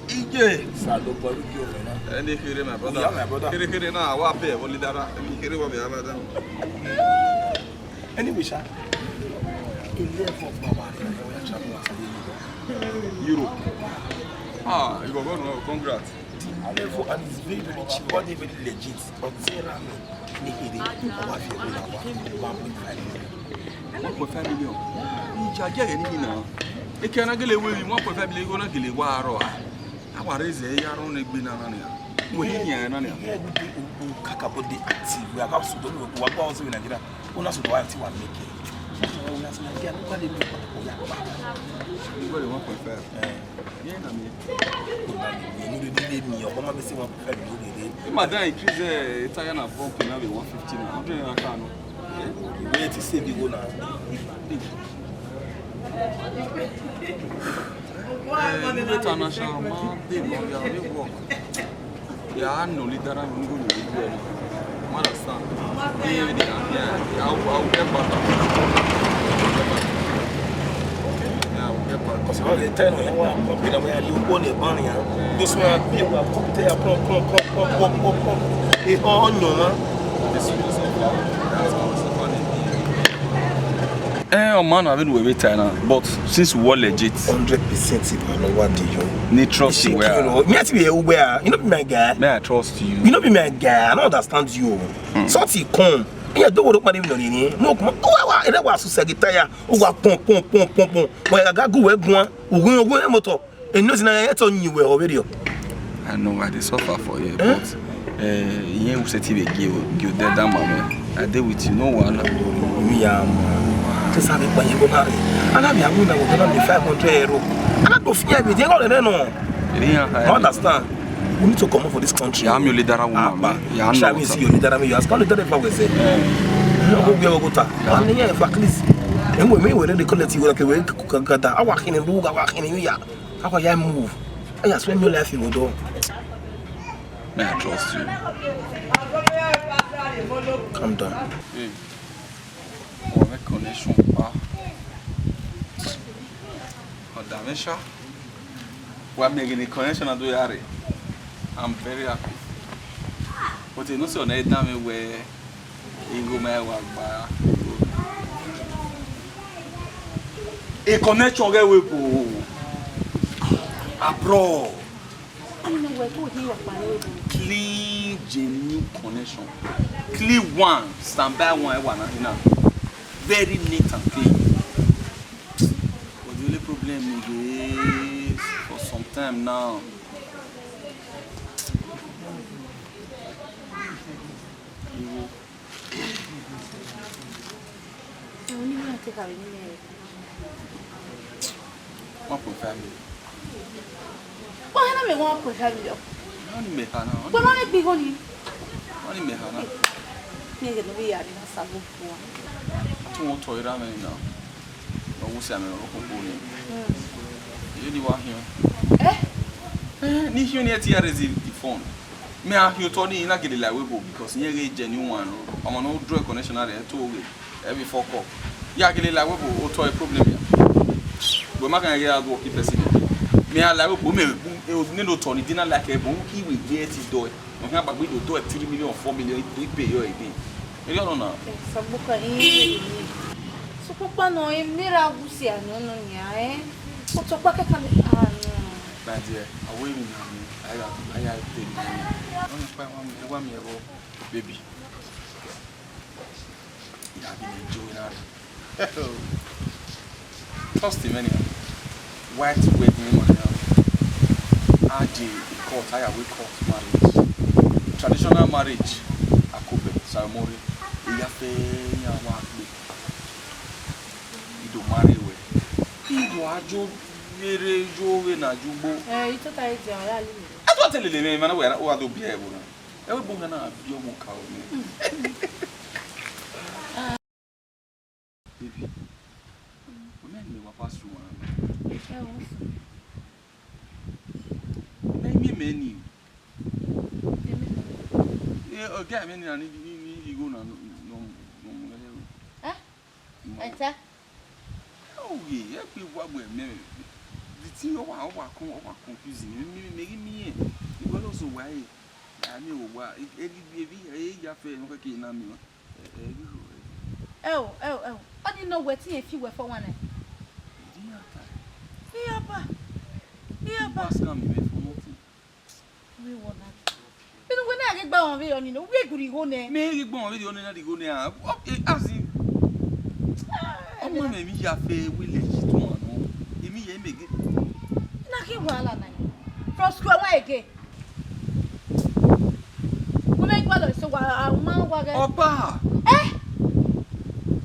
Ije. Ça do pas rigo me na. Ene kire my brother. Kire na wa pe o lidara. Kire wa be abada. Anyway, sha. Europe. Ah, you go no, congrats. And it's very, very cheap. All very legit. But Sarah, me here, our fee will 1.5 million. You charge any now. E can I get away 1.5 million gonna get a war. Our raise a year on a banana. We here, none of them. Kakabodi active. We are about to do what was in Nigeria. One has to do what you want to make. Nobody make you got 1.5. Yeah, I mean, you need me. Your mama be saying 1.5 million. Madam, increase the tire and bump now be 150 now. 100 na car no. Wait to save you now. International man, they work. Yeah, no leader I'm going to do it. Understand? Yeah, I'll get back. Yeah, I'll get back. Because all the time when I'm going to you go the bunny, this man be able to pump there, pump. It's on you, man. Man, I've been with China, but since we were legit, 100% I know what you need trust you. Me have to be aware. You know be my guy. May I trust you? You know be my guy. I don't understand you. Sorty come. Yeah, do what money no ni. Mo come. Oh, e wa so secretary. O wa pon. Boy, I got go we gun. Ogun motor. And no na yet on you we already. I know I dey suffer for you, but you say TV give dead man. I dey with you no one. Me am. Just have it by you go marry. And I be a woman with only €500. And I go fear me. They go there no. I understand. We need to come for this country. I'm your leader woman. Yeah, shall we see your leader? You ask all the time we say. No go go ta. And here for at least. And we dey collect you like we gather. I work in the room, I work in here. How can I move? I just spend your life you do. May I trust you? Calm down. Avec connexion pas. Damesha. We making a connection and do yare. I'm very happy. But you know so na dame where Igo my work ba. A connection get we go. Abroad. Clean genuine connection. Clean one, standby one now. Very neat and clean. But the only problem is for some time now. One point family. Why not me one point family? Only me hana. But only big only. Only me hana. Me get no be yard na sabu for. Two toira me now. No wo se me no ko bo ni. You di wa hion. Ni hion e ti ya receive the phone. Me a hion to ni na get like we go because you get genuine one. I'm no draw connection there to we. Every 4 call. Ya get like we go o to a problem ya. But ma kan get work person. Me a like we me no to ni dinner like e bo ki we get it do. No kan ba we do 3 million 4 million we pay you again. You don't know. Sabuka in. So papa no e mira busia no nya o to pa ka no. But dear, away me now. I have baby. One me go baby. You have been enjoying that. Trust him anyhow. White wedding man. RJ court, I have court marriage. Traditional marriage. Akobe, ceremony. You don't marry away. You ajo mere jo na jumbo. You thought I did all right. I don't tell you me man where I do be able. E bo na bio mo ka o ni. Baby. Women me wa pass through one. Me many. Yeah, okay, I mean you go na no. Enter. Oh yeah, we what we me. The thing over confusing. Me. You go also why. I mean why. Baby, ya fe no ka na me. Oh. I didn't know what if you were for one. Yeah, pa. Ask me for nothing. We want that. You know when I get bound on you know we could go there. Me you go on na dey go there. As in ọmọ mi ya fe village to one. Emi ye mege. Na ki wala na. From square why again? We make wala so wa ma wa ga. Oba.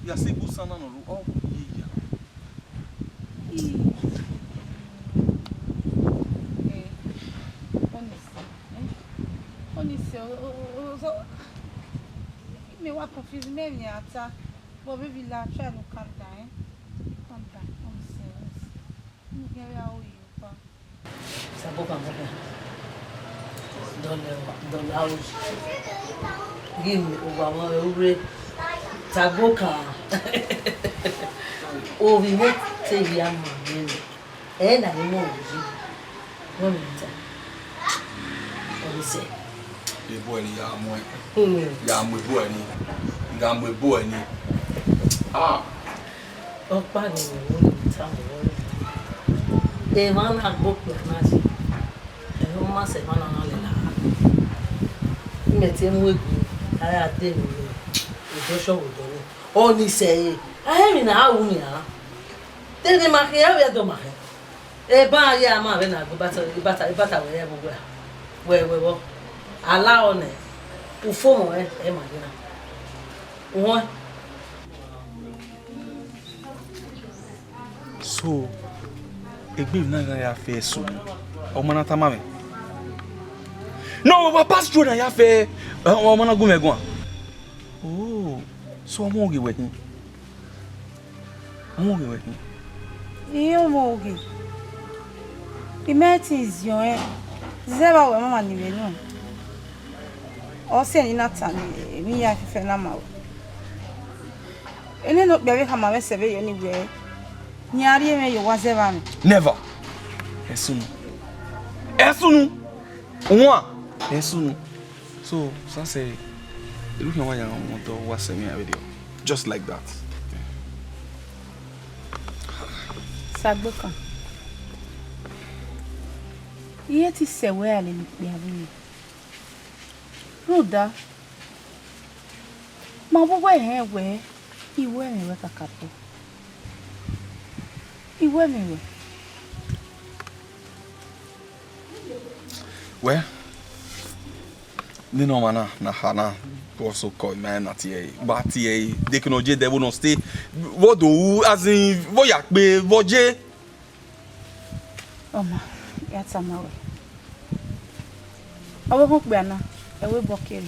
Ya se bu sana no o ya. Me wa confuse me ni ata. But baby la try to calm down. Calm down. I'm serious. You get how you pa. Saboka. Don't out. Give me over Saboka. Oh, we make say we are man. na ni mo ji mo mi ta o se e boy ni ya mo boy ni ga mo boy ni o pa ni mo mi ta mo e ma na go pe na si e no ma se ma na le la me ti mu egu ara de mi o so wo do ni o ni se e mi na awu ni ha tene ma ke ya do ma e ba ya ma be na go bata we ya bo we wo ala o ne o fo mo e ma gina won so egbe na ga ya fe so o mana ta ma me no we pass through na ya fe o mana go megun oh so mo ge we hin iyo mo ge imetis yo zeba we mama ni menu o se ni nata ni mi ya fe na ma ene no bia we kama we sebe yo ni we nyari me yo wa zeba me never esunu so ça c'est look at why you want to watch me video just like that Sagbokan. Iye ti sewe ale ni pe abi. Roda. Ma bo we he we. Iwe mi we kakapo. Iwe mi we. Well, no mana na hana also call man at ye but ye they can oje they will not stay what do as in what yak be voje oma ya tamawe awo ho pe ana ewe bokere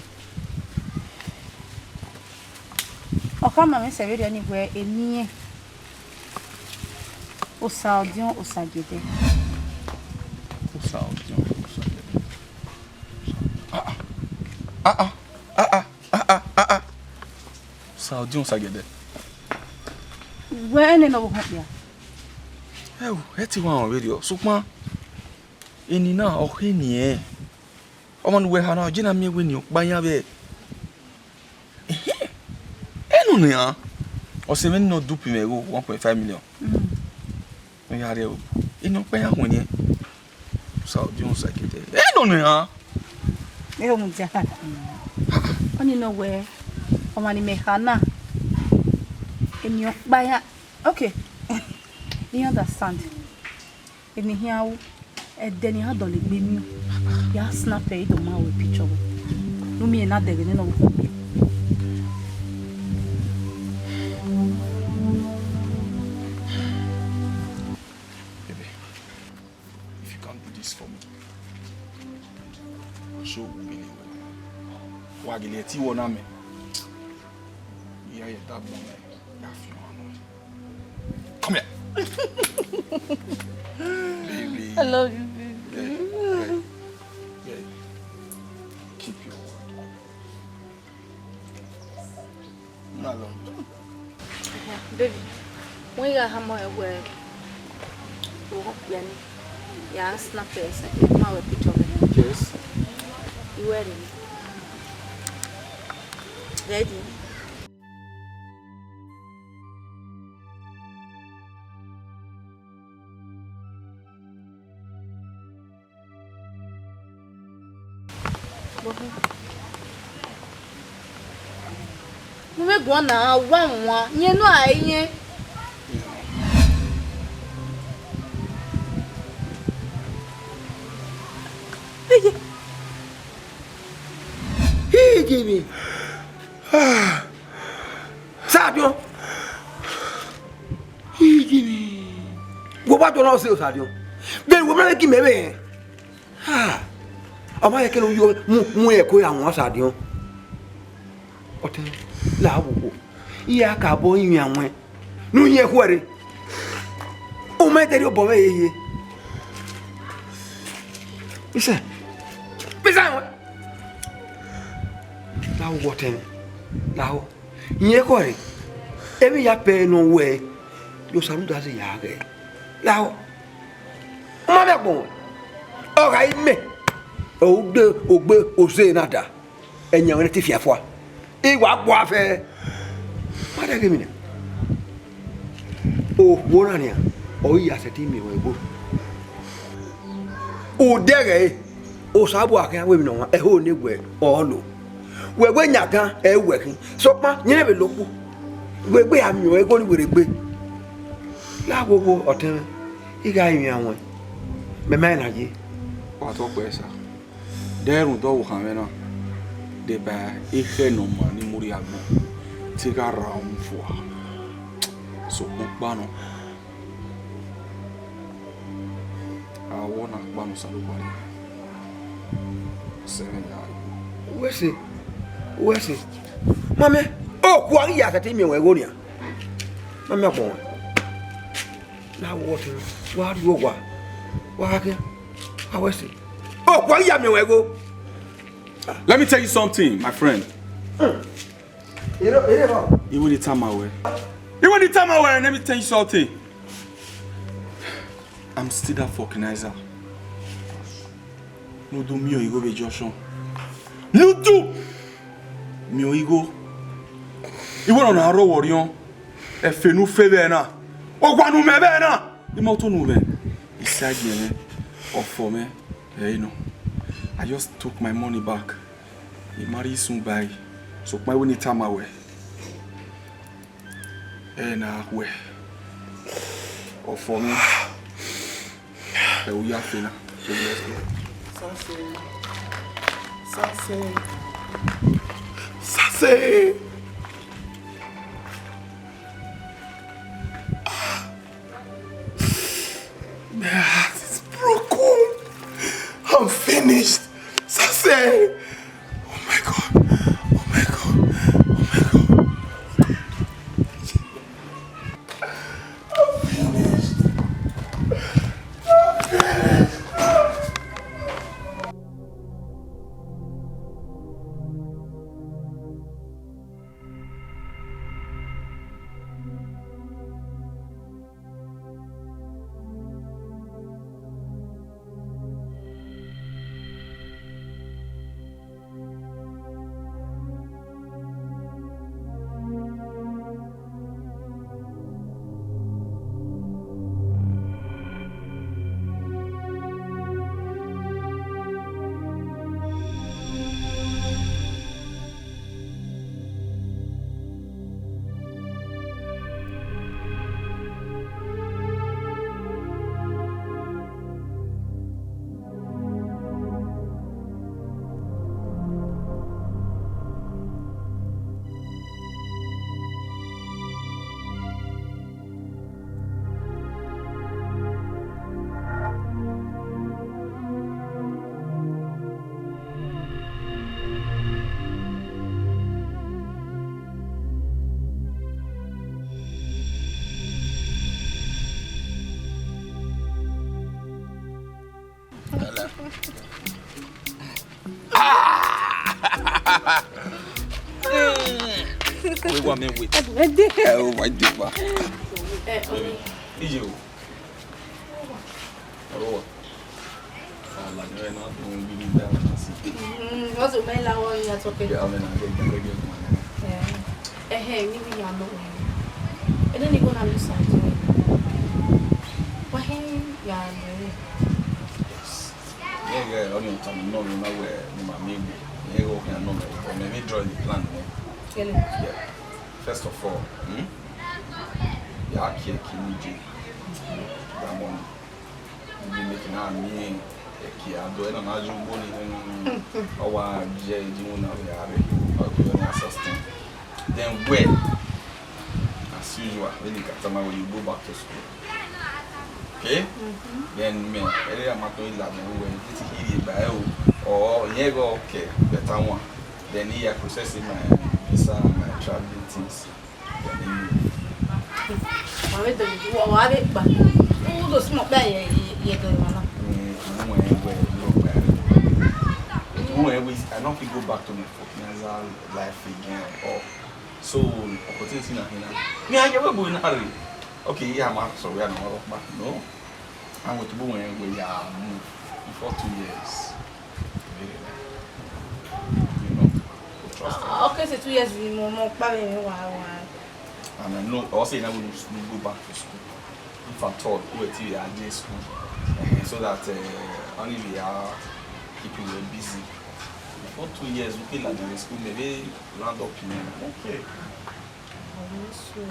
o kama me se video ni gwe eniye o saudion o sagede Saudion sagede. Where no ho bia. Eti wan radio. Sukma eni na o heni e. Omo no we ha na gina me we ni okpanya be. Enu ne a. O se men no dupe me go 1.5 million. We ya re o. Eni okpanya ho ni. Saudion sagede. Enu ne a. Me o mu ja. Oni no we. Omani mehana in your buyer. Okay. You understand? In here, then you had only been you. You snap a do my picture. No me not there, no. Baby, if you can't do this for me, show me. Wagileti wona me. Yeah, that woman. Come here. Baby. I love you, baby. Yeah. Keep your word. Not long. Baby, when you have my word, yeah, snap it. My picture. Yes. You ready? Ready? Mo go na wa yen no ayen Hey Jimmy. Sadio. Hey Jimmy. Wo ba to no se o Sadio. Be wo bra ki mebe. Ha. Ama ye ke no yo mu e ko ya won Sadio. Ote la wo. Iya ka bo yin anwen. Nu yin e ko re. O me teri o bo me ye. Isa. Bisa. Now what then? Now, yin ko re. Ebi ya pe no we. Yo samu da se ya ge. Now, Mama bon. Ora me. O de ogbe ose nada. Enya wona tifia fo. E wa bo afa. Mada ke mi. O wona ne. O ya se ti mi wo ebo. O dere o sabo akan we mi no e ho ne gwe o lo. We gwe nyakan e we kin. So pa nyene be lopo. We gbe ami o e go ni were gbe. La gogo oten. Iga yin awon. Me me na ji. Wa to pe sa. Derun do wo kan me na. De ba ihe no ma ni muri agbo. Ti ga ra un fo. So mo pa no. I wanna pa no sa lo pa. Wese. Mame, oh, kwa ya ka timi we go nia. Mame ko. Na water. Wa do wa. Wa ka. I wese. Oh, kwa ya me we go. Let me tell you something, my friend. You know, Even the time away. Let me tell you something. I'm still that vulcanizer. No do me or ego be Joshua. No do me or ego. You want on a row warrior? A fenu fevena. O guanu mevena. The motor nuve. Beside me, or for me. You know. I just took my money back. He married soon by. So my only time away. And where? Or for me. We are finna. So let's go. Sase. My heart is broken. I'm finished. Sase. Oh my God. I'm finished. We want me with. Oh my God. You. Oh. Allah, you're not doing really bad. What's the main language you're talking Yeah, about? I'm Hey, maybe you're not. And then you're gonna listen to it. Why, yeah, yeah, only time no where my maybe. Yeah, okay, no, or maybe draw the plan. Yeah. First of all, yeah, cake in Niji. That one. You making our me. Yeah, I'm doing an agent bonnie. Our J. Juna, we are an assistant. Then, when, as usual, when you go back to school. Okay? Then, me, I'm not going to let you by or go okay, better one. Then, here processing my visa, my traveling things. I don't think go back to my financial life again or so opportunity na here. Me I never go in a hurry. Okay, yeah, I'm sorry, I'm not back. No. I'm going to go when we are moved before 2 years. You know, trust me. Okay, so 2 years we more why. And I know, also I will go back to school. If at all, we are at day school. So that only we are keeping you busy. Before 2 years, we feel like in school, maybe round up in okay. Yeah.